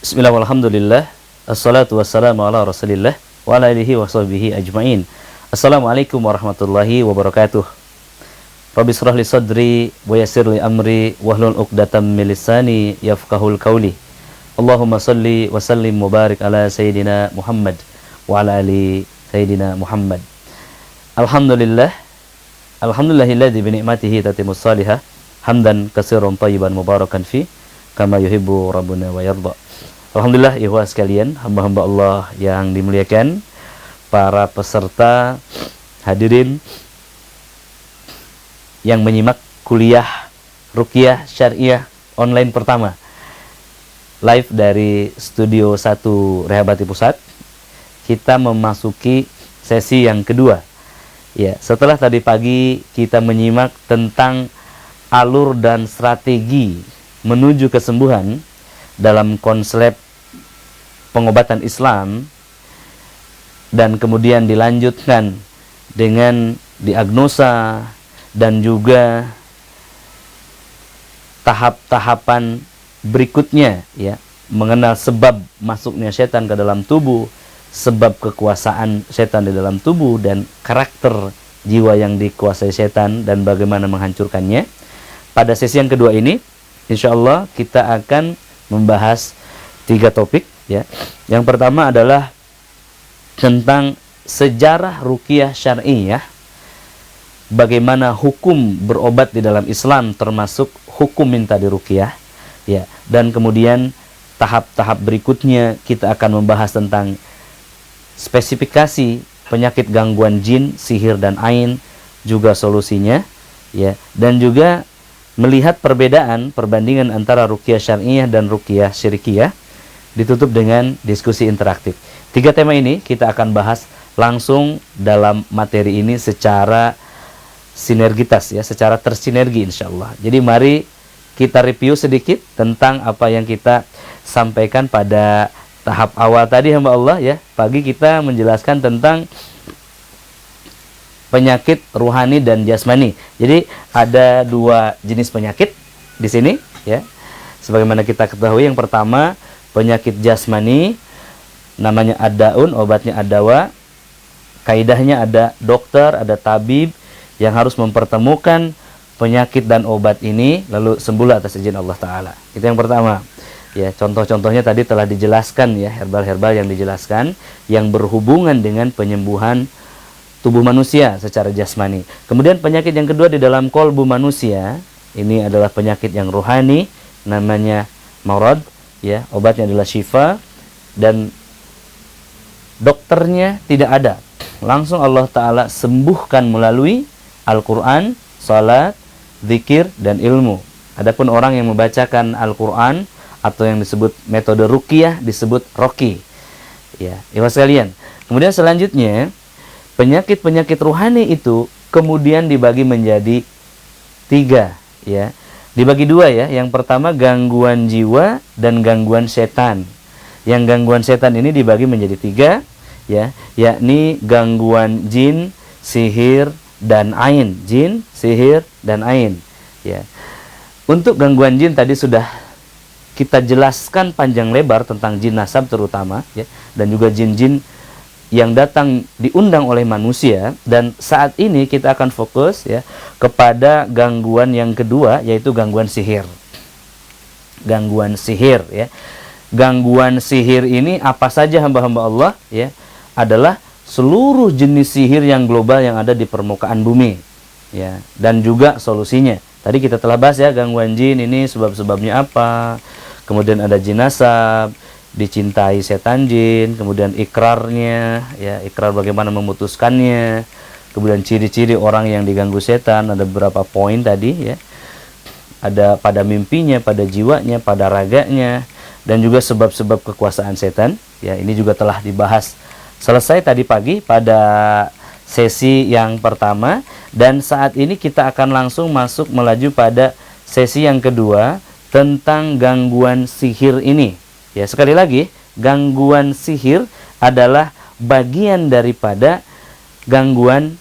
Bismillah walhamdulillah. Assalatu wassalamu ala rasulillah wa ala alihi wa sahbihi ajma'in. Assalamualaikum warahmatullahi wabarakatuh. Rabbi shrah li sadri wa yassir li amri wahlul 'uqdatam min lisani yafqahul qawli. Allahumma salli wa sallim mubarik ala sayyidina Muhammad wa ala ali sayyidina Muhammad. Alhamdulillah. Alhamdulillahilladzi bi ni'matihi tatimmus salihah. Hamdan katsiran thayyiban mubarakan fi kama yuhibbu rabbuna wa yarda. Alhamdulillah ikhwah sekalian, hamba-hamba Allah yang dimuliakan, para peserta hadirin yang menyimak kuliah Ruqyah Syariah online pertama live dari Studio 1 Rehabati Pusat. Kita memasuki sesi yang kedua. Ya, setelah tadi pagi kita menyimak tentang alur dan strategi menuju kesembuhan dalam konsep pengobatan Islam, dan kemudian dilanjutkan dengan diagnosa dan juga tahap-tahapan berikutnya, ya, mengenal sebab masuknya setan ke dalam tubuh, sebab kekuasaan setan di dalam tubuh, dan karakter jiwa yang dikuasai setan dan bagaimana menghancurkannya. Pada sesi yang kedua ini insya Allah kita akan membahas 3 topik, ya. Yang pertama adalah tentang sejarah ruqyah syar'iyyah, bagaimana hukum berobat di dalam Islam termasuk hukum minta diruqyah, ya. Dan kemudian tahap-tahap berikutnya kita akan membahas tentang spesifikasi penyakit gangguan jin, sihir dan ain, juga solusinya, ya. Dan juga melihat perbandingan antara ruqyah syar'iyyah dan ruqyah syirkiyah, ditutup dengan diskusi interaktif. 3 tema ini kita akan bahas langsung dalam materi ini secara sinergitas, ya, secara tersinergi insyaallah. Jadi mari kita review sedikit tentang apa yang kita sampaikan pada tahap awal tadi, hamba Allah, ya. Pagi kita menjelaskan tentang penyakit ruhani dan jasmani. Jadi ada 2 jenis penyakit di sini, ya. Sebagaimana kita ketahui, yang pertama penyakit jasmani, namanya ad-daun, obatnya ad-dawa. Kaidahnya ada dokter, ada tabib yang harus mempertemukan penyakit dan obat ini, lalu sembuhlah atas izin Allah Ta'ala. Itu yang pertama. Ya, contoh-contohnya tadi telah dijelaskan, ya, herbal-herbal yang dijelaskan yang berhubungan dengan penyembuhan tubuh manusia secara jasmani. Kemudian penyakit yang kedua di dalam kolbu manusia, ini adalah penyakit yang rohani, namanya marad, ya, obatnya adalah syifa, dan dokternya tidak ada. Langsung Allah Ta'ala sembuhkan melalui Al-Quran, salat, zikir, dan ilmu. Adapun orang yang membacakan Al-Quran atau yang disebut metode ruqyah disebut roqi, ya, ikhwah sekalian. Kemudian selanjutnya penyakit-penyakit ruhani itu kemudian dibagi menjadi 3, ya. Dibagi 2, ya. Yang pertama gangguan jiwa dan gangguan setan. Yang gangguan setan ini dibagi menjadi 3, ya, yakni gangguan jin, sihir, dan ain. Jin, sihir, dan ain, ya. Untuk gangguan jin tadi sudah kita jelaskan panjang lebar tentang jin nasab terutama, ya, dan juga jin-jin yang datang diundang oleh manusia. Dan saat ini kita akan fokus, ya, kepada gangguan yang kedua, yaitu gangguan sihir. Gangguan sihir, ya. Gangguan sihir ini apa saja, hamba-hamba Allah, ya, adalah seluruh jenis sihir yang global yang ada di permukaan bumi, ya, dan juga solusinya. Tadi kita telah bahas, ya, gangguan jin ini sebab-sebabnya apa. Kemudian ada jin nasab, dicintai setan jin, kemudian ikrarnya, ya, ikrar bagaimana memutuskannya, kemudian ciri-ciri orang yang diganggu setan, ada beberapa poin tadi, ya. Ada pada mimpinya, pada jiwanya, pada raganya, dan juga sebab-sebab kekuasaan setan, ya. Ini juga telah dibahas selesai tadi pagi pada sesi yang pertama, dan saat ini kita akan langsung masuk melaju pada sesi yang kedua tentang gangguan sihir ini. Ya, sekali lagi, gangguan sihir adalah bagian daripada gangguan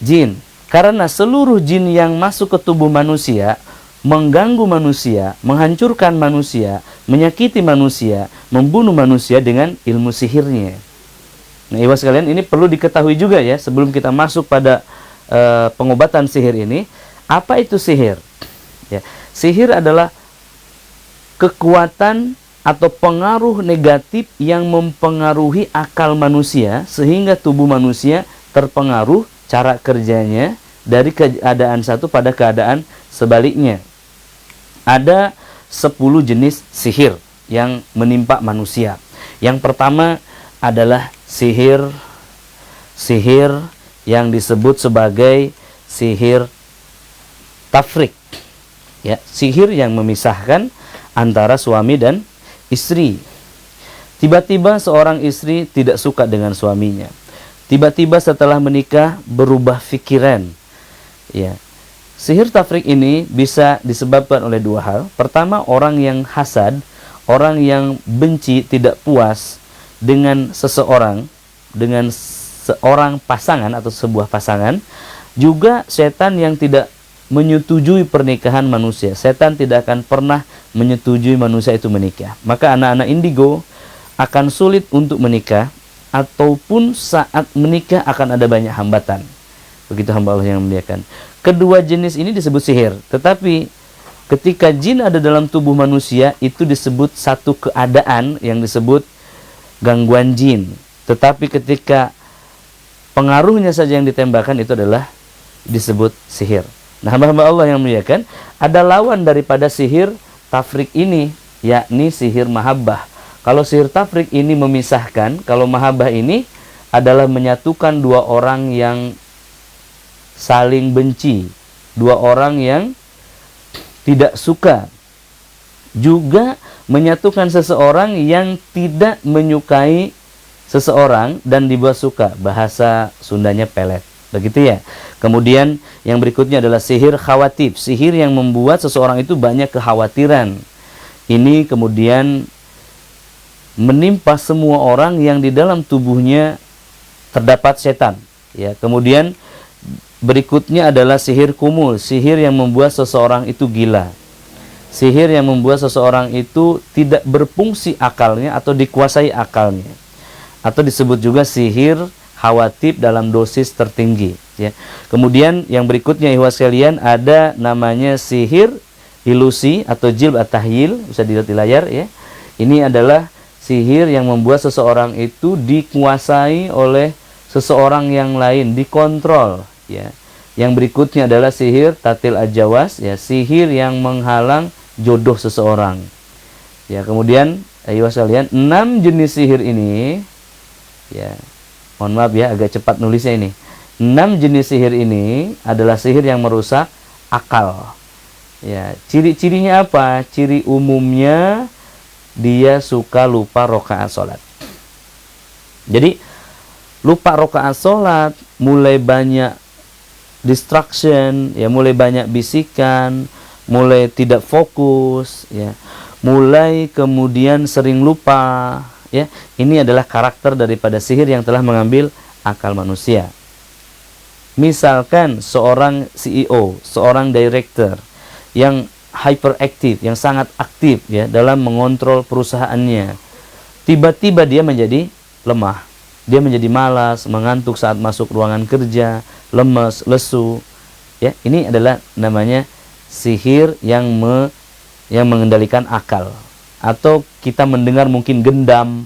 jin. Karena seluruh jin yang masuk ke tubuh manusia mengganggu manusia, menghancurkan manusia, menyakiti manusia, membunuh manusia dengan ilmu sihirnya. Nah, ibu sekalian, ini perlu diketahui juga ya, sebelum kita masuk pada pengobatan sihir ini. Apa itu sihir? Ya, sihir adalah kekuatan atau pengaruh negatif yang mempengaruhi akal manusia sehingga tubuh manusia terpengaruh cara kerjanya dari keadaan satu pada keadaan sebaliknya. Ada 10 jenis sihir yang menimpa manusia. Yang pertama adalah sihir yang disebut sebagai sihir tafrik. Ya, sihir yang memisahkan antara suami dan istri. Tiba-tiba seorang istri tidak suka dengan suaminya. Tiba-tiba setelah menikah berubah pikiran. Ya. Sihir tafrik ini bisa disebabkan oleh dua hal. Pertama, orang yang hasad, orang yang benci, tidak puas dengan seseorang, dengan seorang pasangan atau sebuah pasangan. Juga setan yang tidak menyetujui pernikahan manusia. Setan tidak akan pernah menyetujui manusia itu menikah. Maka anak-anak indigo akan sulit untuk menikah, ataupun saat menikah akan ada banyak hambatan. Begitu hamba Allah yang memuliakan. Kedua jenis ini disebut sihir. Tetapi ketika jin ada dalam tubuh manusia, itu disebut satu keadaan yang disebut gangguan jin. Tetapi ketika pengaruhnya saja yang ditembakkan, itu adalah disebut sihir. Nah, hamba-hamba Allah yang memuliakan, ada lawan daripada sihir tafrik ini, yakni sihir mahabbah. Kalau sihir tafrik ini memisahkan, kalau mahabbah ini adalah menyatukan dua orang yang saling benci, dua orang yang tidak suka, juga menyatukan seseorang yang tidak menyukai seseorang dan dibuat suka. Bahasa Sundanya pelet, begitu ya. Kemudian yang berikutnya adalah sihir khawatif, sihir yang membuat seseorang itu banyak kekhawatiran. Ini kemudian menimpa semua orang yang di dalam tubuhnya terdapat setan. Ya, kemudian berikutnya adalah sihir kumul, sihir yang membuat seseorang itu gila. Sihir yang membuat seseorang itu tidak berfungsi akalnya atau dikuasai akalnya. Atau disebut juga sihir khawatif dalam dosis tertinggi. Ya. Kemudian yang berikutnya ikhwas sekalian, ada namanya sihir ilusi atau jilb at-tahyil, bisa dilihat di layar ya. Ini adalah sihir yang membuat seseorang itu dikuasai oleh seseorang yang lain, dikontrol ya. Yang berikutnya adalah sihir tatil ajawas ya, sihir yang menghalang jodoh seseorang. Ya, kemudian ayo sekalian, 6 jenis sihir ini ya. Mohon maaf ya, agak cepat nulisnya ini. 6 jenis sihir ini adalah sihir yang merusak akal. Ya, ciri-cirinya apa? Ciri umumnya dia suka lupa rakaat salat. Jadi lupa rakaat salat, mulai banyak distraction, ya, mulai banyak bisikan, mulai tidak fokus, ya, mulai kemudian sering lupa, ya. Ini adalah karakter daripada sihir yang telah mengambil akal manusia. Misalkan seorang CEO, seorang director yang hyperaktif, yang sangat aktif ya dalam mengontrol perusahaannya, tiba-tiba dia menjadi lemah. Dia menjadi malas, mengantuk saat masuk ruangan kerja, lemes, lesu. Ya, ini adalah namanya sihir yang mengendalikan akal. Atau kita mendengar mungkin gendam.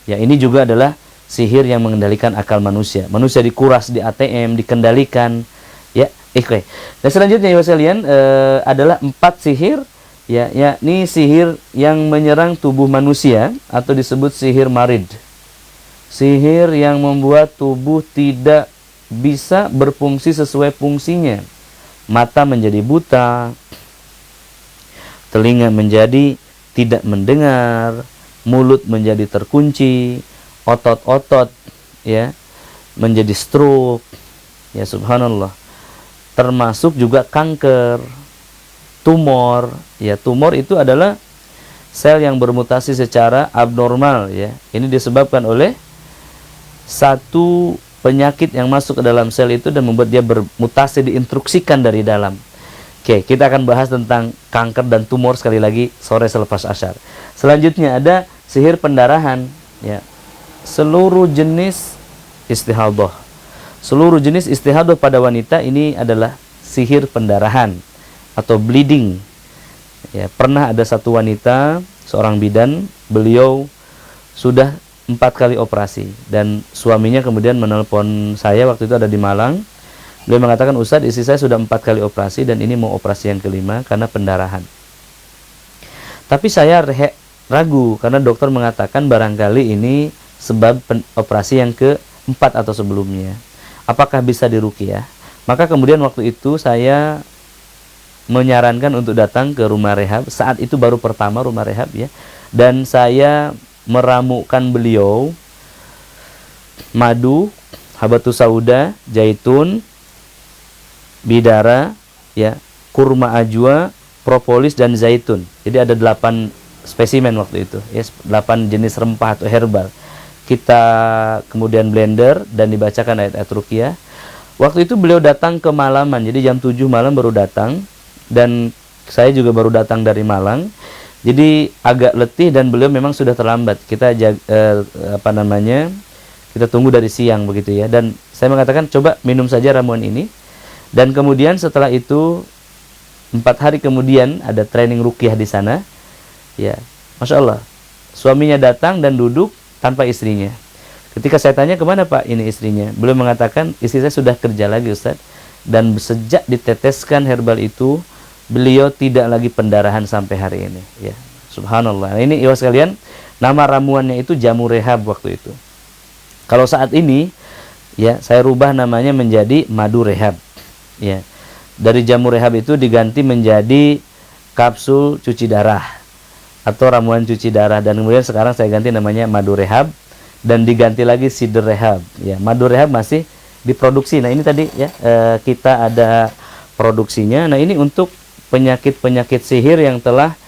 Ya, ini juga adalah sihir yang mengendalikan akal manusia. Manusia dikuras di ATM, dikendalikan. Ya, oke. Dan selanjutnya ya sekalian adalah 4 sihir, ya, yakni sihir yang menyerang tubuh manusia atau disebut sihir marid. Sihir yang membuat tubuh tidak bisa berfungsi sesuai fungsinya. Mata menjadi buta, telinga menjadi tidak mendengar, mulut menjadi terkunci, otot-otot ya menjadi stroke. Ya, subhanallah. Termasuk juga kanker, tumor. Ya, tumor itu adalah sel yang bermutasi secara abnormal ya. Ini disebabkan oleh satu penyakit yang masuk ke dalam sel itu dan membuat dia bermutasi, diinstruksikan dari dalam. Oke, kita akan bahas tentang kanker dan tumor sekali lagi sore selepas asyar. Selanjutnya ada sihir pendarahan, ya. Seluruh jenis istihadah. Seluruh jenis istihadah pada wanita ini adalah sihir pendarahan atau bleeding. Ya, pernah ada satu wanita, seorang bidan, beliau sudah 4 kali operasi dan suaminya kemudian menelpon saya, waktu itu ada di Malang. Beliau mengatakan, Ustadz, istri saya sudah 4 kali operasi dan ini mau operasi yang kelima karena pendarahan. Tapi saya ragu karena dokter mengatakan barangkali ini sebab operasi yang keempat atau sebelumnya. Apakah bisa diruqyah? Maka kemudian waktu itu saya menyarankan untuk datang ke rumah rehab. Saat itu baru pertama rumah rehab, ya. Dan saya meramukan beliau madu, habatus sauda, zaitun, bidara, ya, kurma ajwa, propolis dan zaitun. Jadi ada 8 spesimen waktu itu, ya, 8 jenis rempah atau herbal. Kita kemudian blender dan dibacakan ayat-ayat ruqyah. Waktu itu beliau datang ke malaman, jadi jam 7 malam baru datang dan saya juga baru datang dari Malang. Jadi agak letih dan beliau memang sudah terlambat. Kita kita tunggu dari siang begitu, ya. Dan saya mengatakan coba minum saja ramuan ini. Dan kemudian setelah itu 4 hari kemudian ada training ruqyah di sana, ya. Masya Allah, suaminya datang dan duduk tanpa istrinya. Ketika saya tanya, kemana Pak ini istrinya? Beliau mengatakan, istri saya sudah kerja lagi Ustaz. Dan sejak diteteskan herbal itu, beliau tidak lagi pendarahan sampai hari ini, ya. Subhanallah. Nah, ini ikhwas sekalian, nama ramuannya itu jamu rehab waktu itu. Kalau saat ini, ya, saya rubah namanya menjadi madu rehab. Ya, dari jamu rehab itu diganti menjadi kapsul cuci darah atau ramuan cuci darah, dan kemudian sekarang saya ganti namanya madu rehab dan diganti lagi sider rehab. Ya, madu rehab masih diproduksi. Nah, ini tadi, ya, kita ada produksinya. Nah, ini untuk penyakit-penyakit sihir yang telah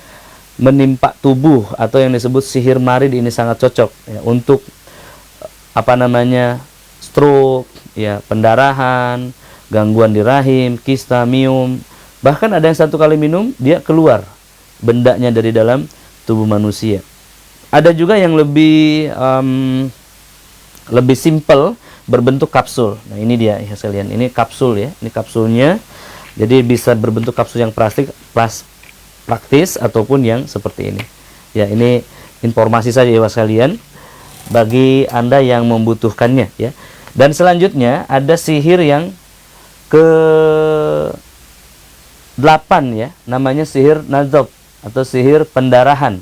menimpa tubuh atau yang disebut sihir marid, ini sangat cocok, ya, untuk stroke, ya, pendarahan, gangguan di rahim, kista, miom. Bahkan ada yang 1 kali minum dia keluar bendanya dari dalam tubuh manusia. Ada juga yang lebih simpel, berbentuk kapsul. Nah, ini dia, ya sekalian. Ini kapsul, ya. Ini kapsulnya. Jadi bisa berbentuk kapsul yang praktis ataupun yang seperti ini. Ya, ini informasi saja, ya sekalian, bagi Anda yang membutuhkannya, ya. Dan selanjutnya ada sihir yang ke-8, ya, namanya sihir nazab atau sihir pendarahan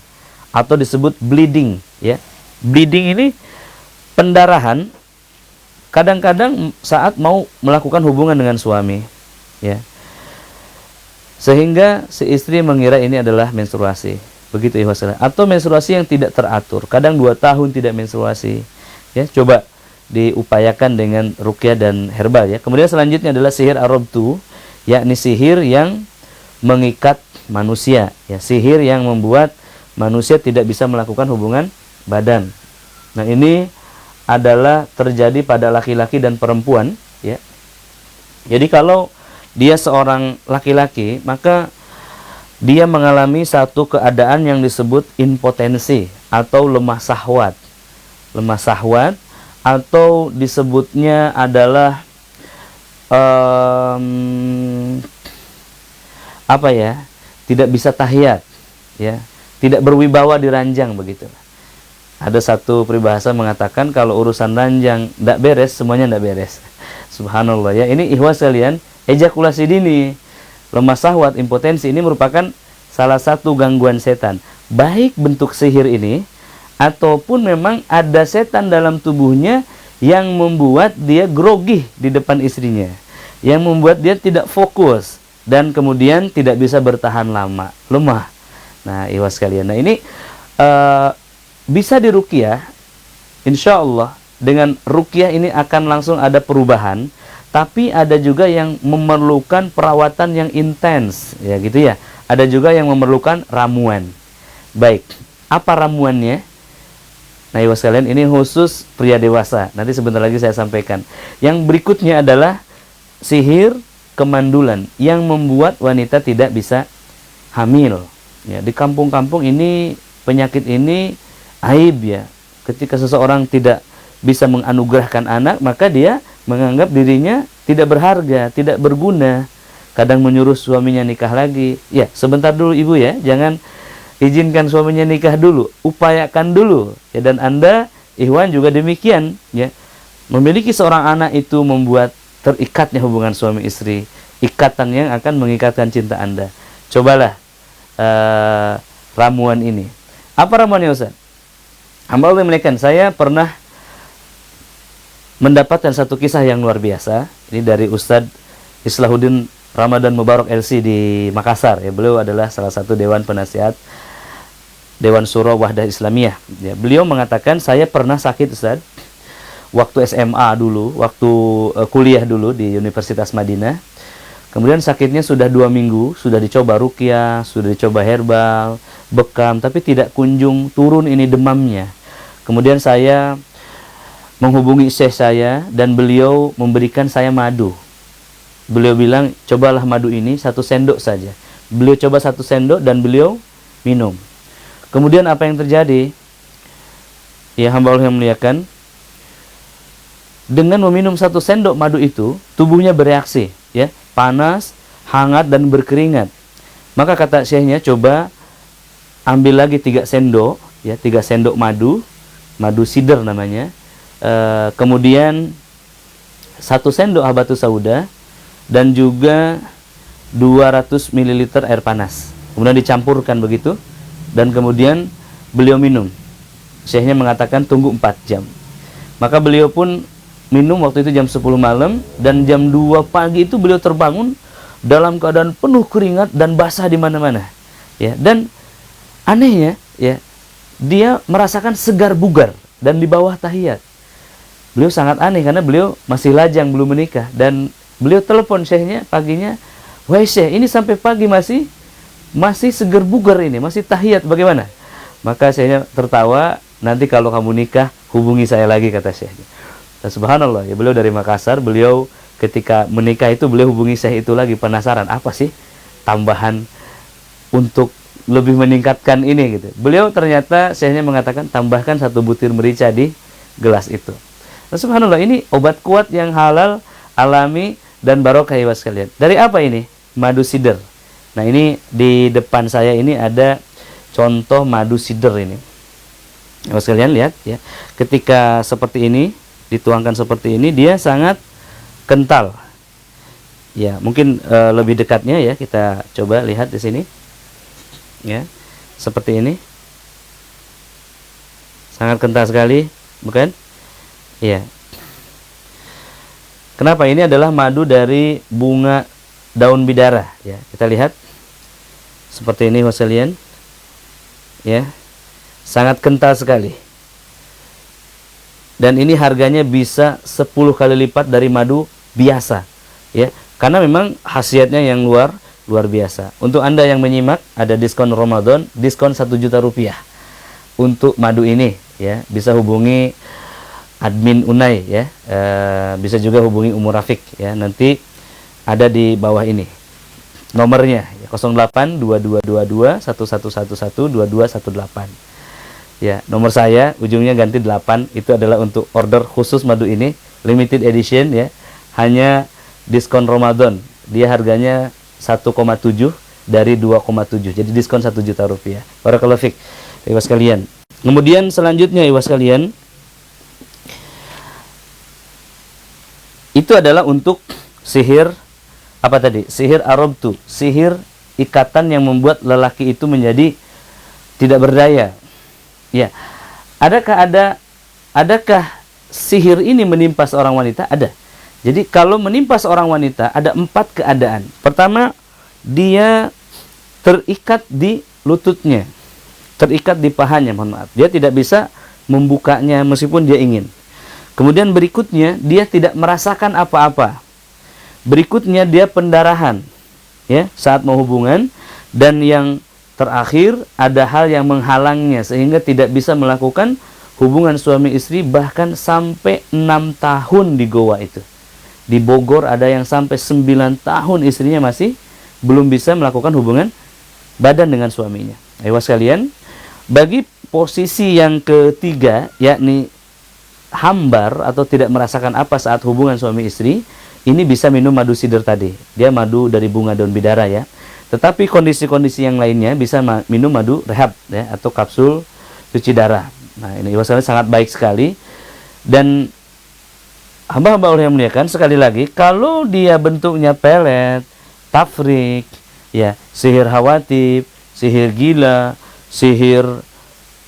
atau disebut bleeding, ya. Bleeding ini pendarahan kadang-kadang saat mau melakukan hubungan dengan suami, ya, sehingga si istri mengira ini adalah menstruasi, begitu, ya, atau menstruasi yang tidak teratur, kadang 2 tahun tidak menstruasi, ya. Coba diupayakan dengan ruqyah dan herbal, ya. Kemudian selanjutnya adalah sihir arabtu, yakni sihir yang mengikat manusia, ya, sihir yang membuat manusia tidak bisa melakukan hubungan badan. Nah, ini adalah terjadi pada laki-laki dan perempuan, ya. Jadi kalau dia seorang laki-laki, maka dia mengalami satu keadaan yang disebut impotensi atau lemah syahwat. Lemah syahwat atau disebutnya adalah tidak bisa tahiyat, ya, tidak berwibawa di ranjang, begitu. Ada satu peribahasa mengatakan kalau urusan ranjang tidak beres, semuanya tidak beres. Subhanallah, ya. Ini ikhwas sekalian, ejakulasi dini, lemah syahwat, impotensi ini merupakan salah satu gangguan setan. Baik bentuk sihir ini ataupun memang ada setan dalam tubuhnya yang membuat dia grogi di depan istrinya, yang membuat dia tidak fokus dan kemudian tidak bisa bertahan lama, lemah. Nah, ikhwas sekalian, nah ini bisa diruqyah. Insya Allah dengan ruqyah ini akan langsung ada perubahan. Tapi ada juga yang memerlukan perawatan yang intens, ya, gitu, ya. Ada juga yang memerlukan ramuan. Baik, apa ramuannya? Nah, ibu sekalian, ini khusus pria dewasa. Nanti sebentar lagi saya sampaikan. Yang berikutnya adalah sihir kemandulan yang membuat wanita tidak bisa hamil. Ya, di kampung-kampung ini penyakit ini aib ya. Ketika seseorang tidak bisa menganugerahkan anak, maka dia menganggap dirinya tidak berharga, tidak berguna. Kadang menyuruh suaminya nikah lagi. Ya, sebentar dulu ibu ya, jangan izinkan suaminya nikah dulu, upayakan dulu. Ya, dan Anda, ikhwan juga demikian. Ya, memiliki seorang anak itu membuat terikatnya hubungan suami istri, ikatan yang akan mengikatkan cinta Anda. Cobalah ramuan ini. Apa ramuannya Ustaz? Hamba Allah memuliakan, saya pernah mendapatkan satu kisah yang luar biasa. Ini dari Ustadz Islahuddin Ramadan Mubarak LC di Makassar. Ya, beliau adalah salah satu dewan penasihat Dewan Syuro Wahdah Islamiyah. Ya, beliau mengatakan, saya pernah sakit Ustadz waktu SMA dulu, waktu kuliah dulu di Universitas Madinah. Kemudian sakitnya sudah 2 minggu, sudah dicoba ruqyah, sudah dicoba herbal, bekam, tapi tidak kunjung turun ini demamnya. Kemudian saya menghubungi syekh saya dan beliau memberikan saya madu. Beliau bilang, cobalah madu ini 1 sendok saja. Beliau coba 1 sendok dan beliau minum. Kemudian apa yang terjadi? Ya, hamba Allah yang muliakan, dengan meminum 1 sendok madu itu, tubuhnya bereaksi, ya, panas, hangat dan berkeringat. Maka kata syekhnya, coba ambil lagi 3 sendok, ya, 3 sendok madu, madu sidr namanya. Kemudian 1 sendok habatus sauda dan juga 200 ml air panas. Kemudian dicampurkan begitu dan kemudian beliau minum. Syekhnya mengatakan tunggu 4 jam. Maka beliau pun minum waktu itu jam 10 malam dan jam 2 pagi itu beliau terbangun dalam keadaan penuh keringat dan basah di mana-mana. Ya, dan anehnya, ya, dia merasakan segar bugar dan di bawah tahiyat. Beliau sangat aneh karena beliau masih lajang, belum menikah, dan beliau telepon syekhnya paginya, "Wahai syekh, ini sampai pagi masih segar bugar ini, masih tahiyat, bagaimana?" Maka syekhnya tertawa, "Nanti kalau kamu nikah, hubungi saya lagi," kata syekhnya. Dan subhanallah, ya, beliau dari Makassar, beliau ketika menikah itu beliau hubungi syekh itu lagi, penasaran apa sih tambahan untuk lebih meningkatkan ini gitu. Beliau ternyata syekhnya mengatakan tambahkan 1 butir merica di gelas itu. Dan subhanallah, ini obat kuat yang halal, alami dan barokah ya sekalian. Dari apa ini? Madu sidr. Nah, ini di depan saya ini ada contoh madu sidr ini. Ya sekalian lihat ya. Ketika seperti ini dituangkan seperti ini, dia sangat kental. Ya, mungkin lebih dekatnya ya, kita coba lihat di sini. Ya, seperti ini. Sangat kental sekali, bukan? Ya. Kenapa? Ini adalah madu dari bunga daun bidara. Ya, kita lihat seperti ini wasalian. Ya, sangat kental sekali. Dan ini harganya bisa 10 kali lipat dari madu biasa, ya, karena memang khasiatnya yang luar biasa. Untuk Anda yang menyimak, ada diskon Ramadan, diskon 1 juta rupiah untuk madu ini, ya. Bisa hubungi admin Unai, ya. Bisa juga hubungi Umur Rafiq, ya. Nanti ada di bawah ini nomornya, ya, 08 2222 1111 2218. Ya, nomor saya ujungnya ganti 8, itu adalah untuk order khusus madu ini, limited edition ya. Hanya diskon Ramadan. Dia harganya 1,7 dari 2,7. Jadi diskon 1 juta rupiah. Barakallahu fiik. Ibu sekalian. Kemudian selanjutnya ibu sekalian, itu adalah untuk sihir apa tadi? Sihir arabtu, sihir ikatan yang membuat lelaki itu menjadi tidak berdaya. Ya, adakah sihir ini menimpa seorang wanita? Ada. Jadi kalau menimpa seorang wanita ada 4 keadaan. Pertama, dia terikat di lututnya, terikat di pahanya, mohon maaf. Dia tidak bisa membukanya meskipun dia ingin. Kemudian berikutnya, dia tidak merasakan apa-apa. Berikutnya, dia pendarahan, ya, saat mau hubungan. Dan yang terakhir, ada hal yang menghalangnya sehingga tidak bisa melakukan hubungan suami istri bahkan sampai 6 tahun di goa itu. Di Bogor ada yang sampai 9 tahun istrinya masih belum bisa melakukan hubungan badan dengan suaminya. Ayo sekalian, bagi posisi yang ketiga, yakni hambar atau tidak merasakan apa saat hubungan suami istri, ini bisa minum madu sidr tadi. Dia madu dari bunga daun bidara ya. Tetapi kondisi-kondisi yang lainnya bisa minum madu rehab ya, atau kapsul cuci darah. Nah, ini sangat baik sekali. Dan hamba-hamba Allah yang muliakan, sekali lagi, kalau dia bentuknya pelet, tafrik, ya, sihir hawatib, sihir gila, sihir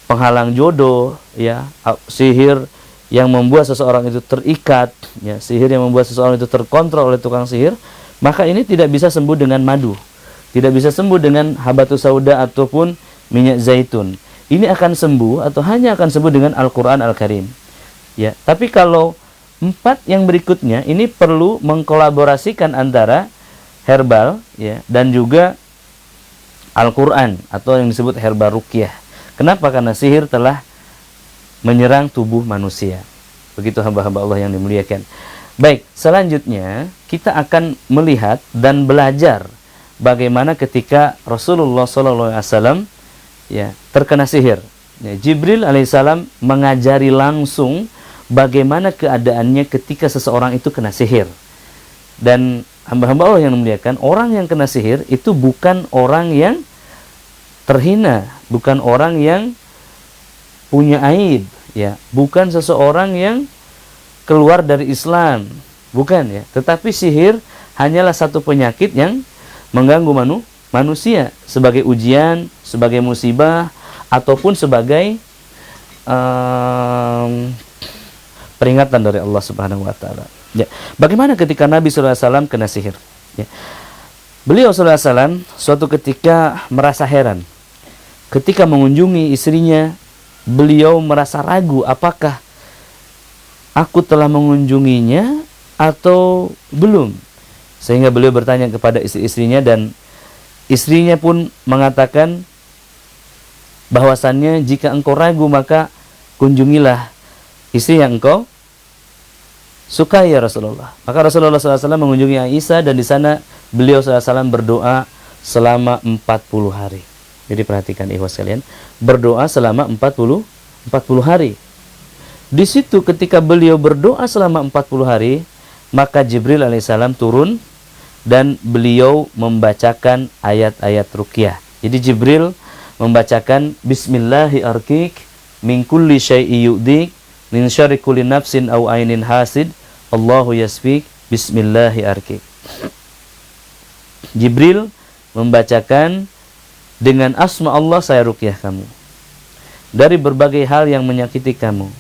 penghalang jodoh, ya, sihir yang membuat seseorang itu terikat, ya, sihir yang membuat seseorang itu terkontrol oleh tukang sihir, maka ini tidak bisa sembuh dengan madu, tidak bisa sembuh dengan habatus sauda ataupun minyak zaitun. Ini akan sembuh atau hanya akan sembuh dengan Al-Quran Al-Karim. Ya, tapi kalau 4 yang berikutnya ini perlu mengkolaborasikan antara herbal, ya, dan juga Al-Quran atau yang disebut herbal ruqyah. Kenapa? Karena sihir telah menyerang tubuh manusia. Begitu hamba-hamba Allah yang dimuliakan. Baik, selanjutnya kita akan melihat dan belajar bagaimana ketika Rasulullah SAW ya, terkena sihir. Ya, Jibril alaihissalam mengajari langsung bagaimana keadaannya ketika seseorang itu kena sihir. Dan hamba-hamba Allah yang dimuliakan, orang yang kena sihir itu bukan orang yang terhina, bukan orang yang punya aib, ya, bukan seseorang yang keluar dari Islam, bukan ya. Tetapi sihir hanyalah satu penyakit yang mengganggu manusia sebagai ujian, sebagai musibah, ataupun sebagai peringatan dari Allah Subhanahu wa taala. Ya. Bagaimana ketika Nabi sallallahu alaihi wasallam kena sihir? Ya. Beliau sallallahu alaihi wasallam suatu ketika merasa heran. Ketika mengunjungi istrinya, beliau merasa ragu apakah aku telah mengunjunginya atau belum. Sehingga beliau bertanya kepada istri-istrinya dan istrinya pun mengatakan bahwasannya jika engkau ragu maka kunjungilah istri yang engkau sukai ya Rasulullah. Maka Rasulullah SAW mengunjungi Aisyah dan di sana beliau SAW berdoa selama 40 hari. Jadi perhatikan ikhwas sekalian, berdoa selama 40 hari. Di situ ketika beliau berdoa selama 40 hari, maka Jibril alaihissalam turun dan beliau membacakan ayat-ayat ruqyah. Jadi Jibril membacakan Bismillahirrahmanirrahim min kulli syai'i yu'dik min syarri kulli nafsin aw ainin hasid Allahu yasfik Bismillahirrahmanirrahim. Jibril membacakan dengan asma Allah saya ruqyah kamu dari berbagai hal yang menyakiti kamu,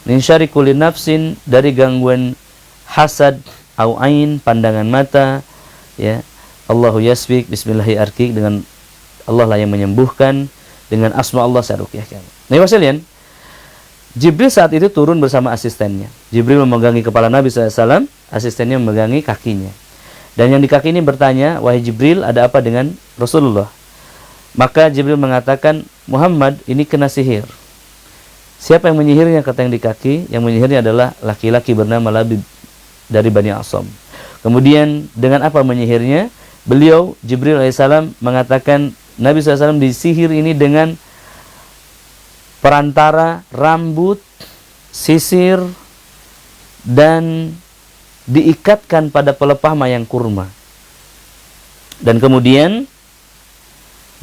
min syarri kulli nafsin dari gangguan hasad au ain pandangan mata, ya, Allahu yasfik Bismillahirrahmanirrahim, dengan Allah lah yang menyembuhkan, dengan asma Allah saya ruqyah kamu. Nah, sekalian, Jibril saat itu turun bersama asistennya. Jibril memegangi kepala Nabi SAW, asistennya memegangi kakinya. Dan yang di kaki ini bertanya, wahai Jibril, ada apa dengan Rasulullah? Maka Jibril mengatakan, Muhammad ini kena sihir. Siapa yang menyihirnya? Kata yang di kaki, yang menyihirnya adalah laki-laki bernama Labib dari Bani Asam. Kemudian dengan apa menyihirnya? Beliau, Jibril alaihissalam, mengatakan Nabi SAW disihir ini dengan perantara rambut, sisir, dan diikatkan pada pelepah mayang kurma. Dan kemudian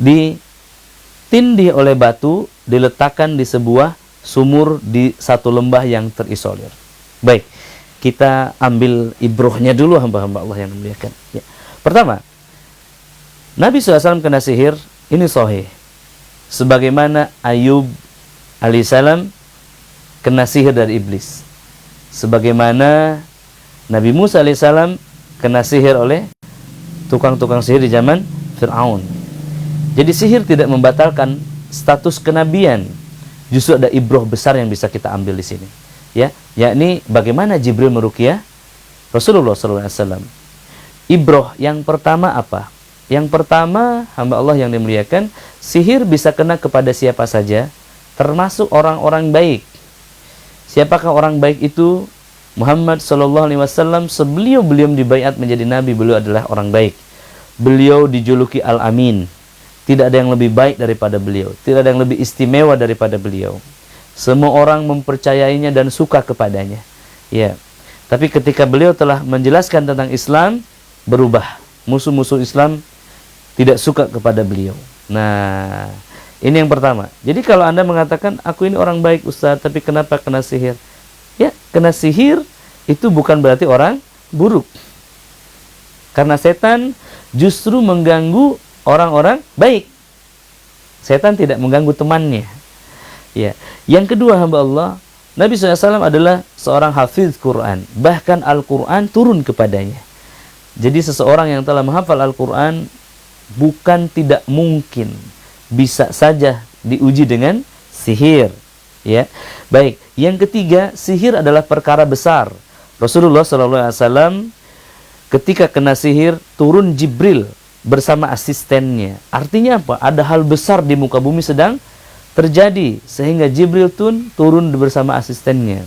ditindih oleh batu, diletakkan di sebuah sumur di satu lembah yang terisolir. Baik, kita ambil ibrohnya dulu hamba-hamba Allah yang dimuliakan. Ya. Pertama, Nabi SAW kena sihir, ini sahih. Sebagaimana Ayub alaihissalam kena sihir dari iblis. Sebagaimana Nabi Musa alaihissalam kena sihir oleh tukang-tukang sihir di zaman Fir'aun. Jadi sihir tidak membatalkan status kenabian. Justru ada ibroh besar yang bisa kita ambil di sini. Ya, yakni bagaimana Jibril meruqyah Rasulullah SAW. Ibroh yang pertama apa? Yang pertama, hamba Allah yang dimuliakan, sihir bisa kena kepada siapa saja, termasuk orang-orang baik. Siapakah orang baik itu? Muhammad Shallallahu Alaihi Wasallam sebelum beliau dibaiat menjadi nabi, beliau adalah orang baik. Beliau dijuluki Al-Amin. Tidak ada yang lebih baik daripada beliau. Tidak ada yang lebih istimewa daripada beliau. Semua orang mempercayainya dan suka kepadanya. Ya. Tapi ketika beliau telah menjelaskan tentang Islam, berubah. Musuh-musuh Islam tidak suka kepada beliau. Nah, ini yang pertama. Jadi kalau Anda mengatakan, aku ini orang baik Ustaz, tapi kenapa kena sihir? Ya, kena sihir itu bukan berarti orang buruk. Karena setan justru mengganggu orang-orang baik. Setan tidak mengganggu temannya. Ya. Yang kedua, hamba Allah, Nabi SAW adalah seorang hafiz Quran. Bahkan Al-Quran turun kepadanya. Jadi seseorang yang telah menghafal Al-Quran bukan tidak mungkin bisa saja diuji dengan sihir. Ya, baik. Yang ketiga, sihir adalah perkara besar. Rasulullah SAW ketika kena sihir turun Jibril bersama asistennya. Artinya apa? Ada hal besar di muka bumi sedang terjadi sehingga Jibril turun bersama asistennya.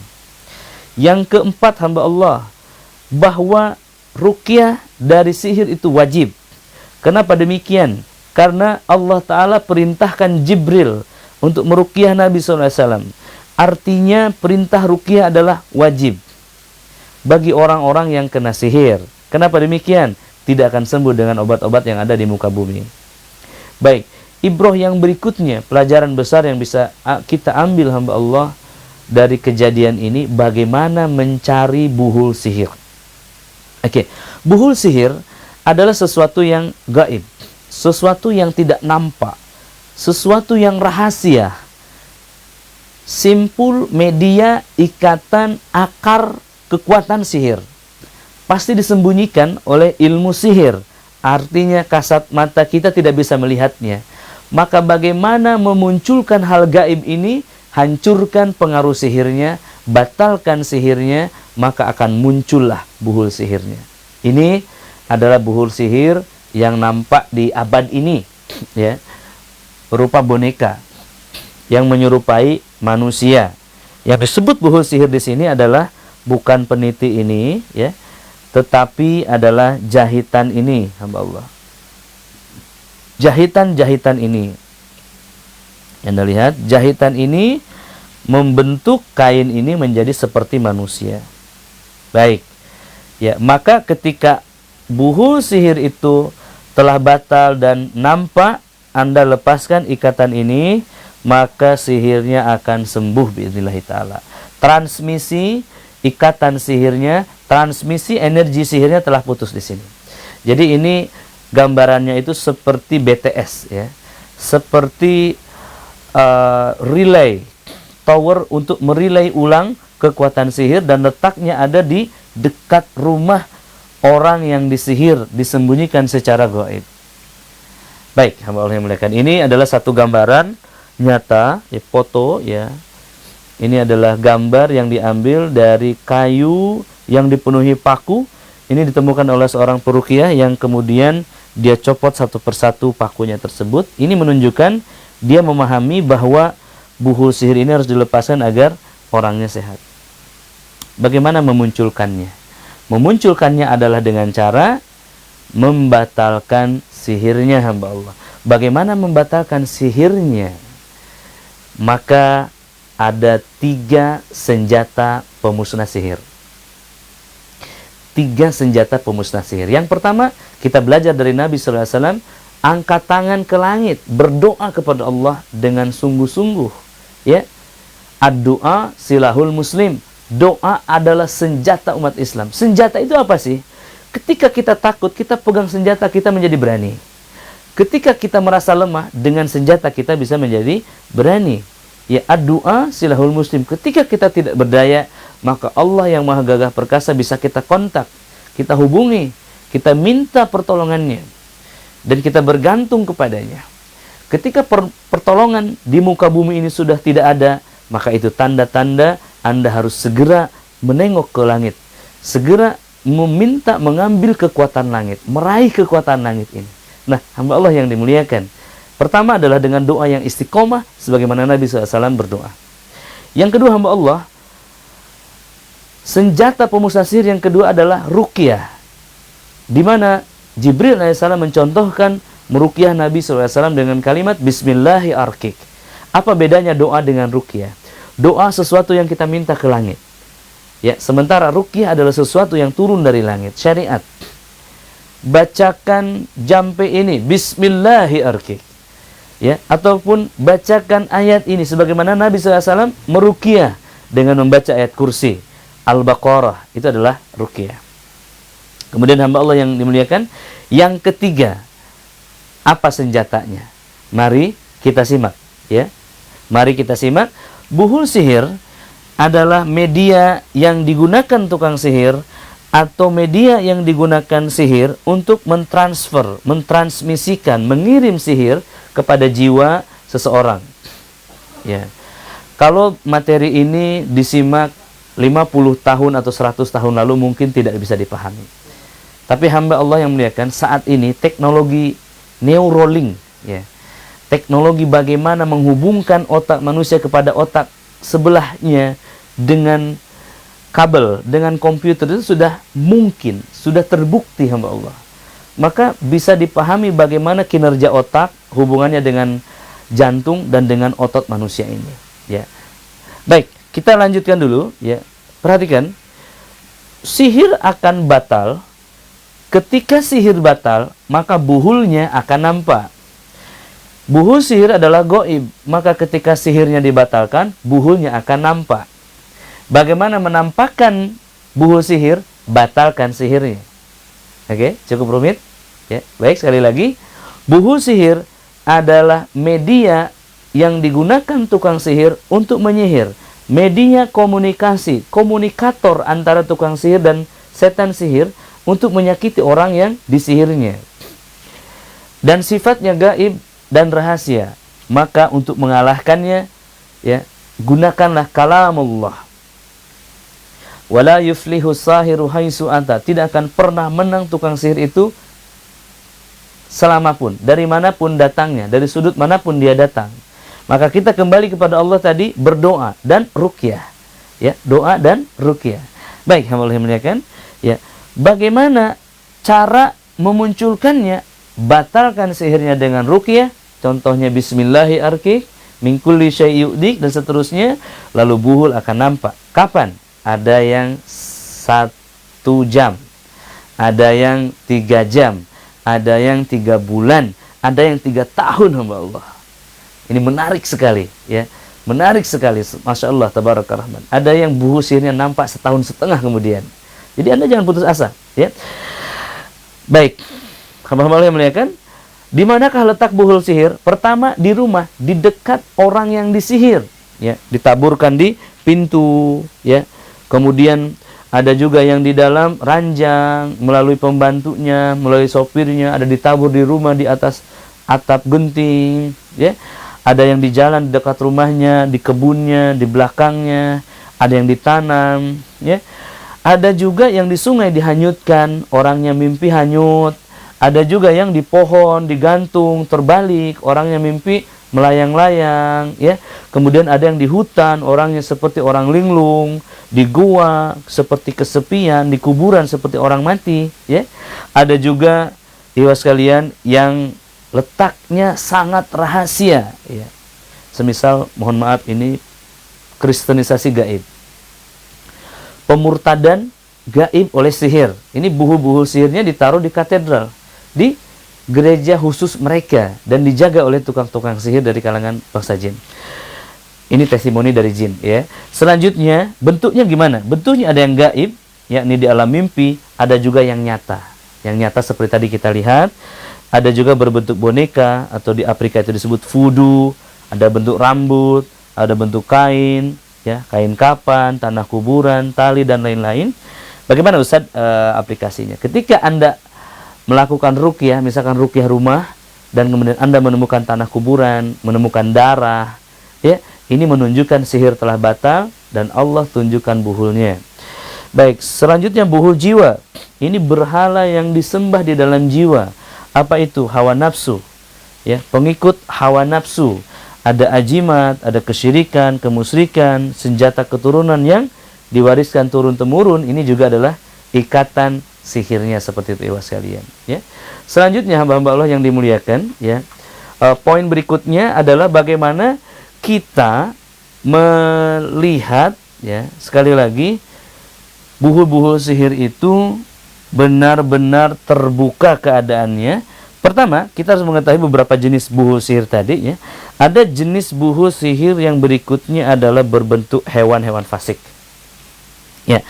Yang keempat, hamba Allah, bahwa ruqyah dari sihir itu wajib. Kenapa demikian? Karena Allah Ta'ala perintahkan Jibril untuk meruqyah Nabi SAW. Artinya perintah ruqyah adalah wajib bagi orang-orang yang kena sihir. Kenapa demikian? Tidak akan sembuh dengan obat-obat yang ada di muka bumi. Baik, ibrah yang berikutnya, pelajaran besar yang bisa kita ambil hamba Allah dari kejadian ini, bagaimana mencari buhul sihir. Oke, buhul sihir adalah sesuatu yang gaib, sesuatu yang tidak nampak, sesuatu yang rahasia. Simpul media ikatan akar kekuatan sihir pasti disembunyikan oleh ilmu sihir. Artinya kasat mata kita tidak bisa melihatnya. Maka bagaimana memunculkan hal gaib ini? Hancurkan pengaruh sihirnya, batalkan sihirnya, maka akan muncullah buhul sihirnya. Ini adalah buhul sihir yang nampak di abad ini, ya, berupa boneka yang menyerupai manusia. Yang disebut buhul sihir di sini adalah bukan peniti ini, ya, tetapi adalah jahitan ini, hamba Allah. Jahitan-jahitan ini, Anda lihat, jahitan ini membentuk kain ini menjadi seperti manusia. Baik, ya, maka ketika buhul sihir itu telah batal dan nampak, Anda lepaskan ikatan ini, maka sihirnya akan sembuh biidznillah ta'ala. Transmisi ikatan sihirnya, transmisi energi sihirnya telah putus di sini. Jadi ini gambarannya itu seperti BTS, ya, seperti relay tower untuk merelay ulang kekuatan sihir, dan letaknya ada di dekat rumah orang yang disihir, disembunyikan secara gaib. Baik, hamba Allah yang muliakan, ini adalah satu gambaran nyata, ya, foto, ya. Ini adalah gambar yang diambil dari kayu yang dipenuhi paku. Ini ditemukan oleh seorang peruqyah yang kemudian dia copot satu persatu pakunya tersebut. Ini menunjukkan dia memahami bahwa buhul sihir ini harus dilepaskan agar orangnya sehat. Bagaimana memunculkannya? Memunculkannya adalah dengan cara membatalkan sihirnya, hamba Allah. Bagaimana membatalkan sihirnya? Maka ada 3 senjata pemusnah sihir. 3 senjata pemusnah sihir. Yang pertama, kita belajar dari Nabi SAW, angkat tangan ke langit, berdoa kepada Allah dengan sungguh-sungguh. Ya, ad-doa silahul muslim. Doa adalah senjata umat Islam. Senjata itu apa sih? Ketika kita takut, kita pegang senjata, kita menjadi berani. Ketika kita merasa lemah, dengan senjata kita bisa menjadi berani. Ya, ad-doa silahul muslim. Ketika kita tidak berdaya, maka Allah yang maha gagah perkasa bisa kita kontak, kita hubungi, kita minta pertolongannya, dan kita bergantung kepadanya. Ketika pertolongan di muka bumi ini sudah tidak ada, maka itu tanda-tanda Anda harus segera menengok ke langit, segera meminta mengambil kekuatan langit, meraih kekuatan langit ini. Nah, hamba Allah yang dimuliakan, pertama adalah dengan doa yang istiqomah, sebagaimana Nabi SAW berdoa. Yang kedua, hamba Allah, senjata pemusnah sihir yang kedua adalah ruqyah, di mana Jibril alaihissalam mencontohkan meruqyah Nabi SAW dengan kalimat Bismillahi arkik. Apa bedanya doa dengan ruqyah? Doa sesuatu yang kita minta ke langit, ya, sementara ruqyah adalah sesuatu yang turun dari langit, syariat. Bacakan jampe ini Bismillahi arkik, ya, ataupun bacakan ayat ini sebagaimana Nabi SAW meruqyah dengan membaca ayat kursi Al-Baqarah, itu adalah ruqyah. Kemudian hamba Allah yang dimuliakan, yang ketiga, apa senjatanya? Mari kita simak, ya. Mari kita simak. Buhul sihir adalah media yang digunakan tukang sihir atau media yang digunakan sihir untuk mentransfer, mentransmisikan, mengirim sihir kepada jiwa seseorang. Ya. Kalau materi ini disimak 50 tahun atau 100 tahun lalu mungkin tidak bisa dipahami. Tapi hamba Allah yang muliakan, saat ini teknologi Neuralink, ya, teknologi bagaimana menghubungkan otak manusia kepada otak sebelahnya dengan kabel, dengan komputer, itu sudah mungkin, sudah terbukti hamba Allah. Maka bisa dipahami bagaimana kinerja otak, hubungannya dengan jantung dan dengan otot manusia ini. Ya. Baik, kita lanjutkan dulu. Ya. Perhatikan, sihir akan batal. Ketika sihir batal, maka buhulnya akan nampak. Buhul sihir adalah goib, maka ketika sihirnya dibatalkan, buhulnya akan nampak. Bagaimana menampakkan buhul sihir? Batalkan sihirnya. Oke, cukup rumit? Ya, baik, sekali lagi. Buhul sihir adalah media yang digunakan tukang sihir untuk menyihir. Media komunikasi, komunikator antara tukang sihir dan setan sihir untuk menyakiti orang yang disihirnya. Dan sifatnya gaib dan rahasia. Maka untuk mengalahkannya, ya, gunakanlah kalamullah. Wala yuflihu sahiru haitsu ata. Tidak akan pernah menang tukang sihir itu selamapun, dari manapun datangnya, dari sudut manapun dia datang. Maka kita kembali kepada Allah tadi, berdoa dan ruqyah. Ya, doa dan ruqyah. Baik, alhamdulillah muliakan. Ya, bagaimana cara memunculkannya? Batalkan sihirnya dengan ruqyah. Contohnya Bismillahi arkik, min kulli syai' yu'dik, dan seterusnya. Lalu buhul akan nampak. Kapan? Ada yang 1 jam, ada yang 3 jam, ada yang 3 bulan, ada yang 3 tahun hamba Allah. Ini menarik sekali, ya. Menarik sekali, Masya Allah, tabaraka rahman. Ada yang buhul sihirnya nampak 1,5 tahun kemudian. Jadi Anda jangan putus asa, ya. Baik, hamba-hamba Allah yang muliakan, di manakah letak buhul sihir? Pertama, di rumah, di dekat orang yang disihir, ya, ditaburkan di pintu, ya. Kemudian ada juga yang di dalam ranjang, melalui pembantunya, melalui sopirnya, ada ditabur di rumah di atas atap genting, ya. Ada yang di jalan di dekat rumahnya, di kebunnya, di belakangnya, ada yang ditanam, ya. Ada juga yang di sungai dihanyutkan, orangnya mimpi hanyut. Ada juga yang di pohon digantung, terbalik, orangnya mimpi melayang-layang, ya. Kemudian ada yang di hutan, orangnya seperti orang linglung, di gua seperti kesepian, di kuburan seperti orang mati, ya. Ada juga, ibu sekalian, yang letaknya sangat rahasia, ya. Semisal, mohon maaf, ini kristenisasi gaib, pemurtadan gaib oleh sihir. Ini buhul-buhul sihirnya ditaruh di katedral, di gereja khusus mereka, dan dijaga oleh tukang-tukang sihir dari kalangan bangsa jin. Ini testimoni dari jin, ya. Selanjutnya, bentuknya gimana? Bentuknya ada yang gaib, yakni di alam mimpi, ada juga yang nyata. Yang nyata seperti tadi kita lihat. Ada juga berbentuk boneka, atau di Afrika itu disebut voodoo. Ada bentuk rambut, ada bentuk kain, ya, kain kapan, tanah kuburan, tali, dan lain-lain. Bagaimana Ustaz aplikasinya? Ketika Anda melakukan ruqyah, misalkan ruqyah rumah, dan kemudian Anda menemukan tanah kuburan, menemukan darah, ya, ini menunjukkan sihir telah batal dan Allah tunjukkan buhulnya. Baik, selanjutnya buhul jiwa. Ini berhala yang disembah di dalam jiwa. Apa itu? Hawa nafsu, ya, pengikut hawa nafsu. Ada ajimat, ada kesyirikan, kemusyrikan, senjata keturunan yang diwariskan turun-temurun, ini juga adalah ikatan sihirnya seperti itu ikhwas sekalian, ya. Selanjutnya hamba-hamba Allah yang dimuliakan, ya. Poin berikutnya adalah bagaimana kita melihat, ya, sekali lagi buhul-buhul sihir itu benar-benar terbuka keadaannya. Pertama, kita harus mengetahui beberapa jenis buhul sihir tadi, ya. Ada jenis buhul sihir yang berikutnya adalah berbentuk hewan-hewan fasik. Ya,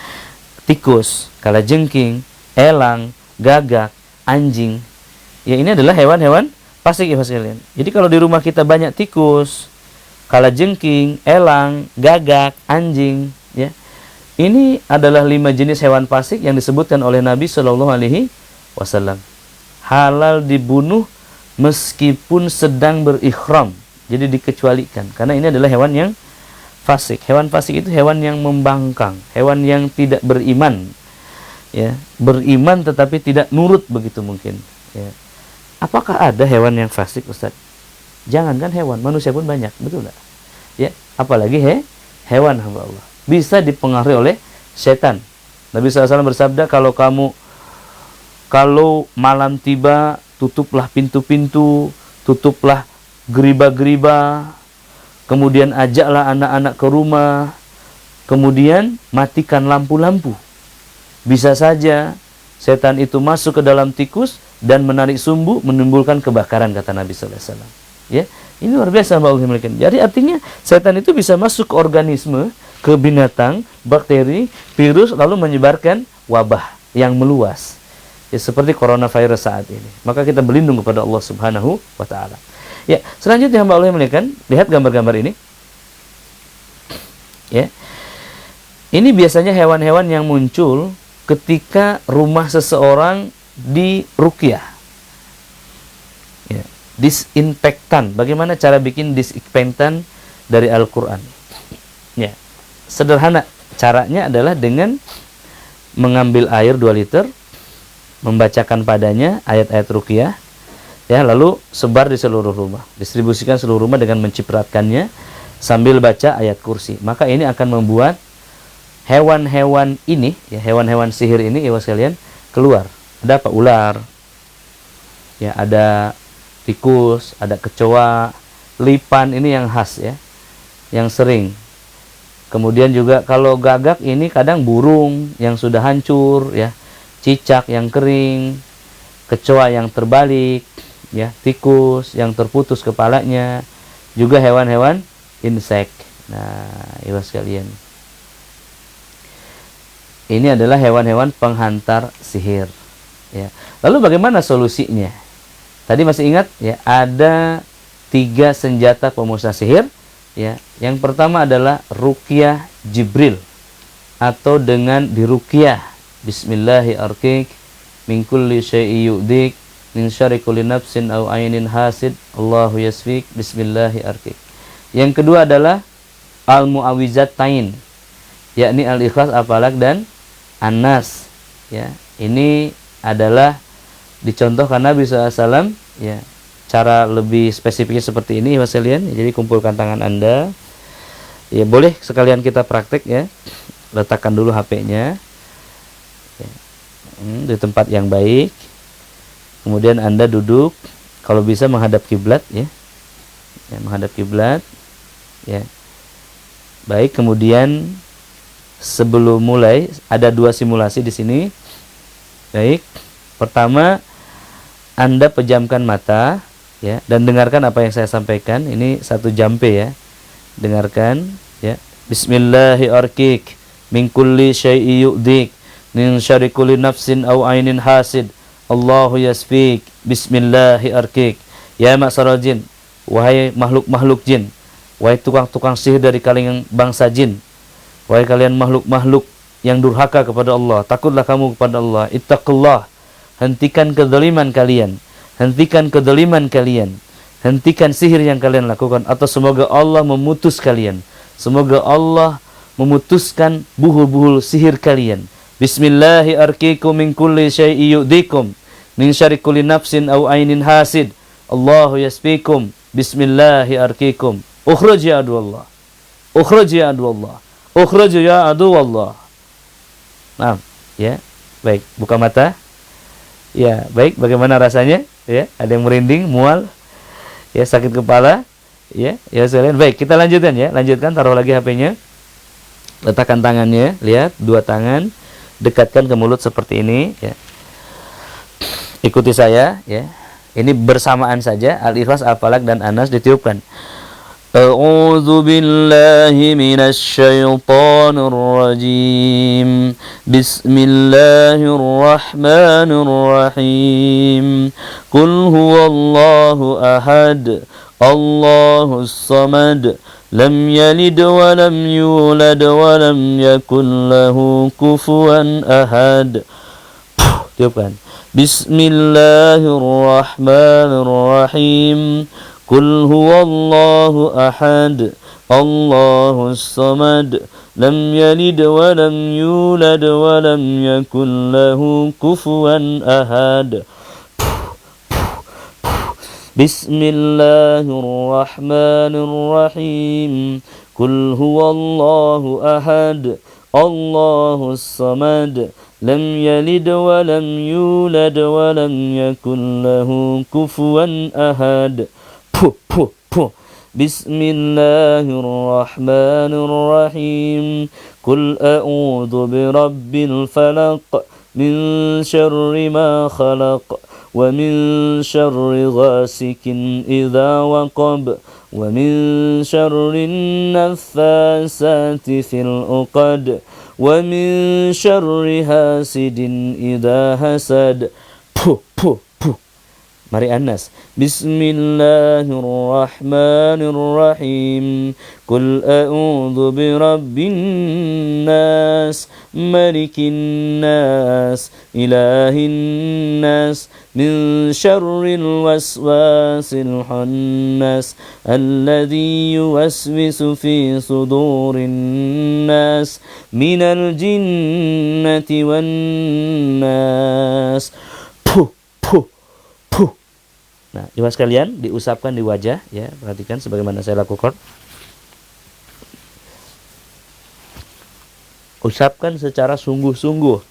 tikus, kalajengking, elang, gagak, anjing. Ya, ini adalah hewan-hewan fasik ya sekalian. Jadi kalau di rumah kita banyak tikus, kalajengking, elang, gagak, anjing, ya. Ini adalah 5 jenis hewan fasik yang disebutkan oleh Nabi Shallallahu Alaihi Wasallam. Halal dibunuh meskipun sedang berikhram. Jadi dikecualikan. Karena ini adalah hewan yang fasik. Hewan fasik itu hewan yang membangkang. Hewan yang tidak beriman. Ya, beriman tetapi tidak nurut begitu mungkin. Ya. Apakah ada hewan yang fasik, Ustaz? Jangankan hewan, manusia pun banyak. Betul nggak? Ya, apalagi hewan hamba Allah. Bisa dipengaruhi oleh setan. Nabi SAW bersabda, kalau malam tiba, tutuplah pintu-pintu, tutuplah geriba-geriba, kemudian ajaklah anak-anak ke rumah, kemudian matikan lampu-lampu. Bisa saja setan itu masuk ke dalam tikus dan menarik sumbu, menimbulkan kebakaran, kata Nabi SAW. Ya, ini luar biasa Allah memiliki. Jadi artinya setan itu bisa masuk ke organisme, ke binatang, bakteri, virus, lalu menyebarkan wabah yang meluas. Ya, seperti coronavirus saat ini. Maka kita berlindung kepada Allah Subhanahu wa Ta'ala. Ya, selanjutnya hamba Allah yang muliakan, lihat gambar-gambar ini. Ya. Ini biasanya hewan-hewan yang muncul ketika rumah seseorang diruqyah. Ya, disinfektan. Bagaimana cara bikin disinfektan dari Al-Qur'an? Ya. Sederhana. Caranya adalah dengan mengambil air 2 liter, membacakan padanya ayat-ayat ruqyah, ya, lalu sebar di seluruh rumah, distribusikan seluruh rumah dengan mencipratkannya sambil baca ayat kursi. Maka ini akan membuat hewan-hewan ini, ya, hewan-hewan sihir ini, ya sekalian, keluar. Ada apa? Ular, ya, ada tikus, ada kecoa, lipan, ini yang khas, ya, yang sering. Kemudian juga kalau gagak ini kadang burung yang sudah hancur, ya, cicak yang kering, kecoa yang terbalik, ya, tikus yang terputus kepalanya, juga hewan-hewan insek. Nah, ibu sekalian, ini adalah hewan-hewan penghantar sihir. Ya. Lalu bagaimana solusinya? Tadi masih ingat, ya, ada 3 senjata pemusnah sihir. Ya, yang pertama adalah ruqyah Jibril, atau dengan diruqyah Bismillahirrahmanirrahim, min kulli syai'in yu'dik, min syarri kulli nafsin aw ainin hasid, Allahu yasfik, Bismillahirrahmanirrahim. Yang kedua adalah al-mu'awwizatain, yakni al-ikhlas, al-falaq, dan an-nas. Ya, ini adalah dicontohkan Nabi SAW, ya. Cara lebih spesifiknya seperti ini, Mas sekalian. Jadi kumpulkan tangan Anda. Ya, boleh sekalian kita praktek, ya. Letakkan dulu HP-nya, ya, di tempat yang baik. Kemudian Anda duduk, kalau bisa menghadap kiblat, ya. Ya, menghadap kiblat, ya. Baik, kemudian sebelum mulai ada 2 simulasi di sini. Baik. Pertama, Anda pejamkan mata, ya, dan dengarkan apa yang saya sampaikan. Ini 1 jampe, ya. Dengarkan, ya. Bismillahirrahmanirrahim. Min kulli syai'in yu'dik, min syarri kulli nafsin aw ainin hasid, Allahu yasfik, Bismillahirrahmanirrahim. Ya ma'syaral jin, wahai makhluk-makhluk jin, wahai tukang-tukang sihir dari kalangan bangsa jin, wahai kalian makhluk-makhluk yang durhaka kepada Allah, takutlah kamu kepada Allah. Ittaqullah, hentikan kezaliman kalian, hentikan kezaliman kalian, hentikan sihir yang kalian lakukan, atau semoga Allah memutus kalian, semoga Allah memutuskan buhul-buhul sihir kalian. Bismillahirrahmanirrahim. Min kulli syai'in yu'dikum, min syarri kulli nafsin aw ainin hasid, Allahu yasfikum, Bismillahirrahmanirrahim. Ukhruj ya adwallah, ukhruj ya adwallah, Ukhraju ya aduwallah. Nah, ya. Baik, buka mata. Ya, baik. Bagaimana rasanya? Ya, ada yang merinding, mual, ya, sakit kepala, ya, ya sekalian. Baik, kita lanjutkan ya. Lanjutkan, taruh lagi HP-nya. Letakkan tangannya, lihat, dua tangan, dekatkan ke mulut seperti ini, ya. Ikuti saya, ya. Ini bersamaan saja, Al-Ikhlas, Al-Falaq dan An-Nas ditiupkan. A'udzu billahi minasy syaithanir rajim. Bismillahirrahmanirrahim. Qul huwallahu ahad. Allahus samad. Lam yalid wa lam yulad wa lam yakul lahu kufuwan ahad. Tiupkan. Bismillahirrahmanirrahim. Qul huwallahu ahad. Allahus samad. Lam yalid wa lam yulad wa lam yakul lahu kufuwan ahad. Bismillahirrahmanirrahim. Qul huwallahu ahad. Allahus samad. Lam yalid wa lam yulad wa lam yakul lahu kufuwan ahad. Bismillahirrahmanirrahim. Qul a'udzu birabbil falaq min syarri ma khalaq wa min syarri ghasikin idza waqab wa min syarri naffasati fil uqad wa min syarri hasidin idza hasad. Mari An-Nas. Bismillahirrahmanirrahim. Qul a'udzu birabbin nas, malikin nas, ilahin nas, min syarril waswasil khannas, alladzi yuwaswisu fi sudurin nas, minal jinnati wan nas. Nah, jemaah sekalian, diusapkan di wajah, ya, perhatikan sebagaimana saya lakukan. Usapkan secara sungguh-sungguh,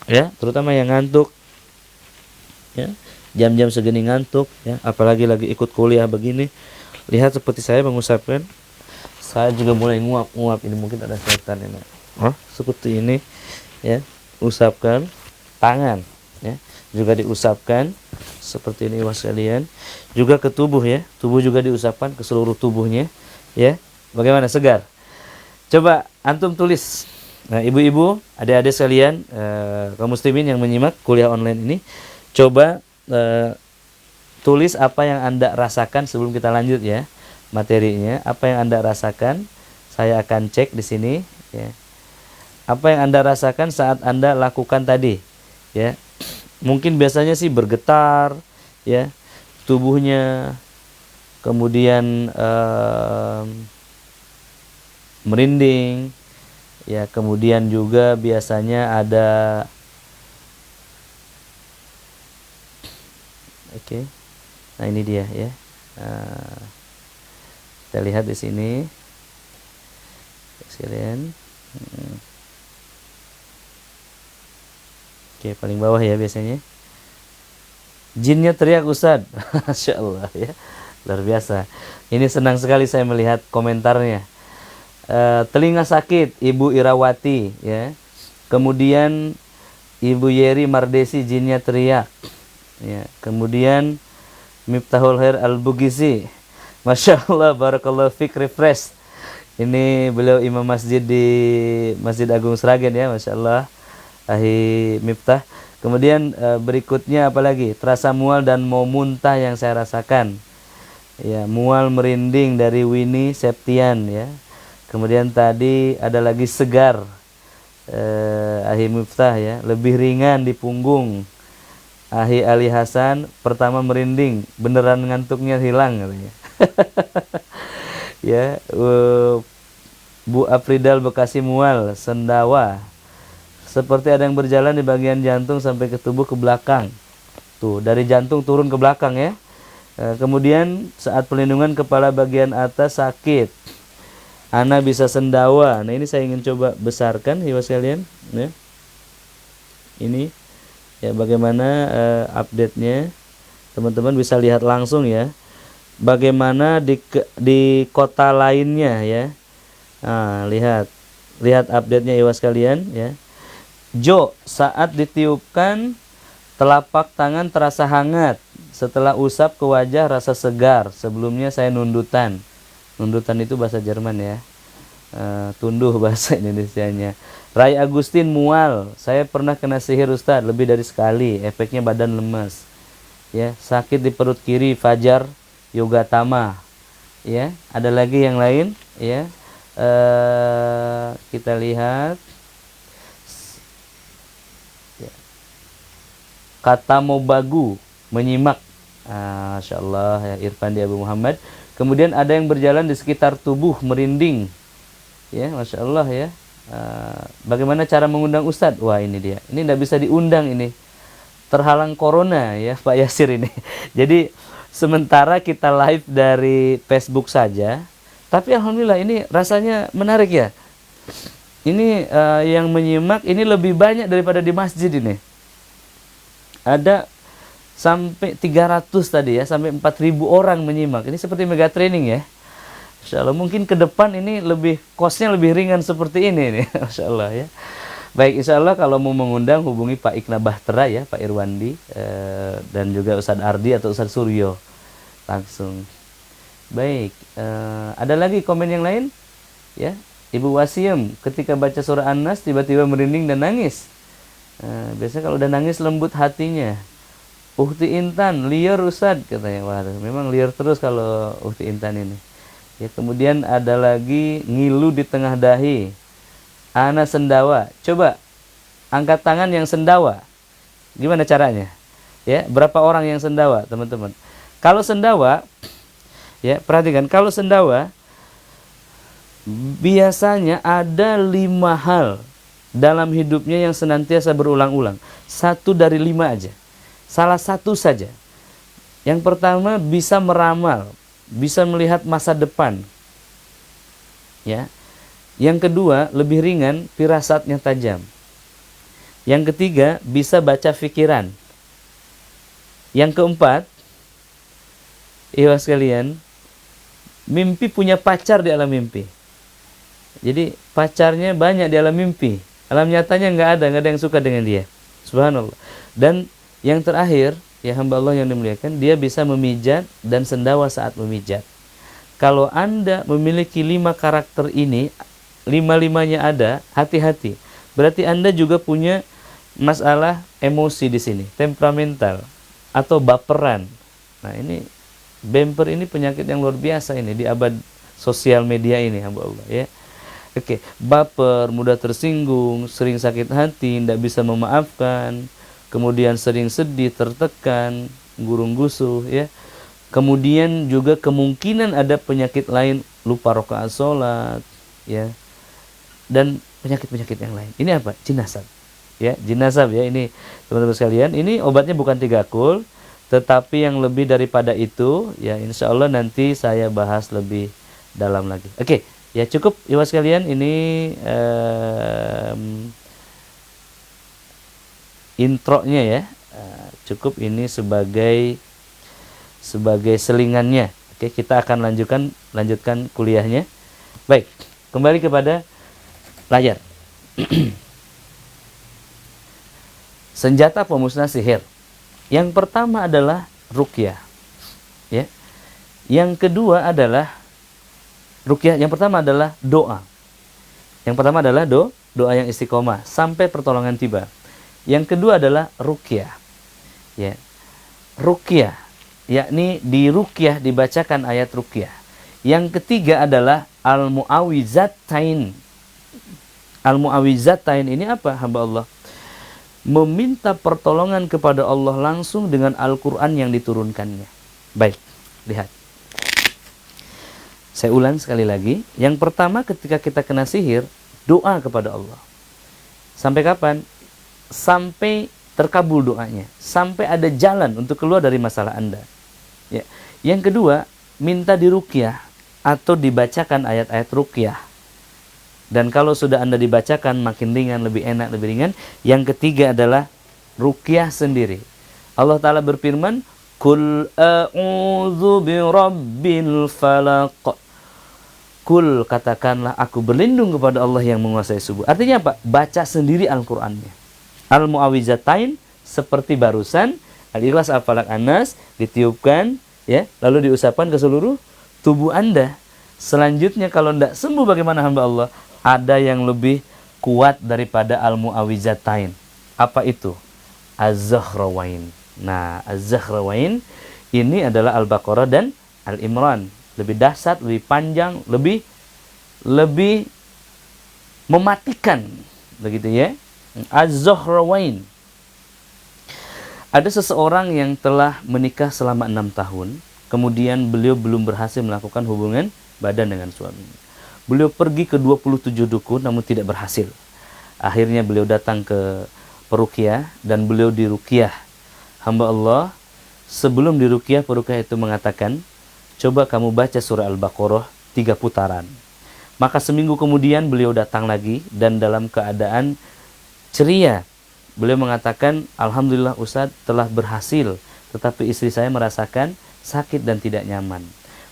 ya, terutama yang ngantuk, ya, jam-jam segini ngantuk, ya, apalagi lagi ikut kuliah begini. Lihat seperti saya mengusapkan, saya juga mulai nguap-nguap. Ini mungkin ada setan ini, seperti ini, ya, usapkan tangan, ya, juga diusapkan seperti ini was kalian, juga ke tubuh, ya, tubuh juga diusapkan ke seluruh tubuhnya, ya. Bagaimana, segar? Coba antum tulis. Nah, ibu-ibu, adik-adik sekalian, kaum muslimin yang menyimak kuliah online ini, coba tulis apa yang Anda rasakan sebelum kita lanjut, ya, materinya. Apa yang Anda rasakan, saya akan cek di sini, ya. Apa yang Anda rasakan saat Anda lakukan tadi, ya. Mungkin biasanya sih bergetar, ya, tubuhnya, kemudian merinding, ya, kemudian juga biasanya ada, oke. Nah, ini dia, ya. Kita lihat di sini, sekalian. Oke, paling bawah ya biasanya. Jinnya teriak, Ustaz. Masya Allah, ya. Luar biasa. Ini senang sekali saya melihat komentarnya. Telinga sakit, Ibu Irawati, ya. Kemudian Ibu Yeri Mardesi, jinnya teriak, ya. Kemudian Miftahul Khair Al-Bugisi, Masya Allah, barakallahu fik, refresh. Ini beliau imam masjid di Masjid Agung Sragen, ya, Masya Allah. Ahi Miftah. Kemudian berikutnya apa lagi? Terasa mual dan mau muntah yang saya rasakan. Ya, mual merinding dari Winnie Septian, ya. Kemudian tadi ada lagi segar. Ahi Miftah, ya, lebih ringan di punggung. Ahi Ali Hasan, pertama merinding, beneran ngantuknya hilang katanya. Ya, Bu Afridal Bekasi mual, sendawa. Seperti ada yang berjalan di bagian jantung sampai ke tubuh ke belakang. Tuh, dari jantung turun ke belakang, ya. Kemudian saat pelindungan kepala bagian atas sakit. Ana bisa sendawa. Nah, ini saya ingin coba besarkan ya sekalian, ya. Ini ya bagaimana update-nya. Teman-teman bisa lihat langsung ya. Bagaimana di kota lainnya ya. Nah, lihat update-nya ya sekalian ya. Jo, saat ditiupkan telapak tangan terasa hangat. Setelah usap ke wajah rasa segar. Sebelumnya saya nundutan. Nundutan itu bahasa Jerman ya. Tunduh bahasa Indonesianya. Rai Agustin mual. Saya pernah kena sihir Ustaz lebih dari sekali. Efeknya badan lemas. Ya, sakit di perut kiri. Fajar Yoga Tama. Ya, ada lagi yang lain. Ya, kita lihat. Ya. Kata Mobagu menyimak. Masya Allah ya, Irfandi Abu Muhammad. Kemudian ada yang berjalan di sekitar tubuh merinding. Ya, Masya Allah ya. Bagaimana cara mengundang Ustadz? Wah, ini dia. Ini tidak bisa diundang ini. Terhalang corona ya Pak Yasir ini. Jadi sementara kita live dari Facebook saja. Tapi alhamdulillah ini rasanya menarik ya. Ini yang menyimak ini lebih banyak daripada di masjid ini. Ada sampai 300 tadi ya, sampai 4.000 orang menyimak. Ini seperti mega training ya. Masya Allah, mungkin ke depan ini lebih cost-nya lebih ringan seperti ini nih. Masya Allah ya. Baik, insya Allah kalau mau mengundang hubungi Pak Ikna Bahtera ya, Pak Irwandi, dan juga Ustadz Ardi atau Ustadz Suryo langsung. Baik, ada lagi komen yang lain ya. Ibu Wasiem ketika baca surah An-Nas tiba-tiba merinding dan nangis. Biasanya kalau udah nangis lembut hatinya. Uhti Intan, liar Ustad katanya. Waduh, memang liar terus kalau Uhti Intan ini. Ya, kemudian ada lagi ngilu di tengah dahi. Ana sendawa. Coba angkat tangan yang sendawa. Gimana caranya? Ya, berapa orang yang sendawa, teman-teman? Kalau sendawa, ya, perhatikan, kalau sendawa biasanya ada 5 hal dalam hidupnya yang senantiasa berulang-ulang. 1 dari 5 aja. Salah satu saja. Yang pertama bisa meramal, bisa melihat masa depan. Ya. Yang kedua lebih ringan, firasatnya tajam. Yang ketiga bisa baca pikiran. Yang keempat, ikhwas sekalian, mimpi punya pacar di alam mimpi. Jadi pacarnya banyak di alam mimpi. Alam nyatanya nggak ada yang suka dengan dia. Subhanallah. Dan yang terakhir, ya hamba Allah yang dimuliakan, dia bisa memijat dan sendawa saat memijat. Kalau Anda memiliki 5 karakter ini, 5-5-nya ada, hati-hati. Berarti Anda juga punya masalah emosi di sini, temperamental atau baperan. Nah, ini bemper ini penyakit yang luar biasa ini di abad sosial media ini, hamba Allah ya. Oke, baper, mudah tersinggung, sering sakit hati, tidak bisa memaafkan, kemudian sering sedih, tertekan, gurung-gusuh ya. Kemudian juga kemungkinan ada penyakit lain, lupa rakaat salat ya. Dan penyakit-penyakit yang lain. Ini apa? Jinasab. Ya, jinasab ya, ini teman-teman sekalian, ini obatnya bukan 3 kul, tetapi yang lebih daripada itu ya, insya Allah nanti saya bahas lebih dalam lagi. Oke, ya cukup ya sekalian, ini intronya ya. Cukup ini sebagai selingannya. Oke, kita akan lanjutkan kuliahnya. Baik, kembali kepada layar. Senjata pemusnah sihir. Yang pertama adalah ruqyah. Ya. Yang kedua adalah ruqyah. Yang pertama adalah doa. Yang pertama adalah doa yang istiqomah sampai pertolongan tiba. Yang kedua adalah ruqyah. Ya. Ruqyah, yakni di ruqyah dibacakan ayat ruqyah. Yang ketiga adalah al-mu'awwizatain. Al-mu'awwizatain ini apa, hamba Allah? Meminta pertolongan kepada Allah langsung dengan Al-Quran yang diturunkannya. Baik, lihat. Saya ulang sekali lagi. Yang pertama ketika kita kena sihir, doa kepada Allah. Sampai kapan? Sampai terkabul doanya. Sampai ada jalan untuk keluar dari masalah Anda. Ya. Yang kedua, minta diruqyah. atau dibacakan ayat-ayat ruqyah. Dan kalau sudah Anda dibacakan makin ringan, lebih enak, lebih ringan. Yang ketiga adalah ruqyah sendiri. Allah Ta'ala berfirman, Kul a'udzu birabbil falaq. Kul, katakanlah aku berlindung kepada Allah yang menguasai subuh. Artinya apa? Baca sendiri Al-Qur'annya. Al-Mu'awwizatain seperti barusan, Al-Ikhlas, Al-Falaq, An-Nas ditiupkan, ya, lalu diusapkan ke seluruh tubuh Anda. Selanjutnya kalau tidak sembuh bagaimana hamba Allah? Ada yang lebih kuat daripada Al-Mu'awwizatain. Apa itu? Az-Zahrawain. Nah, Az-Zahrawain ini adalah Al-Baqarah dan Al-Imran. Lebih dahsyat, lebih panjang, lebih mematikan, begitu ya. Az-Zahrawain. Ada seseorang yang telah menikah selama 6 tahun, kemudian beliau belum berhasil melakukan hubungan badan dengan suaminya. Beliau pergi ke 27 dukun namun tidak berhasil. Akhirnya beliau datang ke peruqyah dan beliau diruqyah. Hamba Allah, sebelum diruqyah, peruqyah itu mengatakan, coba kamu baca surah Al-Baqarah 3 putaran. Maka seminggu kemudian beliau datang lagi dan dalam keadaan ceria. Beliau mengatakan, Alhamdulillah Ustadz telah berhasil, tetapi istri saya merasakan sakit dan tidak nyaman.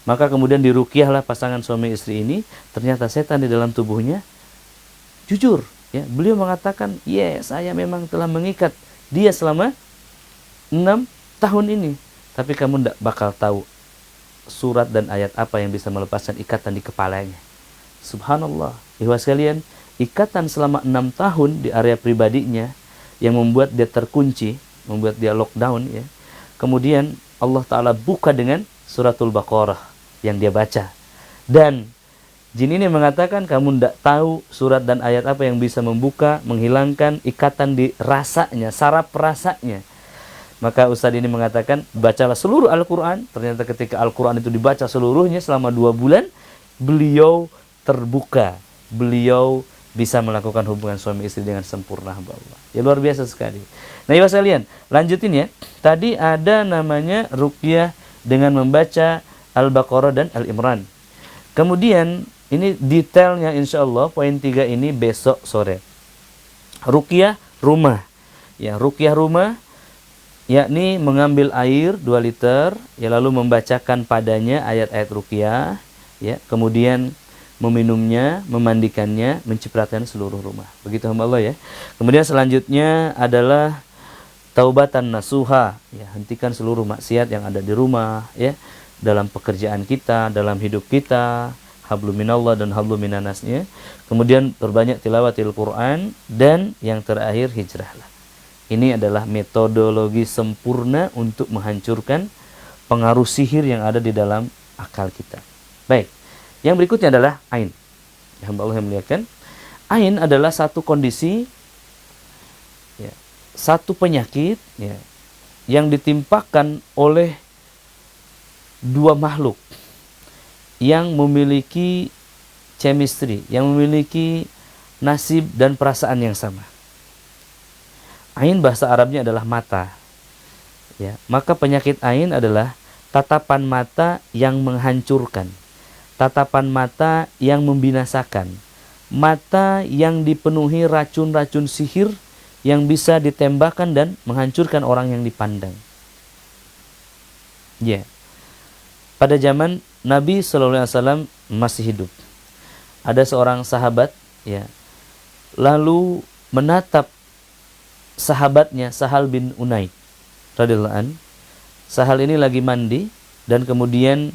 Maka kemudian diruqyahlah pasangan suami istri ini. Ternyata setan di dalam tubuhnya jujur. Ya, beliau mengatakan, saya memang telah mengikat dia selama 6 tahun ini. Tapi kamu tidak bakal tahu surat dan ayat apa yang bisa melepaskan ikatan di kepalanya. Subhanallah. Ikhwas sekalian, ikatan selama 6 tahun di area pribadinya yang membuat dia terkunci, membuat dia lockdown, ya. Kemudian Allah Ta'ala buka dengan suratul Baqarah yang dia baca. Dan jin ini mengatakan, kamu tidak tahu surat dan ayat apa yang bisa membuka, menghilangkan ikatan di rasanya, saraf rasanya. Maka Ustadz ini mengatakan, bacalah seluruh Al-Quran. Ternyata ketika Al-Quran itu dibaca seluruhnya selama 2 bulan, beliau terbuka. Beliau bisa melakukan hubungan suami istri dengan sempurna, hamba Allah. Ya, luar biasa sekali. Nah, ibu sekalian, lanjutin ya. Tadi ada namanya ruqyah dengan membaca Al-Baqarah dan Al-Imran. Kemudian, ini detailnya insya Allah, poin 3 ini besok sore. Ruqyah rumah. Ya, ruqyah rumah, yakni mengambil air 2 liter, ya, lalu membacakan padanya ayat-ayat ruqyah, ya, kemudian meminumnya, memandikannya, mencipratkan seluruh rumah. Begitu hamba Allah, ya. Kemudian selanjutnya adalah taubatan nasuha, ya, hentikan seluruh maksiat yang ada di rumah, ya, dalam pekerjaan kita, dalam hidup kita, hablum minallah dan hablum minannasnya. Kemudian perbanyak tilawatil Quran, dan yang terakhir hijrahlah. Ini adalah metodologi sempurna untuk menghancurkan pengaruh sihir yang ada di dalam akal kita. Baik, yang berikutnya adalah ain. Ya, hamba Allah yang muliakan, ain adalah satu kondisi, ya, satu penyakit, ya, yang ditimpakan oleh 2 makhluk yang memiliki chemistry, yang memiliki nasib dan perasaan yang sama. Ain bahasa Arabnya adalah mata. Ya, maka penyakit ain adalah tatapan mata yang menghancurkan, tatapan mata yang membinasakan, mata yang dipenuhi racun-racun sihir yang bisa ditembakkan dan menghancurkan orang yang dipandang. Ya, pada zaman Nabi SAW masih hidup, ada seorang sahabat, ya, lalu menatap sahabatnya Sahal bin Unaid radhiyallahu an. Sahal ini lagi mandi dan kemudian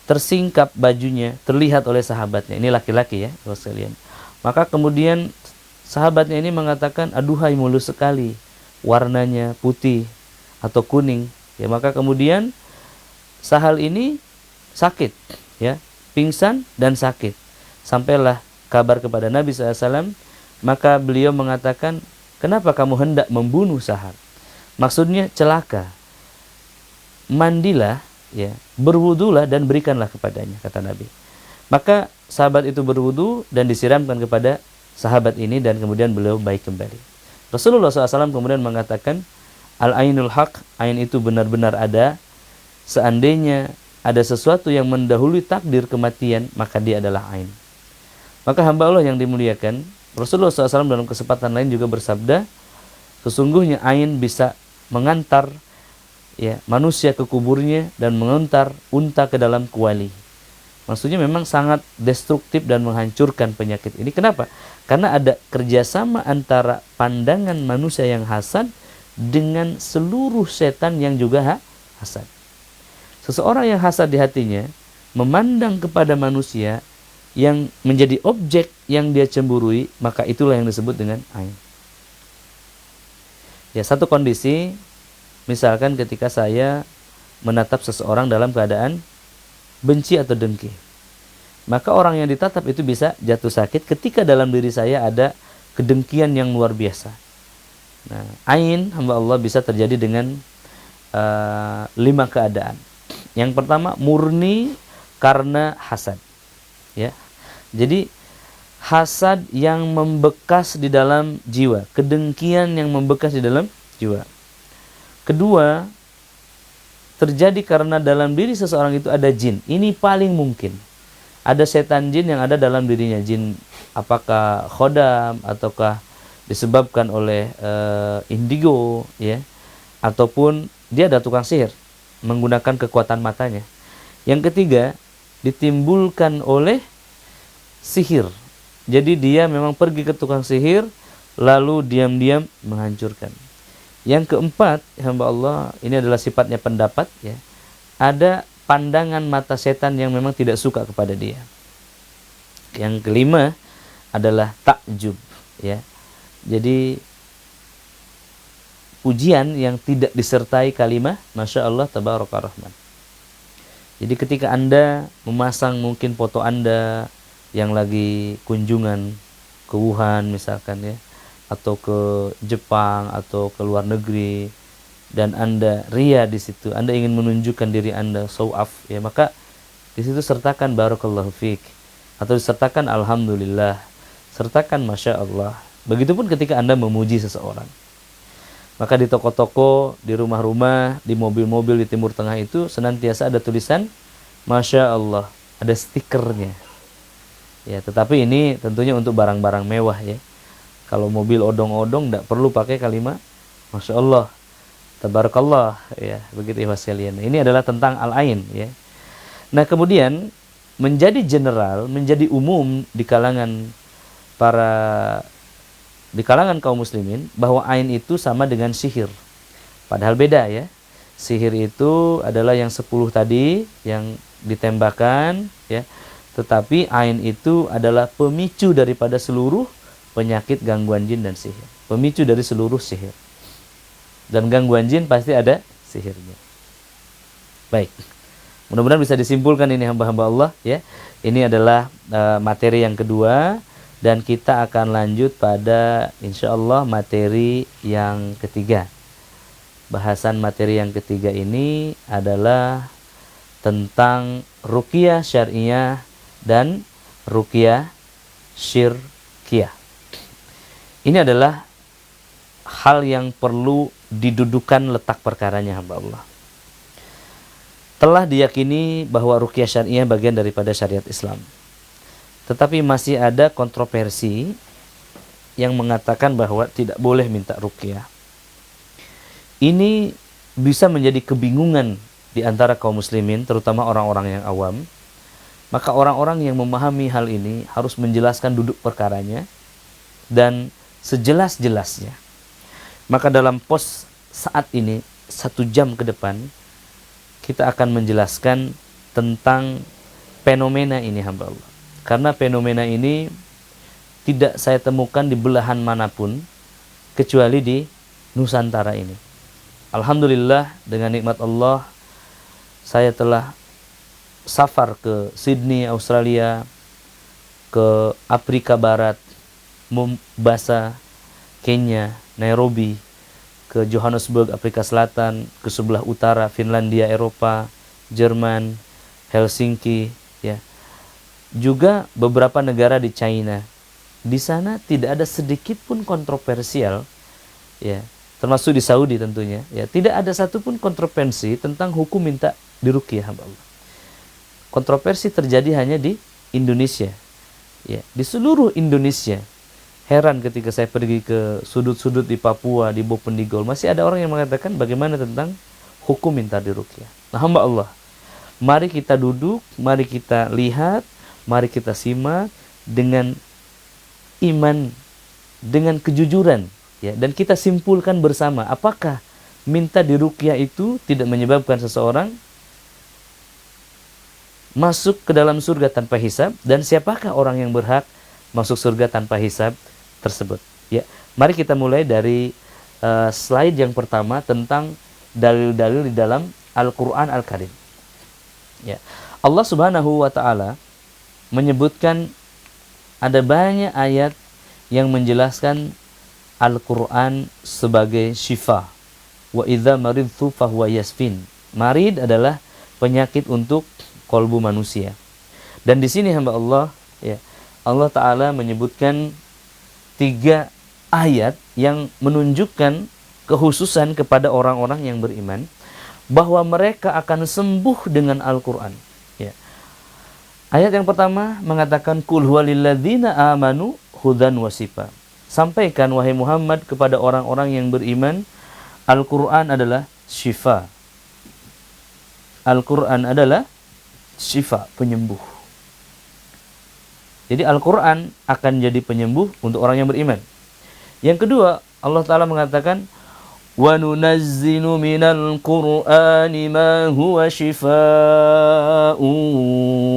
tersingkap bajunya, terlihat oleh sahabatnya. Ini laki-laki, ya, sekalian. Maka kemudian sahabatnya ini mengatakan, aduhai mulus sekali, warnanya putih atau kuning. Ya, maka kemudian Sahal ini sakit, ya, pingsan dan sakit. Sampailah kabar kepada Nabi SAW, maka beliau mengatakan, kenapa kamu hendak membunuh Sahal? Maksudnya celaka. Mandilah, ya, berwudulah dan berikanlah kepadanya, kata Nabi. Maka sahabat itu berwudu dan disiramkan kepada sahabat ini dan kemudian beliau baik kembali. Rasulullah SAW kemudian mengatakan, al-ainul haq, ain itu benar-benar ada. Seandainya ada sesuatu yang mendahului takdir kematian, maka dia adalah ain. Maka hamba Allah yang dimuliakan, Rasulullah SAW dalam kesempatan lain juga bersabda, sesungguhnya ain bisa mengantar ya manusia ke kuburnya dan mengantar unta ke dalam kuali. Maksudnya memang sangat destruktif dan menghancurkan penyakit ini. Kenapa? Karena ada kerjasama antara pandangan manusia yang hasad dengan seluruh setan yang juga hasad. Seseorang yang hasad di hatinya memandang kepada manusia yang menjadi objek yang dia cemburui, maka itulah yang disebut dengan ain. Ya, satu kondisi, misalkan ketika saya menatap seseorang dalam keadaan benci atau dengki, maka orang yang ditatap itu bisa jatuh sakit ketika dalam diri saya ada kedengkian yang luar biasa. Nah, ain hamba Allah bisa terjadi dengan 5 keadaan. Yang pertama, murni karena hasad. Ya, jadi hasad yang membekas di dalam jiwa, kedengkian yang membekas di dalam jiwa. Kedua, terjadi karena dalam diri seseorang itu ada jin. Ini paling mungkin. Ada setan jin yang ada dalam dirinya. Jin apakah khodam ataukah disebabkan oleh indigo, ya, ataupun dia ada tukang sihir menggunakan kekuatan matanya. Yang ketiga, ditimbulkan oleh sihir. Jadi dia memang pergi ke tukang sihir lalu diam-diam menghancurkan. Yang keempat, hamba Allah, ini adalah sifatnya pendapat, ya. Ada pandangan mata setan yang memang tidak suka kepada dia. Yang kelima adalah takjub, ya. Jadi pujian yang tidak disertai kalimat Masya Allah Tabaraka Rahman. Jadi ketika Anda memasang mungkin foto Anda yang lagi kunjungan ke Wuhan misalkan, ya, atau ke Jepang atau ke luar negeri, dan Anda ria di situ, Anda ingin menunjukkan diri Anda show off, ya, maka di situ sertakan barakallahu fiik atau disertakan alhamdulillah, sertakan Masya Allah. Begitupun ketika Anda memuji seseorang. Maka di toko-toko, di rumah-rumah, di mobil-mobil di Timur Tengah itu senantiasa ada tulisan Masya Allah, ada stikernya. Ya, tetapi ini tentunya untuk barang-barang mewah, ya. Kalau mobil odong-odong tidak perlu pakai kalimat Masya Allah, Tabarakallah, ya, begitu ya sekalian. Ini adalah tentang al-ain, ya. Nah, kemudian menjadi general, menjadi umum di kalangan kaum muslimin bahwa ain itu sama dengan sihir. Padahal beda, ya. Sihir itu adalah yang 10 tadi yang ditembakkan, ya. Tetapi ain itu adalah pemicu daripada seluruh penyakit gangguan jin dan sihir. Pemicu dari seluruh sihir. Dan gangguan jin pasti ada sihirnya. Baik. Mudah-mudahan bisa disimpulkan ini hamba-hamba Allah, ya. Ini adalah materi yang kedua. Dan kita akan lanjut pada insyaallah materi yang ketiga. Bahasan materi yang ketiga ini adalah tentang ruqyah syariah dan ruqyah syirkiyah. Ini adalah hal yang perlu didudukan letak perkaranya hamba Allah. Telah diyakini bahwa ruqyah syariah bagian daripada syariat Islam. Tetapi masih ada kontroversi yang mengatakan bahwa tidak boleh minta ruqyah. Ini bisa menjadi kebingungan di antara kaum muslimin, terutama orang-orang yang awam. Maka orang-orang yang memahami hal ini harus menjelaskan duduk perkaranya dan sejelas-jelasnya. Maka dalam pos saat ini, 1 jam ke depan, kita akan menjelaskan tentang fenomena ini hamba Allah. Karena fenomena ini tidak saya temukan di belahan manapun kecuali di Nusantara ini. Alhamdulillah, dengan nikmat Allah saya telah safar ke Sydney, Australia, ke Afrika Barat, Mombasa, Kenya, Nairobi, ke Johannesburg, Afrika Selatan, ke sebelah utara, Finlandia, Eropa, Jerman, Helsinki, ya. Juga beberapa negara di China. Di sana tidak ada sedikit pun kontroversial, ya, termasuk di Saudi tentunya, ya, tidak ada satupun kontroversi tentang hukum minta diruqyah hamba Allah. Kontroversi terjadi hanya di Indonesia. Ya, di seluruh Indonesia. Heran ketika saya pergi ke sudut-sudut di Papua, di Bovendigul, masih ada orang yang mengatakan bagaimana tentang hukum minta diruqyah. Nah, hamba Allah, mari kita duduk, mari kita lihat, mari kita simak dengan iman, dengan kejujuran, ya, dan kita simpulkan bersama apakah minta diruqyah itu tidak menyebabkan seseorang masuk ke dalam surga tanpa hisab, dan siapakah orang yang berhak masuk surga tanpa hisab tersebut. Ya, mari kita mulai dari slide yang pertama tentang dalil-dalil di dalam Al-Qur'an Al-Karim. Ya. Allah Subhanahu wa taala menyebutkan ada banyak ayat yang menjelaskan Al-Qur'an sebagai syifa. Wa idza maridtu fahuwa yasfin. Marid adalah penyakit untuk kolbu manusia. Dan di sini hamba Allah, ya, Allah Ta'ala menyebutkan 3 ayat yang menunjukkan kekhususan kepada orang-orang yang beriman bahwa mereka akan sembuh dengan Al-Quran. Ya. Ayat yang pertama mengatakan Qul huwa lilladzina amanu hudan wasifa. Sampaikan wahai Muhammad kepada orang-orang yang beriman, Al-Quran adalah syifa. Al-Quran adalah syifa, penyembuh. Jadi Al-Quran akan jadi penyembuh untuk orang yang beriman. Yang kedua, Allah Ta'ala mengatakan wa nunazzilu minal Qur'ani ma huwa shifaa'un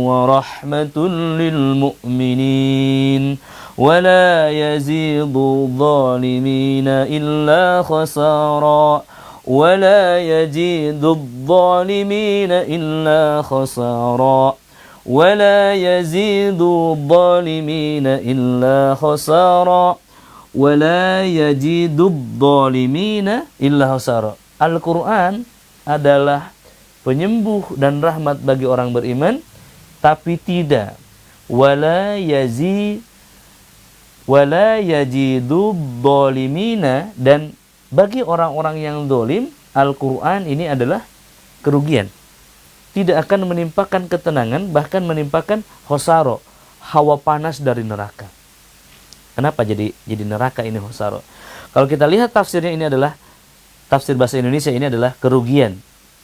wa rahmatun lil mu'minin wa la yazidu dhalimina illa khasara wa la yazidu dhalimina illa khasara ولا يزيد الظالمين إلا خسارا ولا يزيد الظالمين إلا خسارا. Al-Quran adalah penyembuh dan rahmat bagi orang beriman, tapi tidak wala yazidu dhalimina, dan bagi orang-orang yang zalim Al-Quran ini adalah kerugian. Tidak akan menimpakan ketenangan, bahkan menimpakan khosaro, hawa panas dari neraka. Kenapa jadi neraka ini khosaro? Kalau kita lihat tafsirnya, ini adalah tafsir bahasa Indonesia, ini adalah kerugian.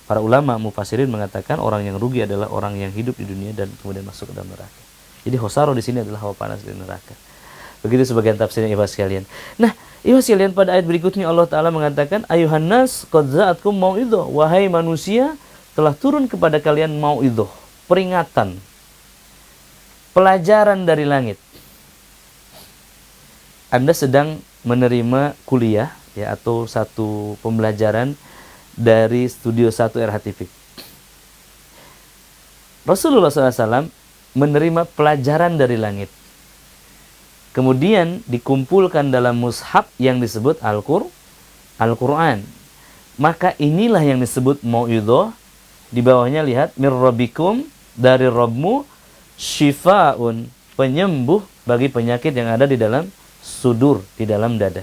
Para ulama mufassirin mengatakan orang yang rugi adalah orang yang hidup di dunia dan kemudian masuk ke dalam neraka. Jadi khosaro di sini adalah hawa panas dari neraka. Begitu sebagian tafsirnya ikhwah sekalian. Nah, ikhwah sekalian, pada ayat berikutnya Allah Ta'ala mengatakan ayuhan nas qad za'atkum mau'idhah, wahai manusia, telah turun kepada kalian mau'idhah, peringatan, pelajaran dari langit. Anda sedang menerima kuliah, ya, atau satu pembelajaran dari Studio 1 RHTV. Rasulullah SAW menerima pelajaran dari langit. Kemudian dikumpulkan dalam mushaf yang disebut Al-Quran. Maka inilah yang disebut mau'idhah. Di bawahnya lihat, mir rabbikum, dari Rabbmu, syifaun, penyembuh bagi penyakit yang ada di dalam sudur, di dalam dada.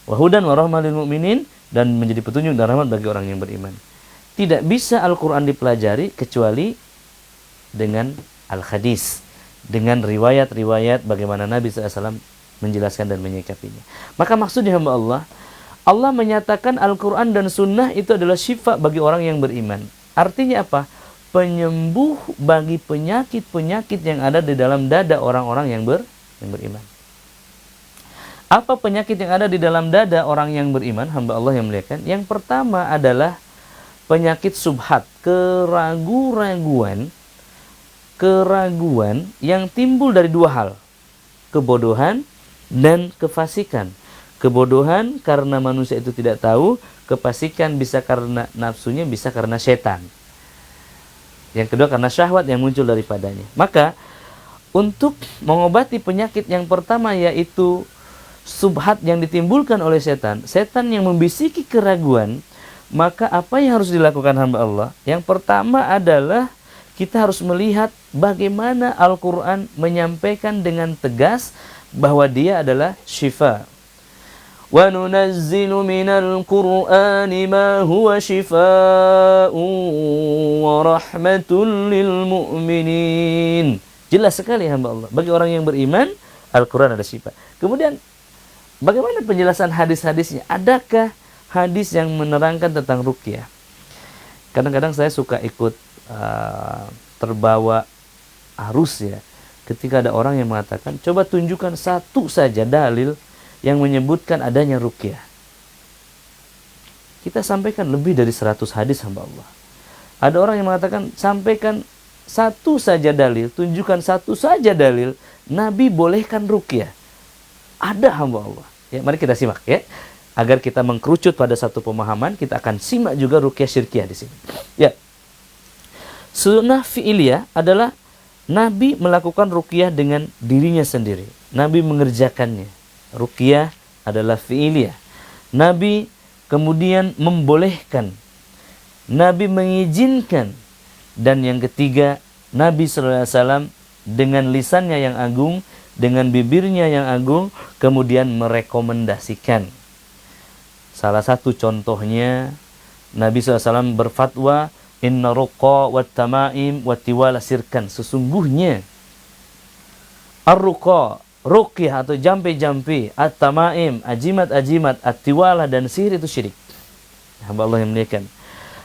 Wa hudan wa rahmah lil mu'minin, dan menjadi petunjuk dan rahmat bagi orang yang beriman. Tidak bisa Al-Quran dipelajari kecuali dengan Al-Hadis, dengan riwayat-riwayat bagaimana Nabi SAW menjelaskan dan menyikapinya. Maka maksudnya hamba Allah menyatakan Al-Quran dan Sunnah itu adalah syifa bagi orang yang beriman. Artinya apa? Penyembuh bagi penyakit-penyakit yang ada di dalam dada orang-orang yang beriman. Apa penyakit yang ada di dalam dada orang yang beriman, hamba Allah yang muliakan? Yang pertama adalah penyakit subhat, keraguan yang timbul dari 2 hal. Kebodohan dan kefasikan. Kebodohan karena manusia itu tidak tahu, kefasikan bisa karena nafsunya, bisa karena setan. Yang kedua karena syahwat yang muncul daripadanya. Maka untuk mengobati penyakit yang pertama, yaitu subhat yang ditimbulkan oleh setan, setan yang membisiki keraguan, maka apa yang harus dilakukan hamba Allah? Yang pertama adalah kita harus melihat bagaimana Al-Quran menyampaikan dengan tegas bahwa dia adalah syifa. وَنُنَزِّلُ مِنَ الْقُرْآنِ مَا هُوَ شِفَاءٌ وَرَحْمَةٌ لِلْمُؤْمِنِينَ. Jelas sekali hamba Allah. Bagi orang yang beriman, Al-Quran ada syifa. Kemudian, bagaimana penjelasan hadis-hadisnya? Adakah hadis yang menerangkan tentang ruqyah? Kadang-kadang saya suka ikut terbawa arus ya. Ketika ada orang yang mengatakan, coba tunjukkan satu saja dalil yang menyebutkan adanya ruqyah. Kita sampaikan lebih dari 100 hadis hamba Allah. Ada orang yang mengatakan, sampaikan satu saja dalil, tunjukkan satu saja dalil, Nabi bolehkan ruqyah. Ada hamba Allah. Ya, mari kita simak ya. Agar kita mengkerucut pada satu pemahaman, kita akan simak juga ruqyah syirkiyah di sini. Ya. Sunnah fi'iliyah adalah Nabi melakukan ruqyah dengan dirinya sendiri. Nabi mengerjakannya. Ruqyah adalah fi'iliyah. Nabi kemudian membolehkan. Nabi mengizinkan. Dan yang ketiga, Nabi SAW dengan lisannya yang agung, dengan bibirnya yang agung, kemudian merekomendasikan. Salah satu contohnya, Nabi SAW berfatwa, inna ruqa wat tamaim wat tiwala sirkan. Sesungguhnya ar-ruqa, ruqyah atau jampi-jampi, at-tamaim, ajimat-ajimat, at-tiwala dan sihir itu syirik. Hamba Allah yang muliakan.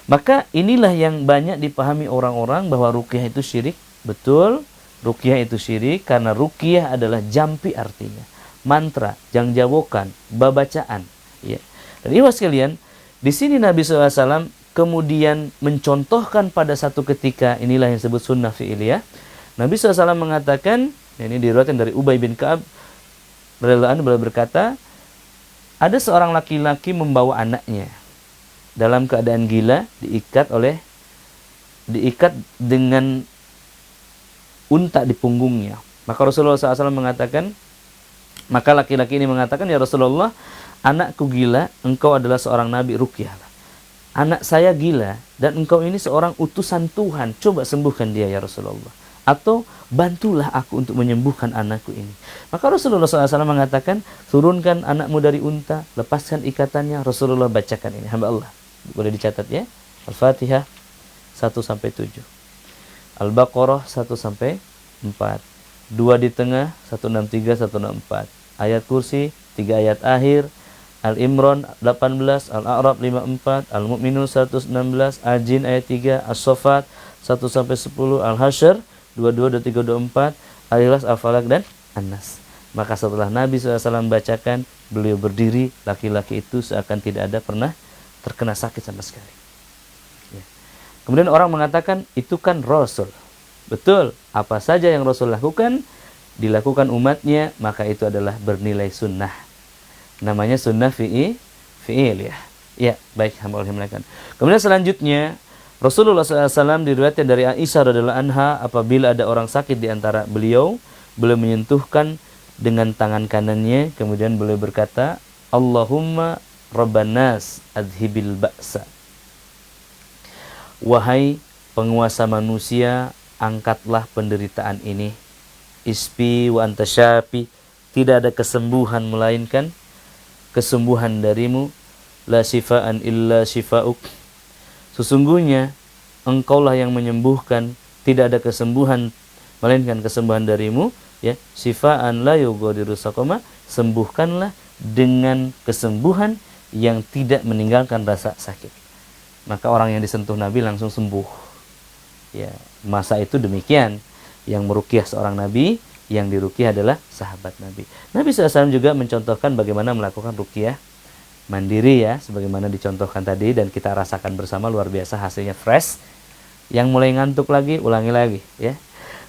Maka inilah yang banyak dipahami orang-orang bahwa ruqyah itu syirik. Betul, ruqyah itu syirik karena ruqyah adalah jampi artinya. Mantra, jangjawokan, babacaan. Ya. Dan ikhwas sekalian, di sini Nabi SAW kemudian mencontohkan pada satu ketika, inilah yang disebut sunnah fi'iliyah. Nabi SAW mengatakan, ini diriwayatkan dari Ubay bin Ka'ab radhiyallahu anhu, beliau berkata, ada seorang laki-laki membawa anaknya dalam keadaan gila, diikat dengan unta di punggungnya. Maka Rasulullah SAW mengatakan, maka laki-laki ini mengatakan, ya Rasulullah, anakku gila, engkau adalah seorang nabi, ruqyah. Anak saya gila dan engkau ini seorang utusan Tuhan, coba sembuhkan dia ya Rasulullah. Atau bantulah aku untuk menyembuhkan anakku ini. Maka Rasulullah SAW mengatakan, turunkan anakmu dari unta, lepaskan ikatannya. Rasulullah bacakan ini, hamba Allah. Boleh dicatat ya. Al-Fatihah 1-7. Al-Baqarah 1-4. 2 di tengah, 163, 164. Ayat kursi, 3 ayat akhir. Al-Imran 18, Al-A'raf 54, Al-Mu'minun 116, Al-Jin ayat 3, As-Saffat 1-10, Al-Hasyr 22, 23, 24, Al-Ikhlas, Al-Falaq dan An-Nas. Maka setelah Nabi SAW bacakan, beliau berdiri, laki-laki itu seakan tidak ada pernah terkena sakit sama sekali. Ya. Kemudian orang mengatakan, itu kan Rasul. Betul, apa saja yang Rasul lakukan, dilakukan umatnya, maka itu adalah bernilai sunnah. Namanya sunnah fi'il ya. Ya, baik hamba Allah yang. Kemudian selanjutnya Rasulullah SAW diriwayatkan dari Aisyah radhiyallahu anha, apabila ada orang sakit di antara beliau menyentuhkan dengan tangan kanannya, kemudian beliau berkata, Allahumma rabban nas adhibil ba'sa. Wahai penguasa manusia, angkatlah penderitaan ini. Ispi wa anta syafi, tidak ada kesembuhan melainkan kesembuhan darimu. La syifaan illa syifa'uk, sesungguhnya engkaulah yang menyembuhkan, tidak ada kesembuhan melainkan kesembuhan darimu. Ya, syifaan la yughadiru saqama, sembuhkanlah dengan kesembuhan yang tidak meninggalkan rasa sakit. Maka orang yang disentuh Nabi langsung sembuh. Ya, masa itu demikian. Yang meruqyah seorang Nabi, yang diruqyah adalah sahabat Nabi. Nabi SAW juga mencontohkan bagaimana melakukan ruqyah mandiri ya, sebagaimana dicontohkan tadi dan kita rasakan bersama, luar biasa hasilnya, fresh. Yang mulai ngantuk lagi, ulangi lagi ya.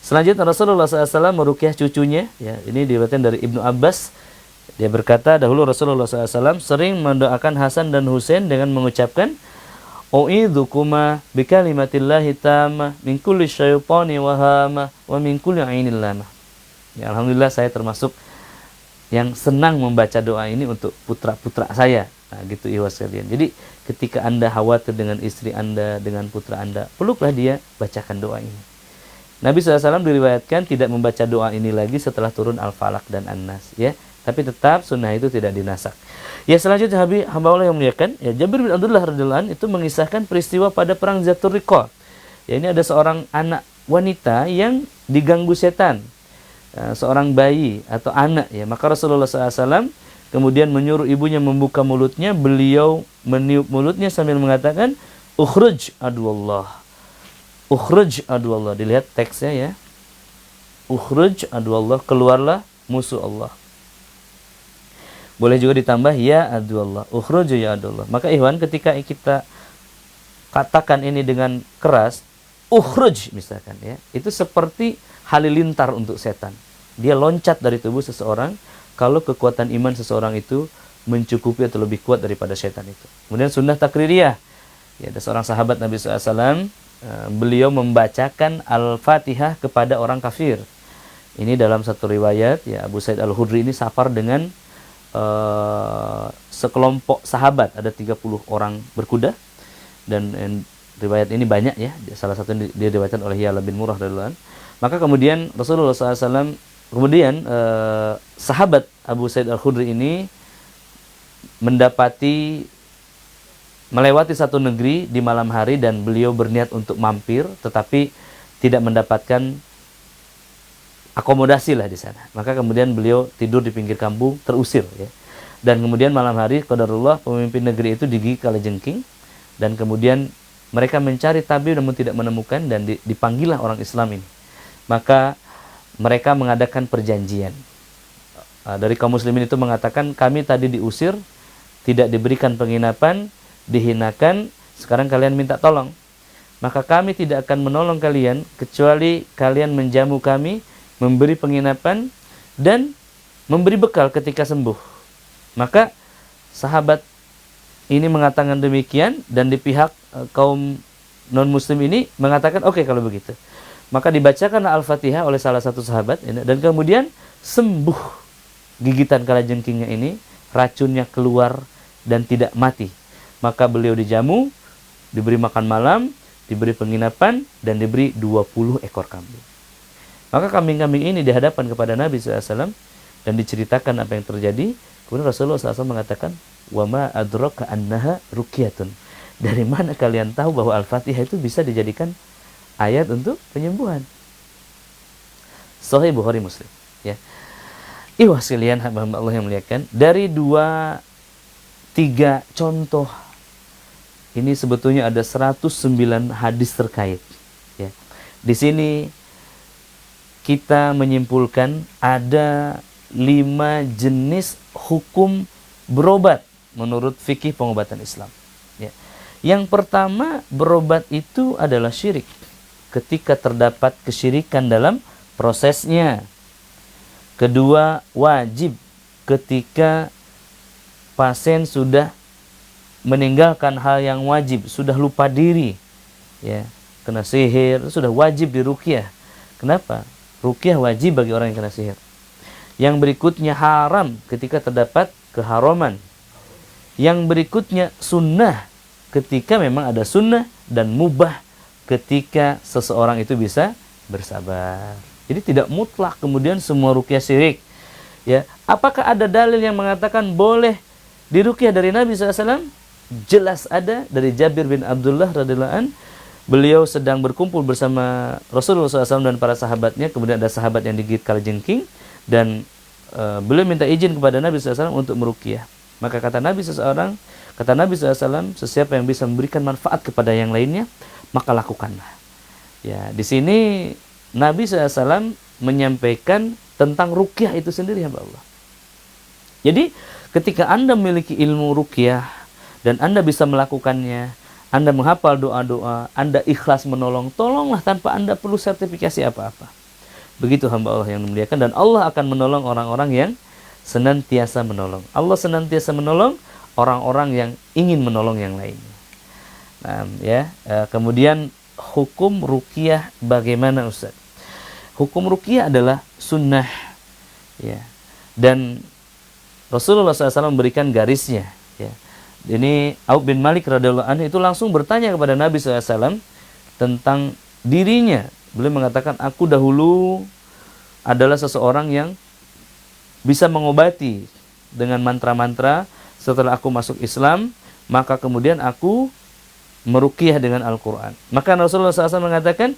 Selanjutnya Rasulullah SAW meruqyah cucunya ya. Ini diriwayatkan dari Ibnu Abbas. Dia berkata, dahulu Rasulullah SAW sering mendoakan Hasan dan Husain dengan mengucapkan, U'idhukuma bikalimatillahi tamah min kulli syaitani wahama wa min kulli ainil lama. Ya, alhamdulillah saya termasuk yang senang membaca doa ini untuk putra-putra saya. Nah, gitu ikhwas sekalian. Jadi ketika Anda khawatir dengan istri Anda, dengan putra Anda, peluklah dia, bacakan doa ini. Nabi SAW diriwayatkan tidak membaca doa ini lagi setelah turun Al-Falaq dan An-Nas ya. Tapi tetap sunnah itu tidak dinasak. Ya, selanjutnya hamba Allah yang muliakan, ya, Jabir bin Abdullah radhiyallahu anhu itu mengisahkan peristiwa pada perang Zatul Riqa. Ya, ini ada seorang anak wanita yang diganggu setan, seorang bayi atau anak, ya. Maka Rasulullah SAW kemudian menyuruh ibunya membuka mulutnya. Beliau meniup mulutnya sambil mengatakan, ukhruj aduallah, ukhruj aduallah. Dilihat teksnya, ya, ukhruj aduallah, keluarlah musuh Allah. Boleh juga ditambah ya aduallah, ukhruj ya aduallah. Maka ikhwan, ketika kita katakan ini dengan keras, ukhruj misalkan, ya, itu seperti halilintar untuk setan. Dia loncat dari tubuh seseorang kalau kekuatan iman seseorang itu mencukupi atau lebih kuat daripada setan itu. Kemudian sunnah takririyah, ya, ada seorang sahabat Nabi SAW, beliau membacakan Al-Fatihah kepada orang kafir. Ini dalam satu riwayat, ya, Abu Sa'id Al-Khudri ini safar dengan sekelompok sahabat, ada 30 orang berkuda, dan riwayat ini banyak, ya, salah satu dia diriwayatkan oleh Ya'la bin Murrah radhiyallahu anhu. Maka kemudian Rasulullah SAW, kemudian sahabat Abu Sa'id Al-Khudri ini melewati satu negeri di malam hari, dan beliau berniat untuk mampir, tetapi tidak mendapatkan akomodasi lah di sana. Maka kemudian beliau tidur di pinggir kampung, terusir, ya. Dan kemudian malam hari, qadarullah, pemimpin negeri itu digigit kalajengking, dan kemudian mereka mencari tabib namun tidak menemukan, dan dipanggillah orang Islam ini. Maka mereka mengadakan perjanjian. Dari kaum muslimin itu mengatakan, kami tadi diusir, tidak diberikan penginapan, dihinakan, sekarang kalian minta tolong. Maka kami tidak akan menolong kalian kecuali kalian menjamu kami, memberi penginapan, dan memberi bekal ketika sembuh. Maka sahabat ini mengatakan demikian, dan di pihak kaum non-muslim ini mengatakan oke, kalau begitu. Maka dibacakan Al-Fatihah oleh salah satu sahabat, dan kemudian sembuh gigitan kalajengkingnya ini, racunnya keluar dan tidak mati. Maka beliau dijamu, diberi makan malam, diberi penginapan, dan diberi 20 ekor kambing. Maka kambing-kambing ini dihadapan kepada Nabi SAW, dan diceritakan apa yang terjadi. Kemudian Rasulullah SAW mengatakan, wa ma adraka annaha ruqyatun. Dari mana kalian tahu bahwa Al-Fatihah itu bisa dijadikan ayat untuk penyembuhan? Sahih Bukhari Muslim, ya. Ikhwah sekalian, hamba-hamba Allah yang muliakan, dari 2-3 contoh ini sebetulnya ada 109 hadis terkait, ya. Di sini kita menyimpulkan ada 5 jenis hukum berobat menurut fikih pengobatan Islam, ya. Yang pertama, berobat itu adalah syirik ketika terdapat kesyirikan dalam prosesnya. Kedua, wajib ketika pasien sudah meninggalkan hal yang wajib, sudah lupa diri, ya, kena sihir, sudah wajib diruqyah. Kenapa? Ruqyah wajib bagi orang yang kena sihir. Yang berikutnya haram ketika terdapat keharaman. Yang berikutnya sunnah ketika memang ada sunnah, dan mubah ketika seseorang itu bisa bersabar. Jadi tidak mutlak kemudian semua ruqyah syirik, ya. Apakah ada dalil yang mengatakan boleh diruqyah dari Nabi SAW? Jelas ada, dari Jabir bin Abdullah radhiyallahu anhu. Beliau sedang berkumpul bersama Rasulullah SAW dan para sahabatnya. Kemudian ada sahabat yang digigit kalajengking, dan beliau minta izin kepada Nabi SAW untuk meruqyah. Maka kata Nabi SAW, sesiapa yang bisa memberikan manfaat kepada yang lainnya, maka lakukanlah. Ya, di sini Nabi SAW menyampaikan tentang ruqyah itu sendiri, hamba Allah. Jadi ketika Anda memiliki ilmu ruqyah dan Anda bisa melakukannya, Anda menghafal doa-doa, Anda ikhlas menolong, tolonglah tanpa Anda perlu sertifikasi apa-apa. Begitu hamba Allah yang memuliakan, dan Allah akan menolong orang-orang yang senantiasa menolong. Allah senantiasa menolong orang-orang yang ingin menolong yang lainnya. Nah, ya, kemudian hukum ruqyah bagaimana, Ustaz? Hukum ruqyah adalah sunnah, ya. Dan Rasulullah SAW memberikan garisnya, ya. Ini Auf bin Malik radhiyallahu anhu itu langsung bertanya kepada Nabi SAW tentang dirinya. Beliau mengatakan, aku dahulu adalah seseorang yang bisa mengobati dengan mantra-mantra. Setelah aku masuk Islam, maka kemudian aku meruqyah dengan Al-Quran. Maka Rasulullah SAW mengatakan,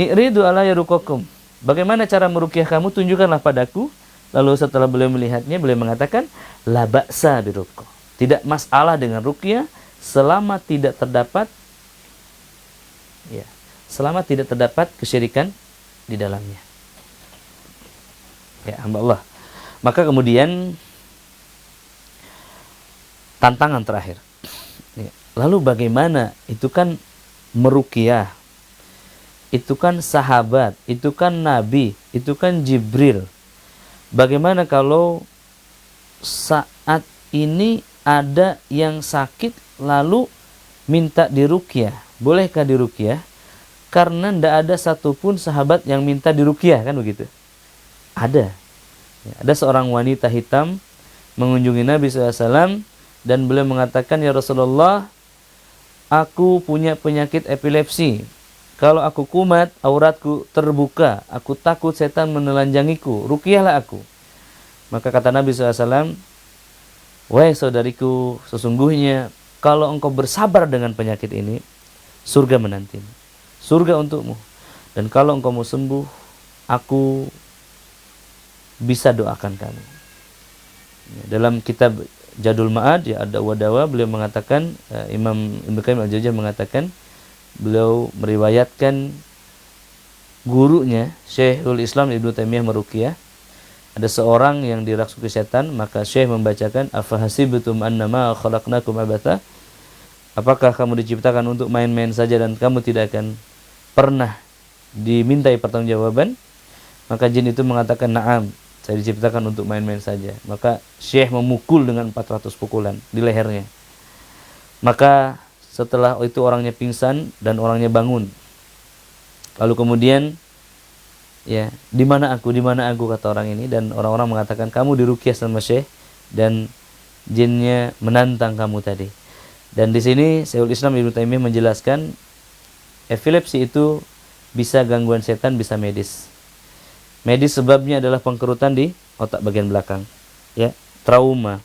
"I'ridu ala yaruqakum." Bagaimana cara meruqyah kamu? Tunjukkanlah padaku. Lalu setelah beliau melihatnya, beliau mengatakan, "La ba'sa biruqyah." Tidak masalah dengan ruqyah selama tidak terdapat kesyirikan di dalamnya. Ya, hamba Allah. Maka kemudian tantangan terakhir. Ya. Lalu bagaimana? Itu kan meruqyah. Itu kan sahabat, itu kan nabi, itu kan Jibril. Bagaimana kalau saat ini ada yang sakit lalu minta diruqyah? Bolehkah diruqyah? Karena tidak ada satupun sahabat yang minta diruqyah, kan begitu? Ada. Ya, ada seorang wanita hitam mengunjungi Nabi SAW dan beliau mengatakan, "Ya Rasulullah, aku punya penyakit epilepsi. Kalau aku kumat, auratku terbuka. Aku takut setan menelanjangiku. Ruqyahlah aku." Maka kata Nabi SAW, "Wahai saudariku, sesungguhnya kalau engkau bersabar dengan penyakit ini, surga menantimu. Surga untukmu. Dan kalau engkau mau sembuh, aku bisa doakan kamu." Dalam kitab Jadul Ma'ad, ya, ada wadawa, beliau mengatakan, Imam Ibnu Qayyim Al-Jauziyah mengatakan, beliau meriwayatkan gurunya Syekhul Islam Ibnu Taimiyah meruqyah. Ada seorang yang dirasuki setan, maka Syekh membacakan, "Afahasibtum annama khalaqnakum abatha?" Apakah kamu diciptakan untuk main-main saja dan kamu tidak akan pernah dimintai pertanggungjawaban? Maka jin itu mengatakan, "Na'am, saya diciptakan untuk main-main saja." Maka Syekh memukul dengan 400 pukulan di lehernya. Maka setelah itu orangnya pingsan dan orangnya bangun. Lalu kemudian, ya, di mana aku, kata orang ini. Dan orang-orang mengatakan, "Kamu diruqyah sama Syekh dan jinnya menantang kamu tadi." Dan di sini Syekhul Islam Ibnu Taimiyah menjelaskan, epilepsi itu bisa gangguan setan, bisa medis. Medis sebabnya adalah pengkerutan di otak bagian belakang, ya, trauma,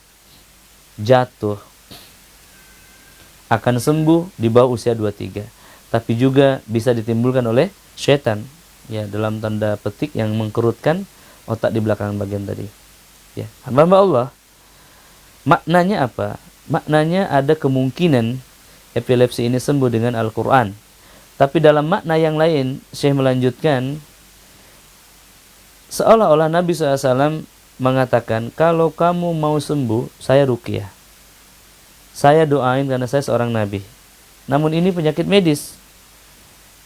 jatuh, akan sembuh di bawah usia 23. Tapi juga bisa ditimbulkan oleh setan, ya, dalam tanda petik yang mengkerutkan otak di belakang bagian tadi. Ya, hamba Allah. Maknanya apa? Maknanya ada kemungkinan epilepsi ini sembuh dengan Al-Quran. Tapi dalam makna yang lain, Syekh melanjutkan, seolah-olah Nabi SAW mengatakan, "Kalau kamu mau sembuh, saya ruqyah. Saya doain karena saya seorang nabi. Namun ini penyakit medis.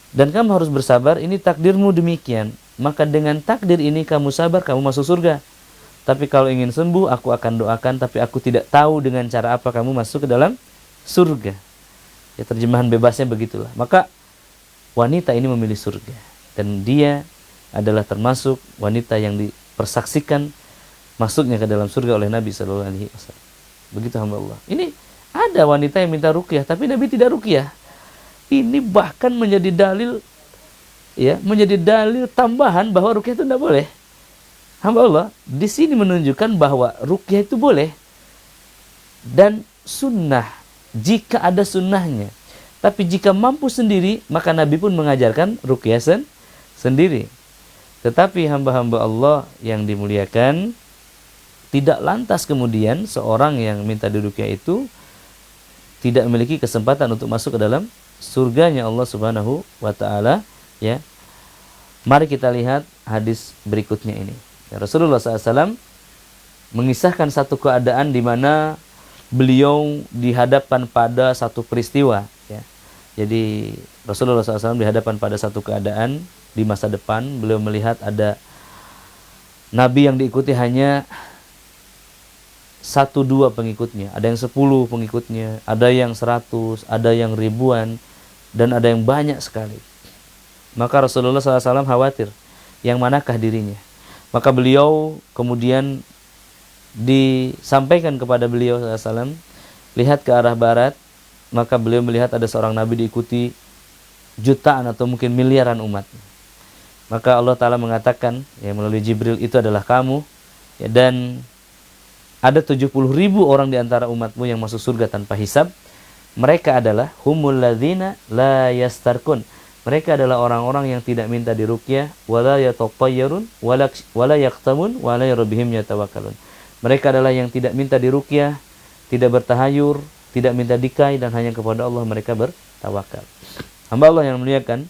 Dan kamu harus bersabar, ini takdirmu demikian. Maka dengan takdir ini kamu sabar, kamu masuk surga. Tapi kalau ingin sembuh, aku akan doakan, tapi aku tidak tahu dengan cara apa kamu masuk ke dalam surga." Ya, terjemahan bebasnya begitulah. Maka wanita ini memilih surga. Dan dia adalah termasuk wanita yang dipersaksikan masuknya ke dalam surga oleh Nabi SAW. Begitu hamba Allah. Ini ada wanita yang minta ruqyah, tapi Nabi tidak ruqyah. Ini bahkan menjadi dalil, ya, menjadi dalil tambahan bahwa ruqyah itu tidak boleh. Hamba Allah di sini menunjukkan bahwa ruqyah itu boleh dan sunnah jika ada sunnahnya. Tapi jika mampu sendiri, maka Nabi pun mengajarkan ruqyah sendiri. Tetapi hamba-hamba Allah yang dimuliakan, tidak lantas kemudian seorang yang minta diruqyah itu tidak memiliki kesempatan untuk masuk ke dalam surganya Allah Subhanahu wa taala, ya. Mari kita lihat hadis berikutnya ini. Ya, Rasulullah SAW mengisahkan satu keadaan di mana beliau dihadapkan pada satu peristiwa, ya. Jadi Rasulullah SAW dihadapkan pada satu keadaan di masa depan. Beliau melihat ada nabi yang diikuti hanya 1-2 pengikutnya, ada yang 10 pengikutnya, ada yang 100, ada yang ribuan, dan ada yang banyak sekali. Maka Rasulullah SAW khawatir, yang manakah dirinya? Maka beliau kemudian disampaikan kepada beliau SAW, lihat ke arah barat. Maka beliau melihat ada seorang nabi diikuti jutaan atau mungkin miliaran umat. Maka Allah Ta'ala mengatakan, ya, melalui Jibril, itu adalah kamu. Ya, dan ada 70.000 orang di antara umatmu yang masuk surga tanpa hisab. Mereka adalah humul ladzina la yastarkun. Mereka adalah orang-orang yang tidak minta diruqyah, wala yatatayyarun, wala yaqtamun, wala rabbihim yatawakkalun. Mereka adalah yang tidak minta diruqyah, tidak bertahayur, tidak minta dikai, dan hanya kepada Allah mereka bertawakal. Hamba Allah yang muliakan,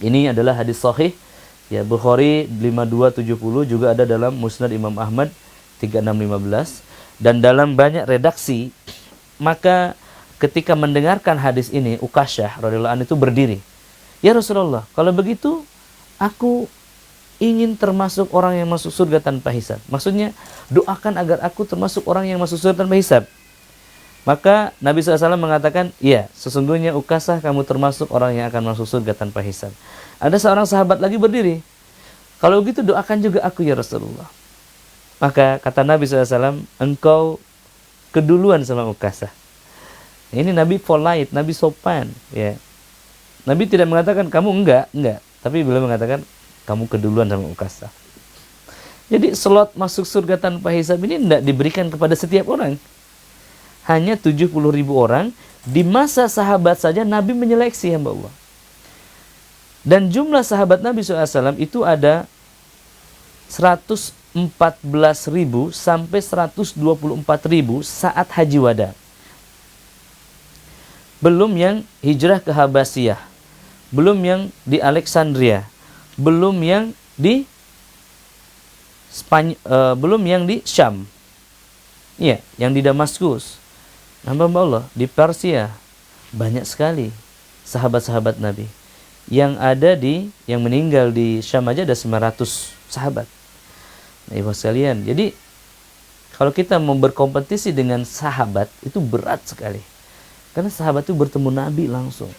ini adalah hadis sahih ya, Bukhari 5270, juga ada dalam Musnad Imam Ahmad 3615, dan dalam banyak redaksi. Maka ketika mendengarkan hadis ini, Ukasyah radhiyallahu anhu itu berdiri. Ya Rasulullah, kalau begitu aku ingin termasuk orang yang masuk surga tanpa hisab. Maksudnya, doakan agar aku termasuk orang yang masuk surga tanpa hisab. Maka Nabi SAW mengatakan, iya, sesungguhnya Ukasah kamu termasuk orang yang akan masuk surga tanpa hisab. Ada seorang sahabat lagi berdiri. Kalau begitu doakan juga aku ya Rasulullah. Maka kata Nabi SAW, engkau keduluan sama Ukasah. Ini Nabi polite, Nabi sopan. Ya. Nabi tidak mengatakan kamu enggak. Tapi beliau mengatakan kamu keduluan sama Ukasah. Jadi slot masuk surga tanpa hisab ini tidak diberikan kepada setiap orang. Hanya 70.000 orang. Di masa sahabat saja Nabi menyeleksi hamba Allah. Dan jumlah sahabat Nabi SAW itu ada 114.000 sampai 124.000 saat haji wada. Belum yang hijrah ke Habasyah, belum yang di Alexandria, belum yang di belum yang di Syam, iya, yang di Damaskus. Hamba Allah di Persia banyak sekali sahabat-sahabat Nabi. Yang meninggal di Syam aja ada 900 sahabat. Nah, ibu sekalian, jadi kalau kita mau berkompetisi dengan sahabat itu berat sekali. Karena sahabat itu bertemu Nabi langsung,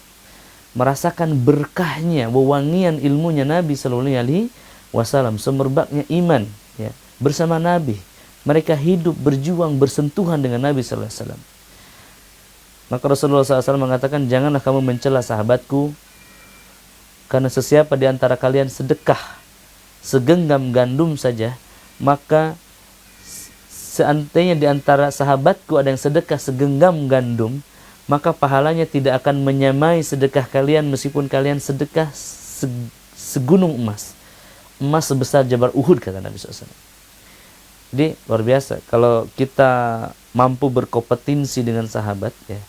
merasakan berkahnya, wewangian ilmunya Nabi Sallallahu Alaihi Wasallam, semerbaknya iman ya, bersama Nabi. Mereka hidup, berjuang, bersentuhan dengan Nabi Sallallahu Alaihi Wasallam. Maka Rasulullah SAW mengatakan, janganlah kamu mencela sahabatku, karena sesiapa di antara kalian sedekah segenggam gandum saja, maka seandainya di antara sahabatku ada yang sedekah segenggam gandum, maka pahalanya tidak akan menyamai sedekah kalian meskipun kalian sedekah segunung emas. Emas sebesar Jabal Uhud, kata Nabi SAW. Jadi luar biasa kalau kita mampu berkompetensi dengan sahabat ya.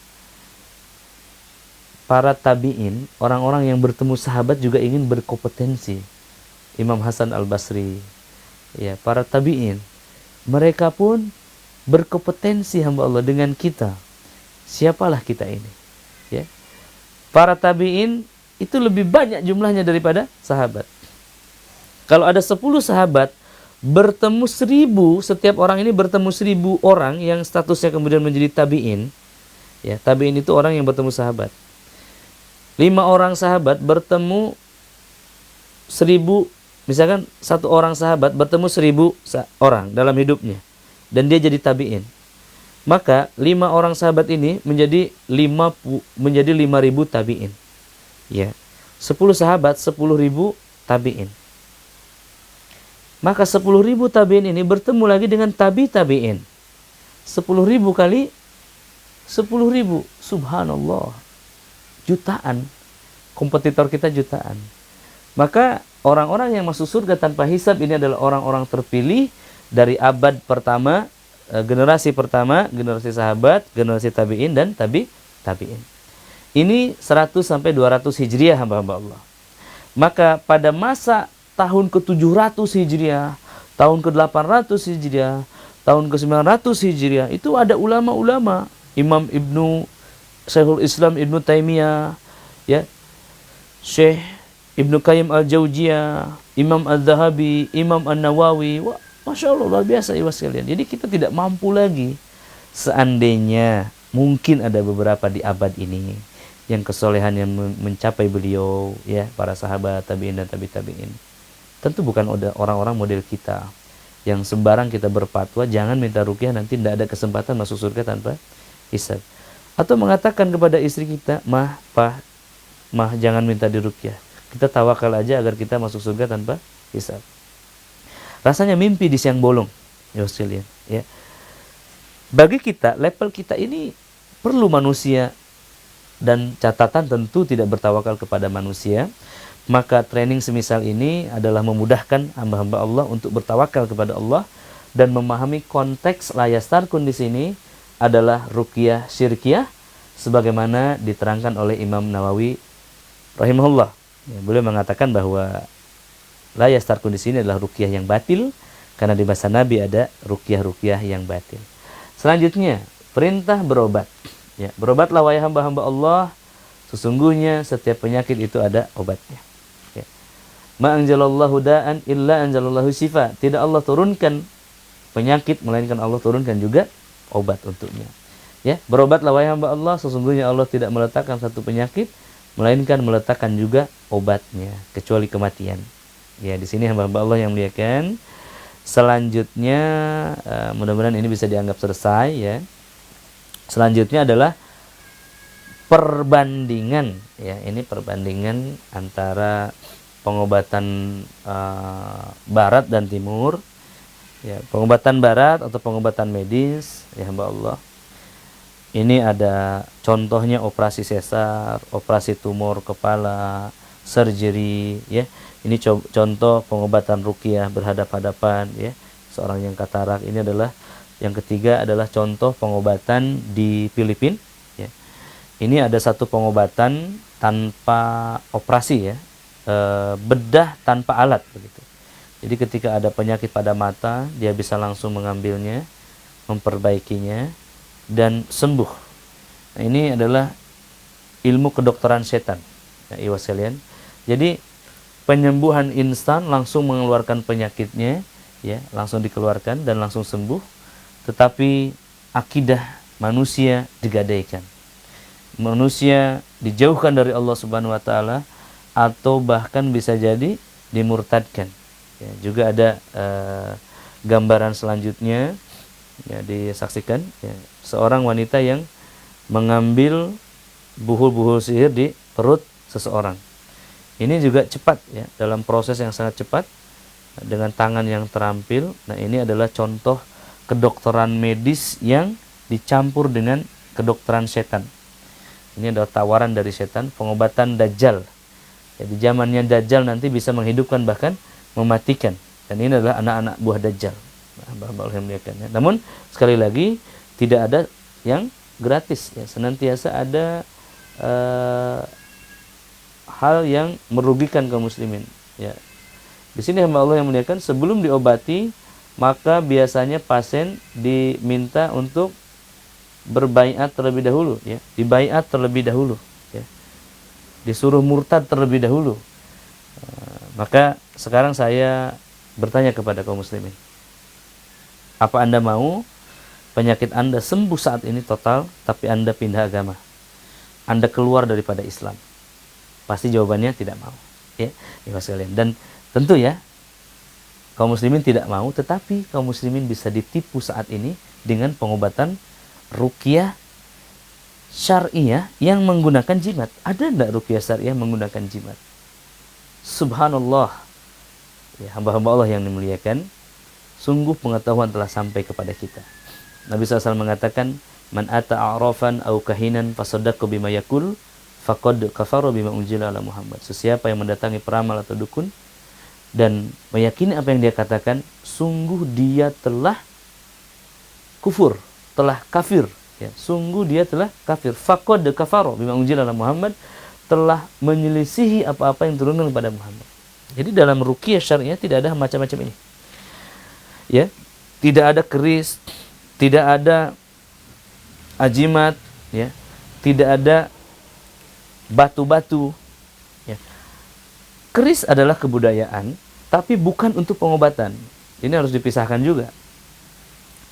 Para tabi'in, orang-orang yang bertemu sahabat juga ingin berkompetensi. Imam Hasan Al-Basri, ya, para tabi'in, mereka pun berkompetensi hamba Allah dengan kita. Siapalah kita ini? Ya. Para tabi'in itu lebih banyak jumlahnya daripada sahabat. Kalau ada 10 sahabat bertemu 1000, setiap orang ini bertemu 1000 orang yang statusnya kemudian menjadi tabi'in. Ya, tabi'in itu orang yang bertemu sahabat. 5 orang sahabat bertemu 1000, misalkan satu orang sahabat bertemu 1000 orang dalam hidupnya, dan dia jadi tabi'in. Maka 5 orang sahabat ini menjadi 5.000 tabi'in. Ya. 10 sahabat 10.000 tabi'in. Maka 10.000 tabi'in ini bertemu lagi dengan tabi'in. 10.000 kali 10.000. Subhanallah. Jutaan. Kompetitor kita jutaan. Maka orang-orang yang masuk surga tanpa hisab ini adalah orang-orang terpilih dari abad pertama, generasi pertama, generasi sahabat, generasi tabi'in, dan tabi'in. Ini 100 sampai 200 Hijriah hamba-hamba Allah. Maka pada masa tahun ke-700 Hijriah, tahun ke-800 Hijriah, tahun ke-900 Hijriah, itu ada ulama-ulama, Imam Syekhul Islam Ibnu Taimiyah, ya, Syekh Ibnu Qayyim Al-Jauziyah, Imam Al-Zahabi, Imam An-Nawawi. Wah, Masya Allah, luar biasa ibu sekalian. Jadi kita tidak mampu lagi. Seandainya mungkin ada beberapa di abad ini yang kesolehannya mencapai beliau, ya, para sahabat, tabi'in dan tabi'in. Tentu bukan orang-orang model kita yang sembarang kita berfatwa jangan minta ruqyah, nanti tidak ada kesempatan masuk surga tanpa hisab. Atau mengatakan kepada istri kita, mah jangan minta diruqyah, kita tawakal aja agar kita masuk surga tanpa hisab. rasanya mimpi di siang bolong. Ya sekalian, ya. Bagi kita, level kita ini perlu manusia, dan catatan tentu tidak bertawakal kepada manusia. Maka training semisal ini adalah memudahkan hamba-hamba Allah untuk bertawakal kepada Allah dan memahami konteks la yastarqun di sini adalah ruqyah syirkiyah sebagaimana diterangkan oleh Imam Nawawi rahimahullah. Ya, beliau mengatakan bahwa la yastarqun di sini adalah ruqyah yang batil karena di masa Nabi ada ruqyah-ruqyah yang batil. Selanjutnya, perintah berobat. Ya, berobatlah wahai hamba-hamba Allah, sesungguhnya setiap penyakit itu ada obatnya. Ya. Ma anzalallahu da'an illa anzalallahu syifa. Tidak Allah turunkan penyakit melainkan Allah turunkan juga obat untuknya. Ya, berobatlah wahai hamba Allah, sesungguhnya Allah tidak meletakkan satu penyakit melainkan meletakkan juga obatnya, kecuali kematian. Ya, di sini hamba-hamba Allah yang muliakan. Selanjutnya, mudah-mudahan ini bisa dianggap selesai, ya. Selanjutnya adalah perbandingan, ya. Ini perbandingan antara pengobatan barat dan timur. Ya, pengobatan barat atau pengobatan medis, ya hamba Allah. Ini ada contohnya operasi sesar, operasi tumor kepala, surgery, ya. Ini contoh pengobatan ruqyah berhadap-hadapan, ya. Seorang yang katarak. Ini adalah yang ketiga adalah contoh pengobatan di Filipina, ya. Ini ada satu pengobatan tanpa operasi, ya. Bedah tanpa alat begitu. Jadi ketika ada penyakit pada mata, dia bisa langsung mengambilnya, memperbaikinya dan sembuh. Nah, ini adalah ilmu kedokteran setan. Ya, iwas kalian. Jadi penyembuhan instan, langsung mengeluarkan penyakitnya, ya, langsung dikeluarkan dan langsung sembuh. Tetapi akidah manusia digadaikan. Manusia dijauhkan dari Allah Subhanahu wa taala atau bahkan bisa jadi dimurtadkan. Ya, juga ada gambaran selanjutnya, ya, disaksikan, ya, seorang wanita yang mengambil buhul-buhul sihir di perut seseorang. Ini juga cepat, ya, dalam proses yang sangat cepat dengan tangan yang terampil. Nah, ini adalah contoh kedokteran medis yang dicampur dengan kedokteran setan. Ini adalah tawaran dari setan, pengobatan Dajjal. Ya, di zamannya Dajjal nanti bisa menghidupkan bahkan mematikan. Dan ini adalah anak-anak buah Dajjal. Nah, namun sekali lagi tidak ada yang gratis, ya. Senantiasa ada hal yang merugikan kaum muslimin, ya. Di sini hamba Allah yang muliakan, sebelum diobati maka biasanya pasien diminta untuk berbaiat terlebih dahulu, ya. Dibaiat terlebih dahulu, ya. Disuruh murtad terlebih dahulu. Maka sekarang saya bertanya kepada kaum muslimin, apa Anda mau penyakit Anda sembuh saat ini total, tapi Anda pindah agama, Anda keluar daripada Islam? Pasti jawabannya tidak mau, ya, sekalian. Dan tentu, ya, kaum muslimin tidak mau, tetapi kaum muslimin bisa ditipu saat ini dengan pengobatan ruqyah syariah yang menggunakan jimat. Ada enggak ruqyah syariah menggunakan jimat? Subhanallah, ya, hamba-hamba Allah yang dimuliakan, sungguh pengetahuan telah sampai kepada kita. Nabi SAW mengatakan, man ata a'rafan au kahinan fasaddaqa bima yaqul faqad kafara bima unzila ala Muhammad. Sesiapa yang mendatangi peramal atau dukun dan meyakini apa yang dia katakan, sungguh dia telah kufur, telah kafir, ya. Sungguh dia telah kafir. Faqad kafara bima unzila ala Muhammad, telah menyelisihi apa-apa yang turun kepada Muhammad. Jadi dalam ruqyah syariah tidak ada macam-macam ini, ya. Tidak ada keris, tidak ada ajimat, ya. Tidak ada batu-batu, ya. Keris adalah kebudayaan, tapi bukan untuk pengobatan. Ini harus dipisahkan juga.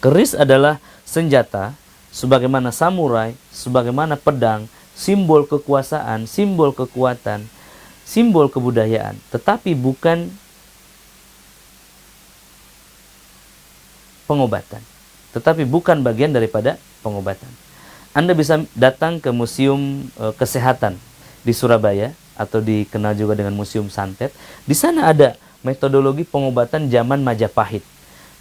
Keris adalah senjata, sebagaimana samurai, sebagaimana pedang, simbol kekuasaan, simbol kekuatan, simbol kebudayaan, tetapi bukan pengobatan. Tetapi bukan bagian daripada pengobatan. Anda bisa datang ke museum kesehatan di Surabaya, atau dikenal juga dengan Museum Santet. Di sana ada metodologi pengobatan zaman Majapahit.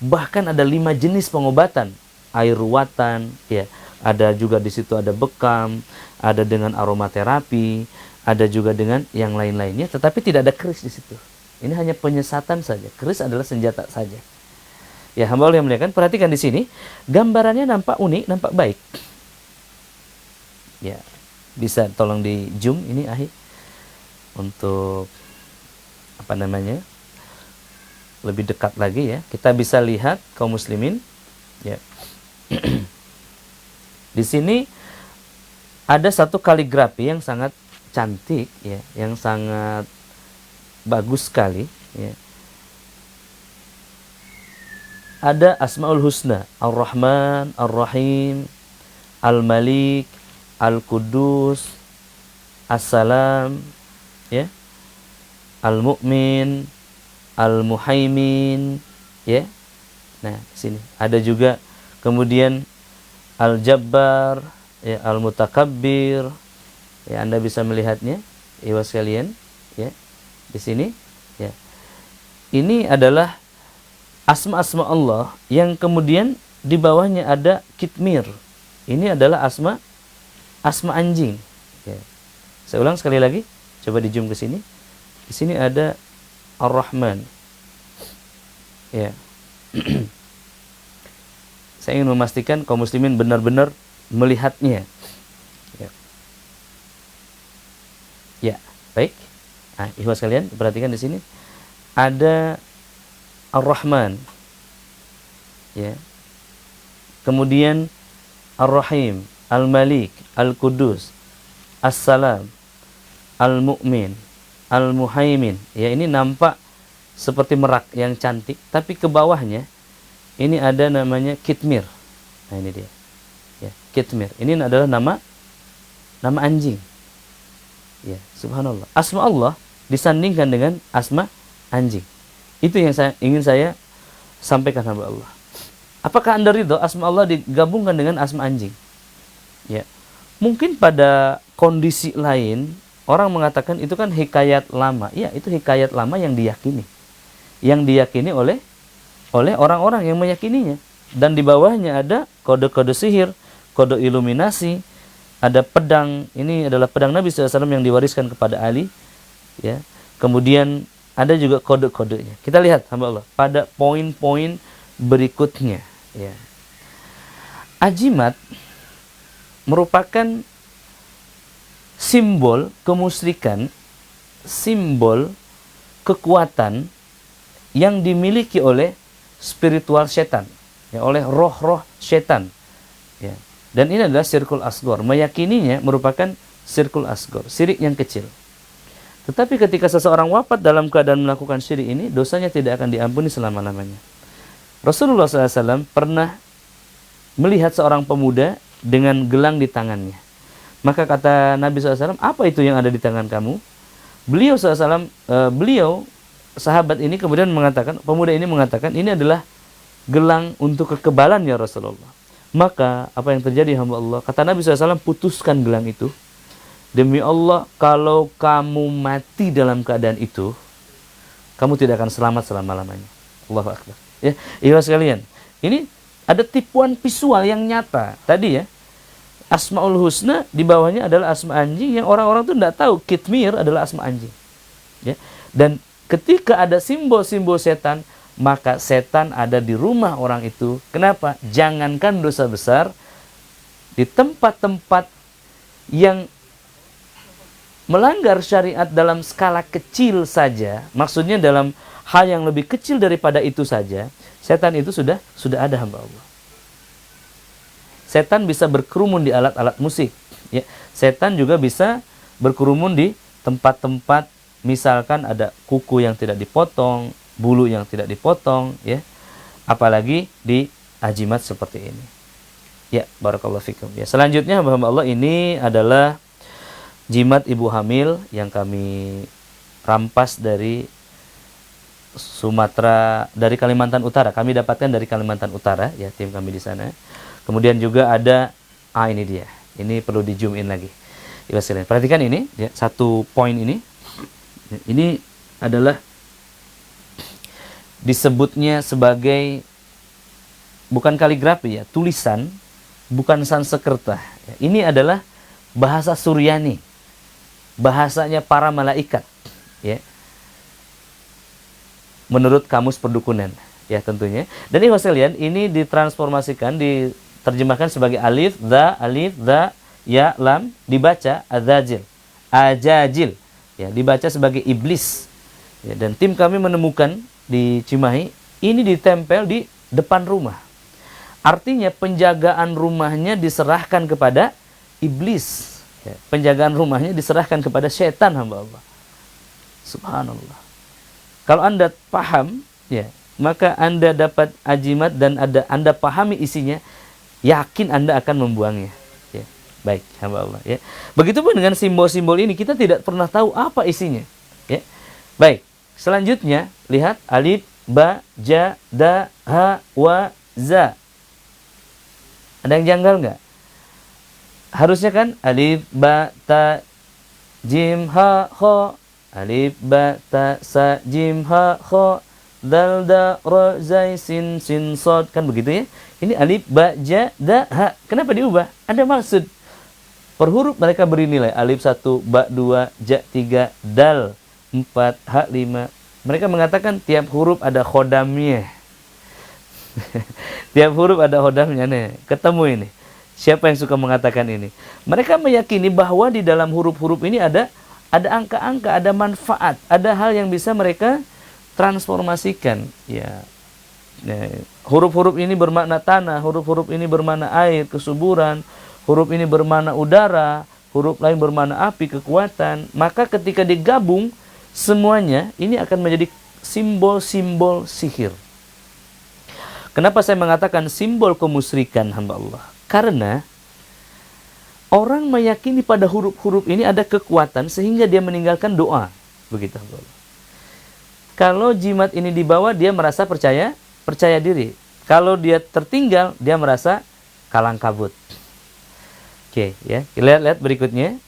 Bahkan ada 5 jenis pengobatan, air ruwatan, ya. Ada juga di situ ada bekam, ada dengan aromaterapi, ada juga dengan yang lain-lainnya, tetapi tidak ada keris di situ. Ini hanya penyesatan saja. Keris adalah senjata saja. Ya, hamba Allah yang muliakan, perhatikan di sini, gambarannya nampak unik, nampak baik. Ya, bisa tolong di zoom ini Ahi untuk apa namanya? Lebih dekat lagi ya. Kita bisa lihat kaum muslimin, ya. Di sini ada satu kaligrafi yang sangat cantik ya, yang sangat bagus sekali ya. Ada Asmaul Husna, Ar-Rahman, Ar-Rahim, Al-Malik, Al-Qudus, As-Salam ya. Al-Mu'min, Al-Muhaimin ya. Nah, di sini ada juga kemudian Al-Jabbar, ya, Al-Mutakabbir. Ya, Anda bisa melihatnya, ibu sekalian, ya. Di sini, ya. Ini adalah asma-asma Allah yang kemudian di bawahnya ada kitmir. Ini adalah asma anjing. Ya. Saya ulang sekali lagi, coba di zoom ke sini. Di sini ada Ar-Rahman. Ya. Saya ingin memastikan kaum muslimin benar-benar melihatnya. Ya, ya baik. Nah, ikhwas sekalian, perhatikan di sini ada Ar-Rahman. Ya. Kemudian Ar-Rahim, Al-Malik, Al-Qudus, As-Salam, Al-Mu'min, Al-Muhaimin. Ya, ini nampak seperti merak yang cantik, tapi ke bawahnya ini ada namanya kitmir. Nah, ini dia. Ya, kitmir. Ini adalah nama anjing. Ya, subhanallah. Asma Allah disandingkan dengan asma anjing. Itu yang ingin saya sampaikan hamba Allah. Apakah Anda ridho asma Allah digabungkan dengan asma anjing? Ya. Mungkin pada kondisi lain orang mengatakan itu kan hikayat lama. Ya, itu hikayat lama yang diyakini. Yang diyakini oleh orang-orang yang meyakininya. Dan di bawahnya ada kode-kode sihir, kode iluminasi, ada pedang. Ini adalah pedang Nabi SAW yang diwariskan kepada Ali. Ya. Kemudian ada juga kode-kodenya. Kita lihat hamba Allah pada poin-poin berikutnya. Ya. Ajimat merupakan simbol kemusyrikan, simbol kekuatan yang dimiliki oleh spiritual setan, ya, oleh roh-roh setan, ya. Dan ini adalah sirkul asgor. Meyakininya merupakan sirkul asgor, syirik yang kecil. Tetapi ketika seseorang wafat dalam keadaan melakukan syirik ini, dosanya tidak akan diampuni selama-lamanya. Rasulullah SAW pernah melihat seorang pemuda dengan gelang di tangannya. Maka kata Nabi SAW, apa itu yang ada di tangan kamu? Beliau SAW, sahabat ini kemudian mengatakan, pemuda ini mengatakan, ini adalah gelang untuk kekebalan ya Rasulullah. Maka apa yang terjadi hamba Allah? Kata Nabi SAW, putuskan gelang itu. Demi Allah, kalau kamu mati dalam keadaan itu, kamu tidak akan selamat selama-lamanya. Allahu Akbar. Ya, ikhwan sekalian, ini ada tipuan visual yang nyata. Tadi ya, Asmaul Husna di bawahnya adalah asma anjing yang orang-orang tuh tidak tahu kitmir adalah asma anjing. Ya. Dan ketika ada simbol-simbol setan, maka setan ada di rumah orang itu. Kenapa? Jangankan dosa besar, di tempat-tempat yang melanggar syariat dalam skala kecil saja, maksudnya dalam hal yang lebih kecil daripada itu saja, setan itu sudah ada hamba Allah. Setan bisa berkerumun di alat-alat musik, ya. Setan juga bisa berkerumun di tempat-tempat, misalkan ada kuku yang tidak dipotong, bulu yang tidak dipotong, ya. Apalagi di ajimat seperti ini. Ya, barakallahu fikum. Ya, selanjutnya hamba Allah, ini adalah jimat ibu hamil yang kami rampas dari Sumatera, dari Kalimantan Utara. Kami dapatkan dari Kalimantan Utara, ya, tim kami di sana. Kemudian juga ada, ini dia. Ini perlu di zoom in lagi. Ibu sekalian, perhatikan ini ya, satu poin ini. Ini adalah disebutnya sebagai bukan kaligrafi ya, tulisan, bukan Sanskerta. Ini adalah bahasa Suryani, bahasanya para malaikat, ya. Menurut kamus perdukunan, ya tentunya. Dan ibu sekalian, ini ditransformasikan, diterjemahkan sebagai alif, dha, ya, lam, dibaca azajil, ajajil, ya, dibaca sebagai iblis. Ya, dan tim kami menemukan di Cimahi, ini ditempel di depan rumah. Artinya penjagaan rumahnya diserahkan kepada iblis. Ya, penjagaan rumahnya diserahkan kepada setan, hamba Allah. Subhanallah. Kalau Anda paham, ya, maka Anda dapat ajimat dan Anda pahami isinya, yakin Anda akan membuangnya. Ya, baik, hamba Allah. Ya. Begitupun dengan simbol-simbol ini, kita tidak pernah tahu apa isinya. Ya. Baik, selanjutnya lihat alif, ba, ja, da, ha, wa, za. Ada yang janggal nggak? Harusnya kan alif, ba, ta, jim, ha, kho. Alif, ba, ta, sa, jim, ha, kho. Dal, da, ra, zai, sin, sin, sod. Kan begitu ya? Ini alif, ba, ja, da, ha. Kenapa diubah? Ada maksud. Per huruf mereka beri nilai. Alif 1, ba 2, ja 3, dal 4, ha 5. Mereka mengatakan tiap huruf ada khodamnya. Tiap huruf ada khodamnya nih. Ketemu ini. Siapa yang suka mengatakan ini? Mereka meyakini bahwa di dalam huruf-huruf ini ada angka-angka, ada manfaat, ada hal yang bisa mereka transformasikan. Ya. Huruf-huruf ini bermakna tanah, huruf-huruf ini bermakna air, kesuburan, huruf ini bermakna udara, huruf lain bermakna api, kekuatan. Maka ketika digabung semuanya ini akan menjadi simbol-simbol sihir. Kenapa saya mengatakan simbol kemusyrikan, hamba Allah? Karena orang meyakini pada huruf-huruf ini ada kekuatan sehingga dia meninggalkan doa. Begitu, hamba Allah. Kalau jimat ini dibawa, dia merasa percaya diri. Kalau dia tertinggal, dia merasa kalang kabut. Oke, ya. Lihat berikutnya.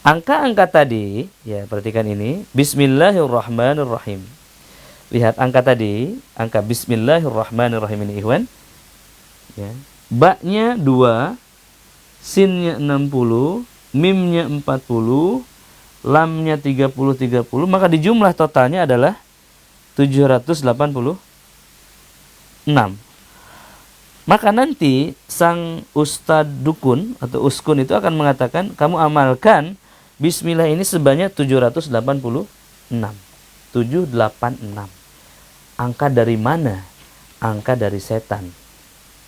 Angka-angka tadi, ya perhatikan ini. Bismillahirrahmanirrahim. Lihat angka tadi, angka Bismillahirrahmanirrahim ini, ikhwan. Ya. Ba-nya 2, sin-nya 60, mim-nya 40, lam-nya 30, maka di jumlah totalnya adalah 786. Maka nanti sang ustadz dukun atau uskun itu akan mengatakan, kamu amalkan bismillah ini sebanyak 786. 786. Angka dari mana? Angka dari setan.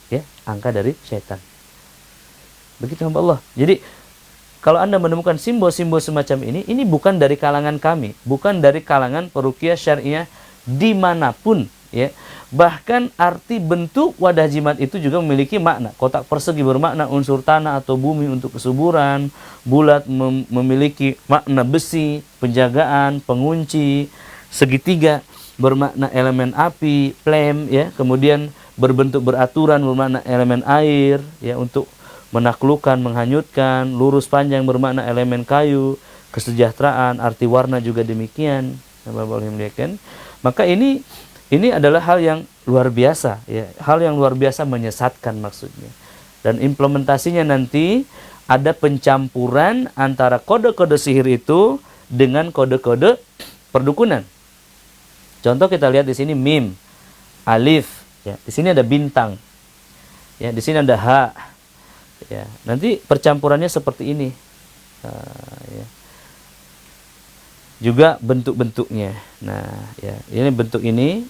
Ya, angka dari setan. Begitu, hamba Allah. Jadi kalau Anda menemukan simbol-simbol semacam ini bukan dari kalangan kami, bukan dari kalangan peruqyah syariah dimanapun, ya. Bahkan arti bentuk wadah jimat itu juga memiliki makna. Kotak persegi bermakna unsur tanah atau bumi untuk kesuburan, bulat memiliki makna besi, penjagaan, pengunci, segitiga bermakna elemen api, flame, ya. Kemudian berbentuk beraturan bermakna elemen air, ya, untuk menaklukkan, menghanyutkan. Lurus panjang bermakna elemen kayu, kesejahteraan, arti warna juga demikian. Maka ini adalah hal yang luar biasa, ya, hal yang luar biasa menyesatkan maksudnya. Dan implementasinya nanti ada pencampuran antara kode-kode sihir itu dengan kode-kode perdukunan. Contoh kita lihat di sini mim, alif, ya, di sini ada bintang, ya, di sini ada ha, ya. Nanti percampurannya seperti ini, ya. Juga bentuk-bentuknya. Nah, ya, ini bentuk ini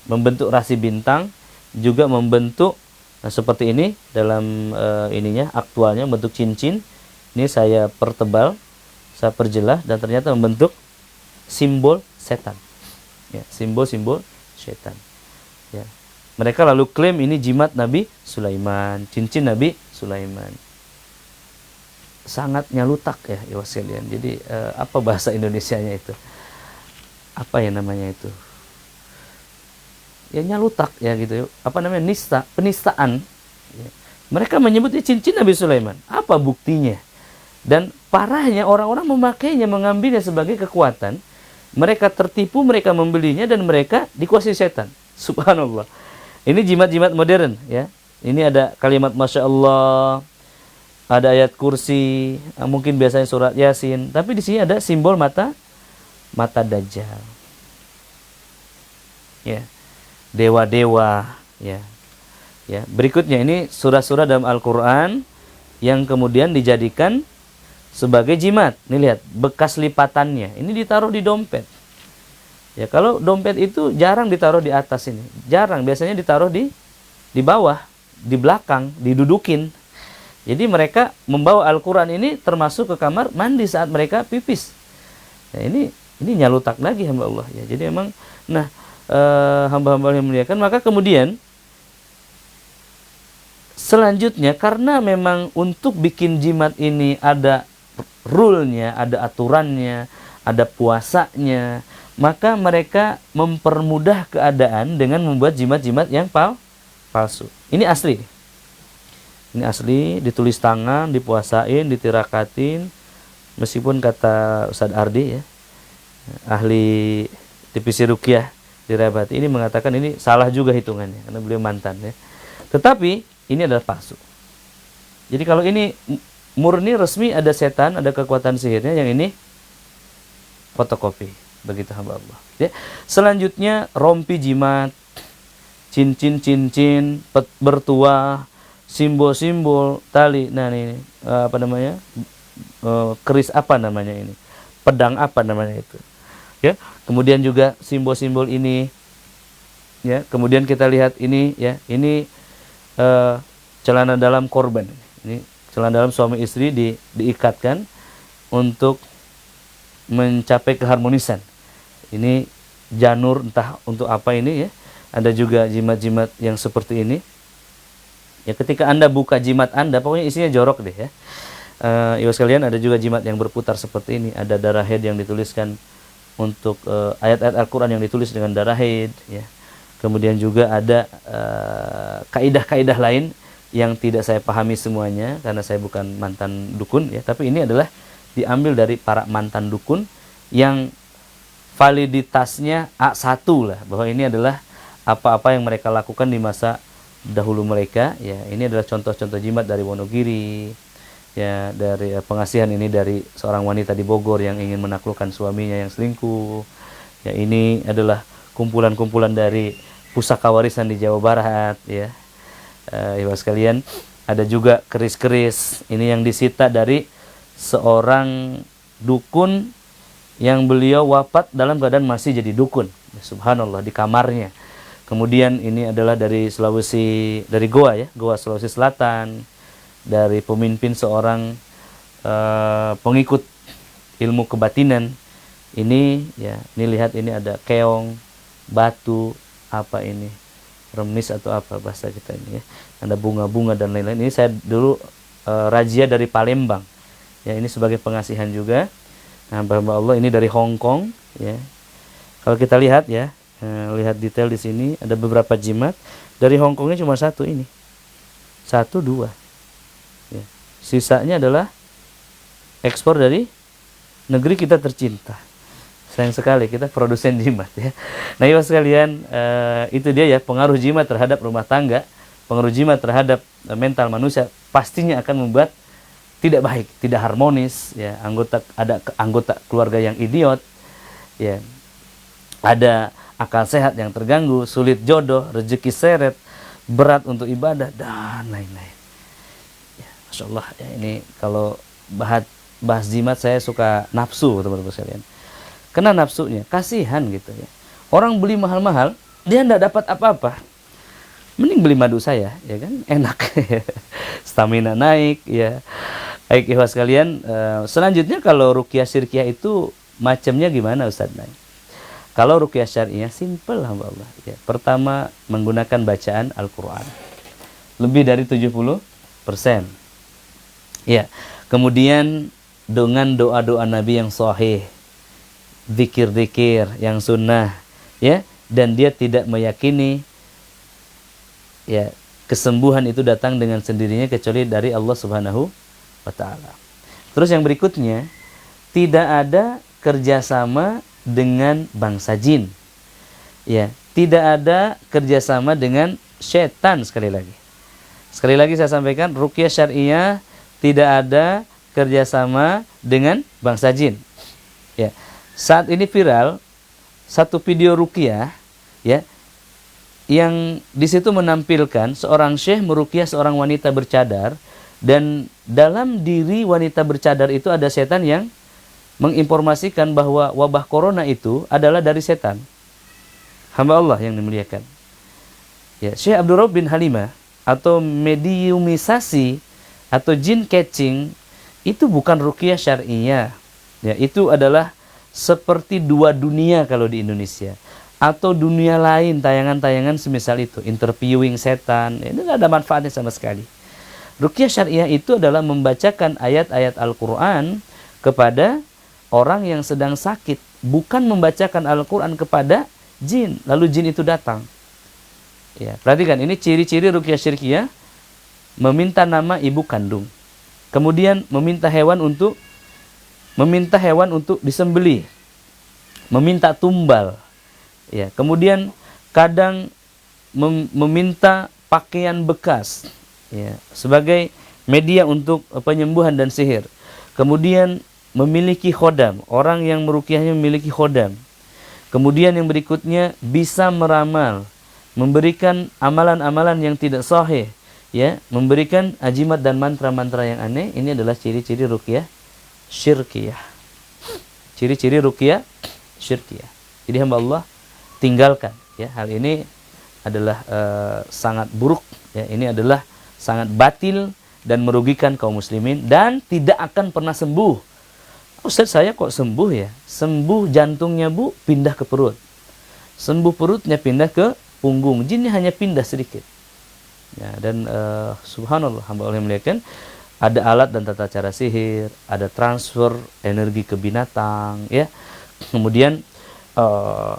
membentuk rasi bintang, juga membentuk seperti ini dalam ininya aktualnya bentuk cincin. Ini saya pertebal, saya perjelas, dan ternyata membentuk simbol setan. Ya, simbol-simbol setan. Ya. Mereka lalu klaim ini jimat Nabi Sulaiman, cincin Nabi Sulaiman. Sangat nyalutak, ya, ikhwan sekalian. Jadi apa bahasa Indonesianya itu? Apa ya namanya itu? Ya nyalutak, ya gitu. Apa namanya? Penistaan. Ya. Mereka menyebutnya cincin Nabi Sulaiman. Apa buktinya? Dan parahnya orang-orang memakainya, mengambilnya sebagai kekuatan. Mereka tertipu, mereka membelinya, dan mereka dikuasai setan. Subhanallah. Ini jimat-jimat modern, ya. Ini ada kalimat Masya Allah, ada ayat kursi, mungkin biasanya surat Yasin. Tapi di sini ada simbol mata Dajjal. Ya. Dewa-dewa, ya. Ya. Berikutnya ini surah-surah dalam Al-Qur'an yang kemudian dijadikan sebagai jimat. Nih lihat, bekas lipatannya. Ini ditaruh di dompet. Ya, kalau dompet itu jarang ditaruh di atas ini. Jarang, biasanya ditaruh di bawah, di belakang, didudukin. Jadi mereka membawa Al-Qur'an ini termasuk ke kamar mandi saat mereka pipis. Ya, ini nyalutak lagi hamba Allah, ya. Jadi memang hamba-hamba yang muliakan, maka kemudian selanjutnya, karena memang untuk bikin jimat ini ada rule-nya, ada aturannya, ada puasanya, maka mereka mempermudah keadaan dengan membuat jimat-jimat yang palsu. Ini asli. Ini asli, ditulis tangan, dipuasain, ditirakatin. Meskipun kata Ustadz Ardi, ya, ahli divisi ruqyah di Rabati, ini mengatakan ini salah juga hitungannya karena beliau mantan, ya. Tetapi ini adalah palsu. Jadi kalau ini murni resmi, ada setan, ada kekuatan sihirnya, yang ini fotokopi. Begitu hamba Allah, ya. Selanjutnya rompi jimat, cincin, bertuah, simbol-simbol tali. Nah, ini apa namanya? Keris apa namanya ini? Pedang apa namanya itu? Ya. Kemudian juga simbol-simbol ini, ya. Kemudian kita lihat ini, ya. Ini celana dalam korban. Ini celana dalam suami istri diikatkan untuk mencapai keharmonisan. Ini janur, entah untuk apa ini, ya. Ada juga jimat-jimat yang seperti ini. Ya, ketika Anda buka jimat Anda, pokoknya isinya jorok deh, ya. Ibu sekalian, ada juga jimat yang berputar seperti ini. Ada darah haid yang dituliskan untuk ayat-ayat Al-Qur'an yang ditulis dengan darah haid, ya. Kemudian juga ada kaidah-kaidah lain yang tidak saya pahami semuanya karena saya bukan mantan dukun, ya. Tapi ini adalah diambil dari para mantan dukun yang validitasnya A1 lah, bahwa ini adalah apa-apa yang mereka lakukan di masa dahulu mereka, ya. Ini adalah contoh-contoh jimat dari Wonogiri, ya, dari pengasihan ini dari seorang wanita di Bogor yang ingin menaklukkan suaminya yang selingkuh. Ya, ini adalah kumpulan-kumpulan dari pusaka warisan di Jawa Barat, ya. Ibu sekalian, ada juga keris-keris ini yang disita dari seorang dukun yang beliau wafat dalam keadaan masih jadi dukun, subhanallah, di kamarnya. Kemudian ini adalah dari Sulawesi, dari Goa, ya, Goa Sulawesi Selatan, dari pemimpin seorang pengikut ilmu kebatinan. Ini, ya, ini lihat, ini ada keong, batu, apa ini, remis atau apa bahasa kita ini, ya. Ada bunga-bunga dan lain-lain. Ini saya dulu razia dari Palembang, ya. Ini sebagai pengasihan juga. Nah, hamba Allah, ini dari Hong Kong, ya. Kalau kita lihat, ya, lihat detail di sini, ada beberapa jimat. Dari Hong Kongnya cuma satu ini, 1, 2, ya. Sisanya adalah ekspor dari negeri kita tercinta. Sayang sekali kita produsen jimat, ya. Nah, ibu sekalian, itu dia, ya, pengaruh jimat terhadap rumah tangga, pengaruh jimat terhadap mental manusia pastinya akan membuat tidak baik, tidak harmonis, ya. Ada anggota keluarga yang idiot, ya. Ada akal sehat yang terganggu, sulit jodoh, rezeki seret, berat untuk ibadah, dan lain-lain. Ya, Masya Allah, ya, ini kalau bahas jimat saya suka nafsu, teman-teman sekalian. Kena nafsunya, kasihan gitu, ya. Orang beli mahal-mahal, dia tidak dapat apa-apa. Mending beli madu saya, ya kan, enak. Stamina naik, ya. Baik, ikhwas sekalian, selanjutnya kalau ruqyah syirkiyah itu macamnya gimana, Ustaz? Kalau ruqyah syariah simple, hamba Allah, ya. Pertama, menggunakan bacaan Al-Qur'an. Lebih dari 70%. Ya. Kemudian dengan doa-doa Nabi yang sahih, zikir-zikir yang sunnah, ya, dan dia tidak meyakini, ya, kesembuhan itu datang dengan sendirinya kecuali dari Allah Subhanahu wa ta'ala. Terus yang berikutnya, tidak ada kerjasama dengan bangsa jin. Ya, tidak ada kerjasama dengan setan sekali lagi. Sekali lagi saya sampaikan, ruqyah syariah tidak ada kerjasama dengan bangsa jin. Ya, saat ini viral satu video ruqyah, ya, yang di situ menampilkan seorang syekh meruqyah seorang wanita bercadar, dan dalam diri wanita bercadar itu ada setan yang menginformasikan bahwa wabah corona itu adalah dari setan. Hamba Allah yang dimuliakan. Ya, Syekh Abdul Raub bin Halimah, atau mediumisasi atau jin catching, itu bukan ruqyah syariah. Ya, itu adalah seperti dua dunia kalau di Indonesia, atau dunia lain, tayangan-tayangan semisal itu, interviewing setan. Ini tidak ada manfaatnya sama sekali. Ruqyah syariah itu adalah membacakan ayat-ayat Al-Quran kepada orang yang sedang sakit, bukan membacakan Al-Quran kepada jin, lalu jin itu datang. Ya, perhatikan, ini ciri-ciri ruqyah syirkiyah: meminta nama ibu kandung, kemudian meminta hewan untuk disembelih, meminta tumbal, ya, kemudian kadang meminta pakaian bekas, ya, sebagai media untuk penyembuhan dan sihir. Kemudian memiliki khodam, orang yang meruqyahnya memiliki khodam. Kemudian yang berikutnya bisa meramal, memberikan amalan-amalan yang tidak sahih, ya, memberikan ajimat dan mantra-mantra yang aneh. Ini adalah ciri-ciri ruqyah syirkiyah. Ciri-ciri ruqyah syirkiyah. Jadi hamba Allah, tinggalkan, ya, hal ini adalah sangat buruk, ya, ini adalah sangat batil dan merugikan kaum muslimin, dan tidak akan pernah sembuh. Ustaz, saya kok sembuh ya? Sembuh jantungnya bu, pindah ke perut. Sembuh perutnya, pindah ke punggung. Jinnya hanya pindah sedikit. Ya, dan subhanallah, hamba Allah yang muliakan, ada alat dan tata cara sihir, ada transfer energi ke binatang, ya. Kemudian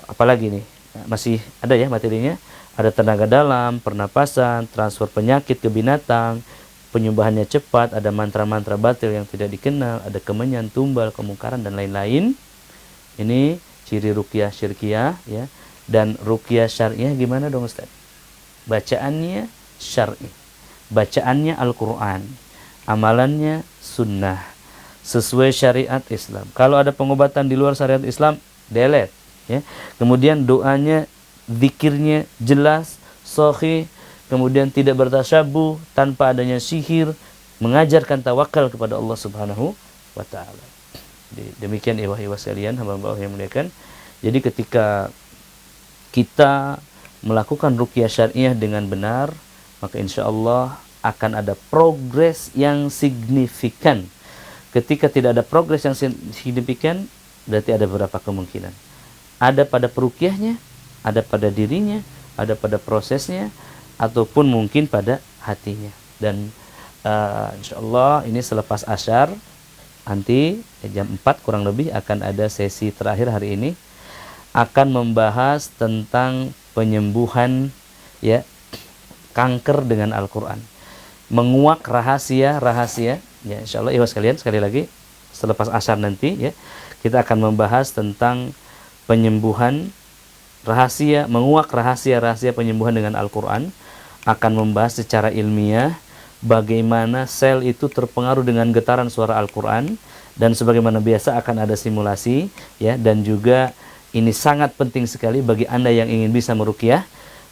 apalagi nih? Masih ada ya materinya. Ada tenaga dalam, pernapasan, transfer penyakit ke binatang, penyembahannya cepat, ada mantra-mantra batil yang tidak dikenal, ada kemenyan, tumbal, kemungkaran, dan lain-lain. Ini ciri ruqyah syirkiyah, ya. Dan ruqyah syariah gimana dong Ustaz? Bacaannya syar'i, bacaannya Al-Quran, amalannya sunnah, sesuai syariat Islam. Kalau ada pengobatan di luar syariat Islam, delete, ya. Kemudian doanya, zikirnya jelas, sahih, kemudian tidak bertasyabuh, tanpa adanya sihir, mengajarkan tawakal kepada Allah Subhanahu wa taala. Demikian ikhwah-ikhwah sekalian, hamba Allah yang muliakan. Jadi ketika kita melakukan ruqyah syariah dengan benar, maka insya Allah akan ada progres yang signifikan. Ketika tidak ada progres yang signifikan, berarti ada beberapa kemungkinan. Ada pada peruqyahnya, ada pada dirinya, ada pada prosesnya, ataupun mungkin pada hatinya. Dan insya Allah ini selepas asyar, nanti jam 4 kurang lebih akan ada sesi terakhir hari ini, akan membahas tentang penyembuhan, ya, kanker dengan Al-Quran, menguak rahasia-rahasia, ya, insya Allah ikhwas sekalian, sekali lagi selepas asyar nanti, ya, kita akan membahas tentang penyembuhan rahasia, menguak rahasia-rahasia penyembuhan dengan Al-Quran, akan membahas secara ilmiah bagaimana sel itu terpengaruh dengan getaran suara Al-Quran, dan sebagaimana biasa akan ada simulasi, ya, dan juga ini sangat penting sekali bagi Anda yang ingin bisa meruqyah,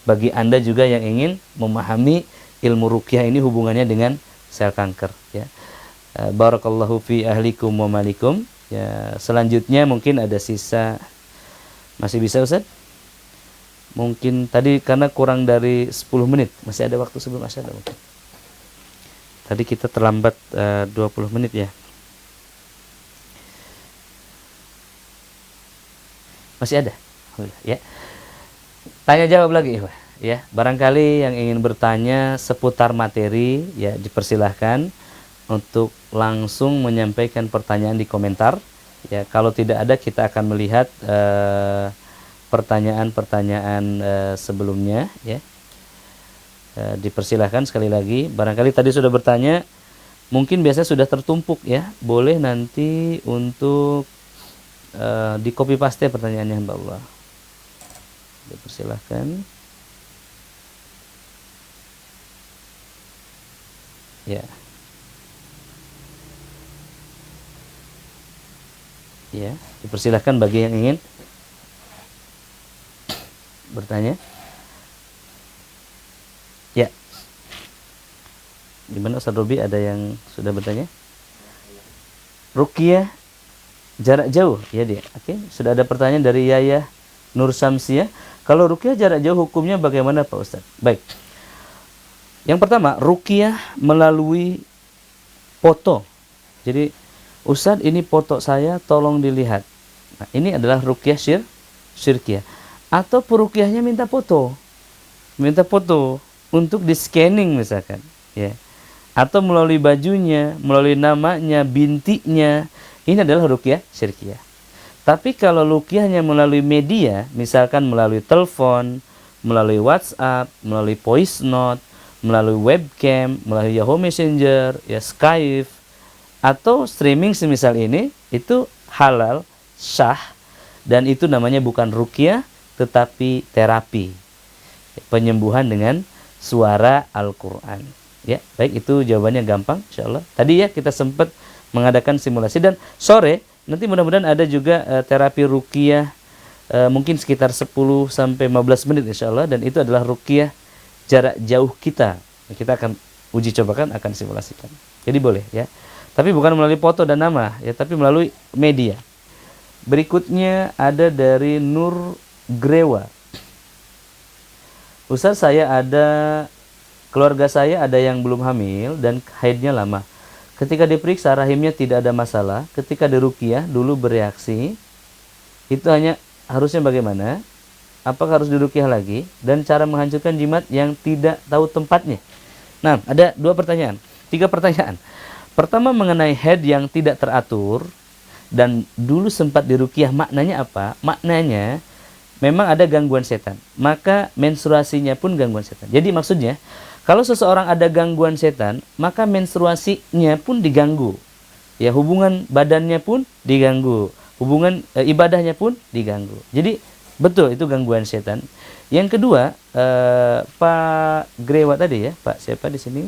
bagi Anda juga yang ingin memahami ilmu ruqyah ini hubungannya dengan sel kanker, ya. Barakallahu fi ahlikum wa malikum. Ya, selanjutnya mungkin ada sisa, masih bisa Ustaz? Mungkin tadi karena kurang dari 10 menit, masih ada waktu sebelum asyar mungkin. Tadi kita terlambat 20 menit ya. Masih ada? Ya. Tanya jawab lagi, ya. Barangkali yang ingin bertanya seputar materi, ya, dipersilahkan untuk langsung menyampaikan pertanyaan di komentar. Ya, kalau tidak ada, kita akan melihat pertanyaan-pertanyaan sebelumnya, ya. Dipersilahkan sekali lagi. Barangkali tadi sudah bertanya, mungkin biasanya sudah tertumpuk ya. Boleh nanti untuk di copy paste pertanyaannya, hamba Allah. Dipersilahkan. Ya. Ya, dipersilahkan bagi yang ingin bertanya. Ya. Gimana Ustaz Robi, ada yang sudah bertanya? Ruqyah jarak jauh, ya dia. Oke, sudah ada pertanyaan dari Yaya Nur Samsiah. Kalau ruqyah jarak jauh hukumnya bagaimana Pak Ustaz? Baik. Yang pertama, ruqyah melalui foto. Jadi, Ustaz, ini foto saya, tolong dilihat. Nah, ini adalah ruqyah syirkiyah. Atau peruqyahnya minta foto. Minta foto untuk di scanning misalkan, ya. Atau melalui bajunya, melalui namanya, bintinya. Ini adalah ruqyah syirkiyah. Tapi kalau ruqyahnya melalui media, misalkan melalui telepon, melalui WhatsApp, melalui voice note, melalui webcam, melalui Yahoo Messenger, ya Skype, atau streaming semisal ini, itu halal, sah, dan itu namanya bukan ruqyah, tetapi terapi. Penyembuhan dengan suara Al-Quran. Ya, baik, itu jawabannya gampang insyaallah. Tadi ya kita sempat mengadakan simulasi, dan sore nanti mudah-mudahan ada juga terapi ruqyah mungkin sekitar 10 sampai 15 menit insyaallah, dan itu adalah ruqyah jarak jauh kita. Kita akan uji cobakan, akan simulasikan. Jadi boleh ya. Tapi bukan melalui foto dan nama ya, tapi melalui media. Berikutnya ada dari Nur Grewa. Ustaz, keluarga saya ada yang belum hamil dan haidnya lama. Ketika diperiksa rahimnya tidak ada masalah. Ketika diruqyah dulu bereaksi. Itu harusnya bagaimana? Apakah harus diruqyah lagi? Dan cara menghancurkan jimat yang tidak tahu tempatnya. Nah, ada 3 pertanyaan. Pertama, mengenai haid yang tidak teratur dan dulu sempat diruqyah, maknanya apa? Maknanya memang ada gangguan setan. Maka menstruasinya pun gangguan setan. Jadi maksudnya, kalau seseorang ada gangguan setan, maka menstruasinya pun diganggu. Ya, hubungan badannya pun diganggu. Hubungan ibadahnya pun diganggu. Jadi betul itu gangguan setan. Yang kedua, Pak Grewa tadi ya, Pak siapa di sini?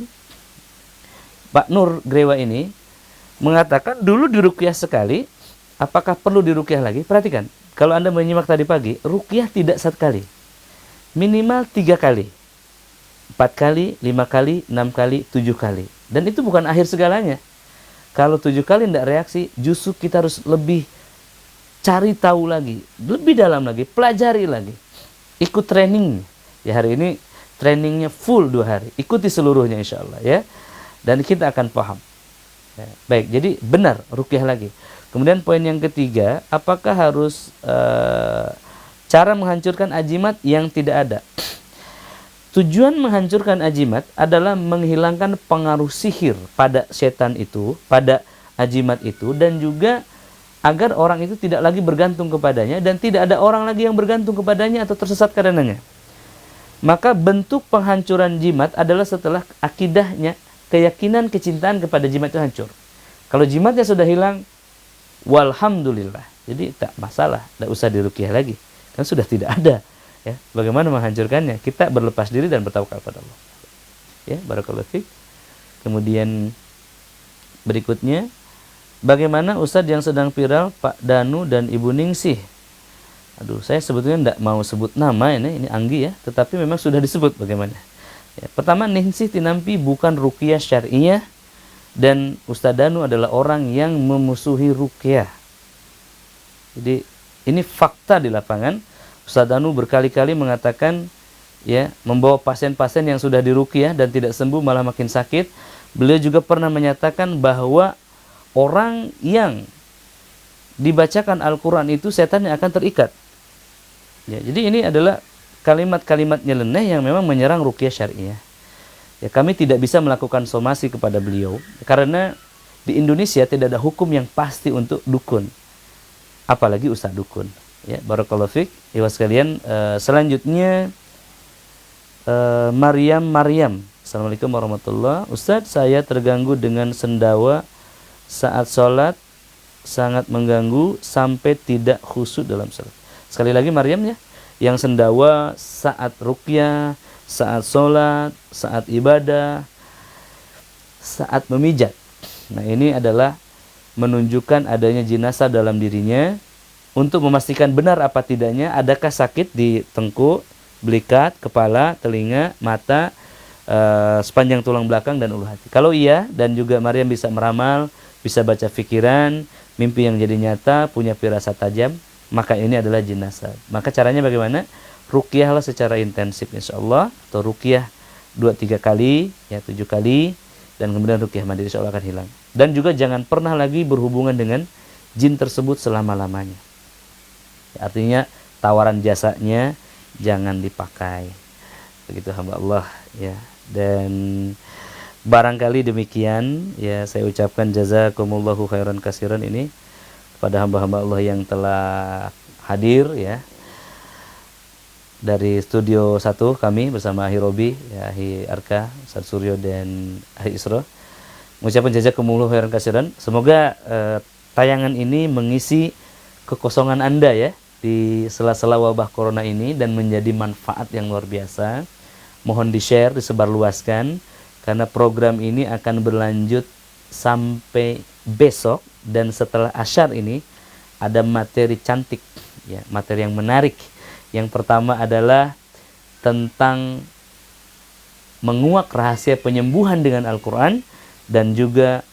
Pak Nur Grewa ini mengatakan dulu diruqyah sekali, apakah perlu diruqyah lagi? Perhatikan, kalau Anda menyimak tadi pagi, ruqyah tidak 1 kali. Minimal 3 kali. 4 kali, 5 kali, 6 kali, 7 kali. Dan itu bukan akhir segalanya. Kalau 7 kali tidak reaksi, justru kita harus lebih cari tahu lagi, lebih dalam lagi, pelajari lagi. Ikut training. Ya, hari ini trainingnya full 2 hari. Ikuti seluruhnya insya Allah ya. Dan kita akan paham. Ya, baik, jadi benar ruqyah lagi. Kemudian poin yang ketiga, apakah harus cara menghancurkan ajimat yang tidak ada? Tujuan menghancurkan ajimat adalah menghilangkan pengaruh sihir pada setan itu, pada ajimat itu, dan juga agar orang itu tidak lagi bergantung kepadanya dan tidak ada orang lagi yang bergantung kepadanya atau tersesat karenanya. Maka bentuk penghancuran jimat adalah setelah akidahnya, keyakinan, kecintaan kepada jimat itu hancur. Kalau jimatnya sudah hilang, walhamdulillah. Jadi tak masalah, tidak usah diruqyah lagi. Kan sudah tidak ada. Ya, bagaimana menghancurkannya? Kita berlepas diri dan bertawakal pada Allah. Ya, barakallahu fiik. Kemudian berikutnya, bagaimana Ustadz yang sedang viral Pak Danu dan Ibu Ningsih? Aduh, saya sebetulnya tidak mau sebut nama ini Anggi ya, tetapi memang sudah disebut bagaimana. Ya, pertama, Ningsih Tinampi bukan ruqyah syariah dan Ustadz Danu adalah orang yang memusuhi ruqyah. Jadi ini fakta di lapangan. Ustadz Danu berkali-kali mengatakan ya, membawa pasien-pasien yang sudah diruqyah dan tidak sembuh malah makin sakit. Beliau juga pernah menyatakan bahwa orang yang dibacakan Al-Quran itu setannya akan terikat. Ya, jadi ini adalah kalimat-kalimat nyeleneh yang memang menyerang ruqyah syariah. Ya, kami tidak bisa melakukan somasi kepada beliau karena di Indonesia tidak ada hukum yang pasti untuk dukun, apalagi ustadz dukun. Ya, barakallahu fiik. Ikhwas sekalian, selanjutnya Maryam Assalamualaikum warahmatullahi. Ustadz, saya terganggu dengan sendawa saat sholat, sangat mengganggu sampai tidak khusyuk dalam sholat. Sekali lagi Maryam ya, yang sendawa saat ruqyah, saat sholat, saat ibadah, saat memijat. Nah, ini adalah menunjukkan adanya jinazah dalam dirinya. Untuk memastikan benar apa tidaknya, adakah sakit di tengkuk, belikat, kepala, telinga, mata, sepanjang tulang belakang dan ulu hati. Kalau iya, dan juga Maryam bisa meramal, bisa baca fikiran, mimpi yang jadi nyata, punya firasat tajam, maka ini adalah jinazah. Maka caranya bagaimana? Ruqyahlah secara intensif insyaallah, atau ruqyah 2-3 kali, ya 7 kali, dan kemudian ruqyah mandiri insyaallah akan hilang. Dan juga jangan pernah lagi berhubungan dengan jin tersebut selama-lamanya. Artinya tawaran jasanya jangan dipakai. Begitu hamba Allah ya. Dan barangkali demikian ya, saya ucapkan jazakumullahu khairan katsiran ini kepada hamba-hamba Allah yang telah hadir ya. Dari studio 1 kami bersama Ahi Robi, ya, Ahi Arka, Ustaz Suryo dan Ahi Isra. Mengucapkan jazakumullahu khairan katsiran. Semoga tayangan ini mengisi kekosongan Anda ya di sela-sela wabah corona ini dan menjadi manfaat yang luar biasa. Mohon di-share, disebarluaskan, karena program ini akan berlanjut sampai besok, dan setelah asyar ini ada materi cantik ya, materi yang menarik. Yang pertama adalah tentang menguak rahasia penyembuhan dengan Al-Quran, dan juga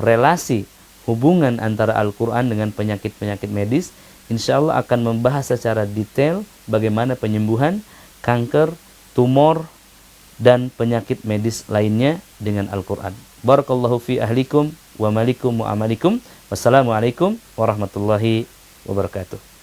relasi hubungan antara Al-Quran dengan penyakit-penyakit medis. Insya Allah akan membahas secara detail bagaimana penyembuhan kanker, tumor, dan penyakit medis lainnya dengan Al-Quran. Barakallahu fi ahlikum wa malikum wa amalikum. Wassalamualaikum warahmatullahi wabarakatuh.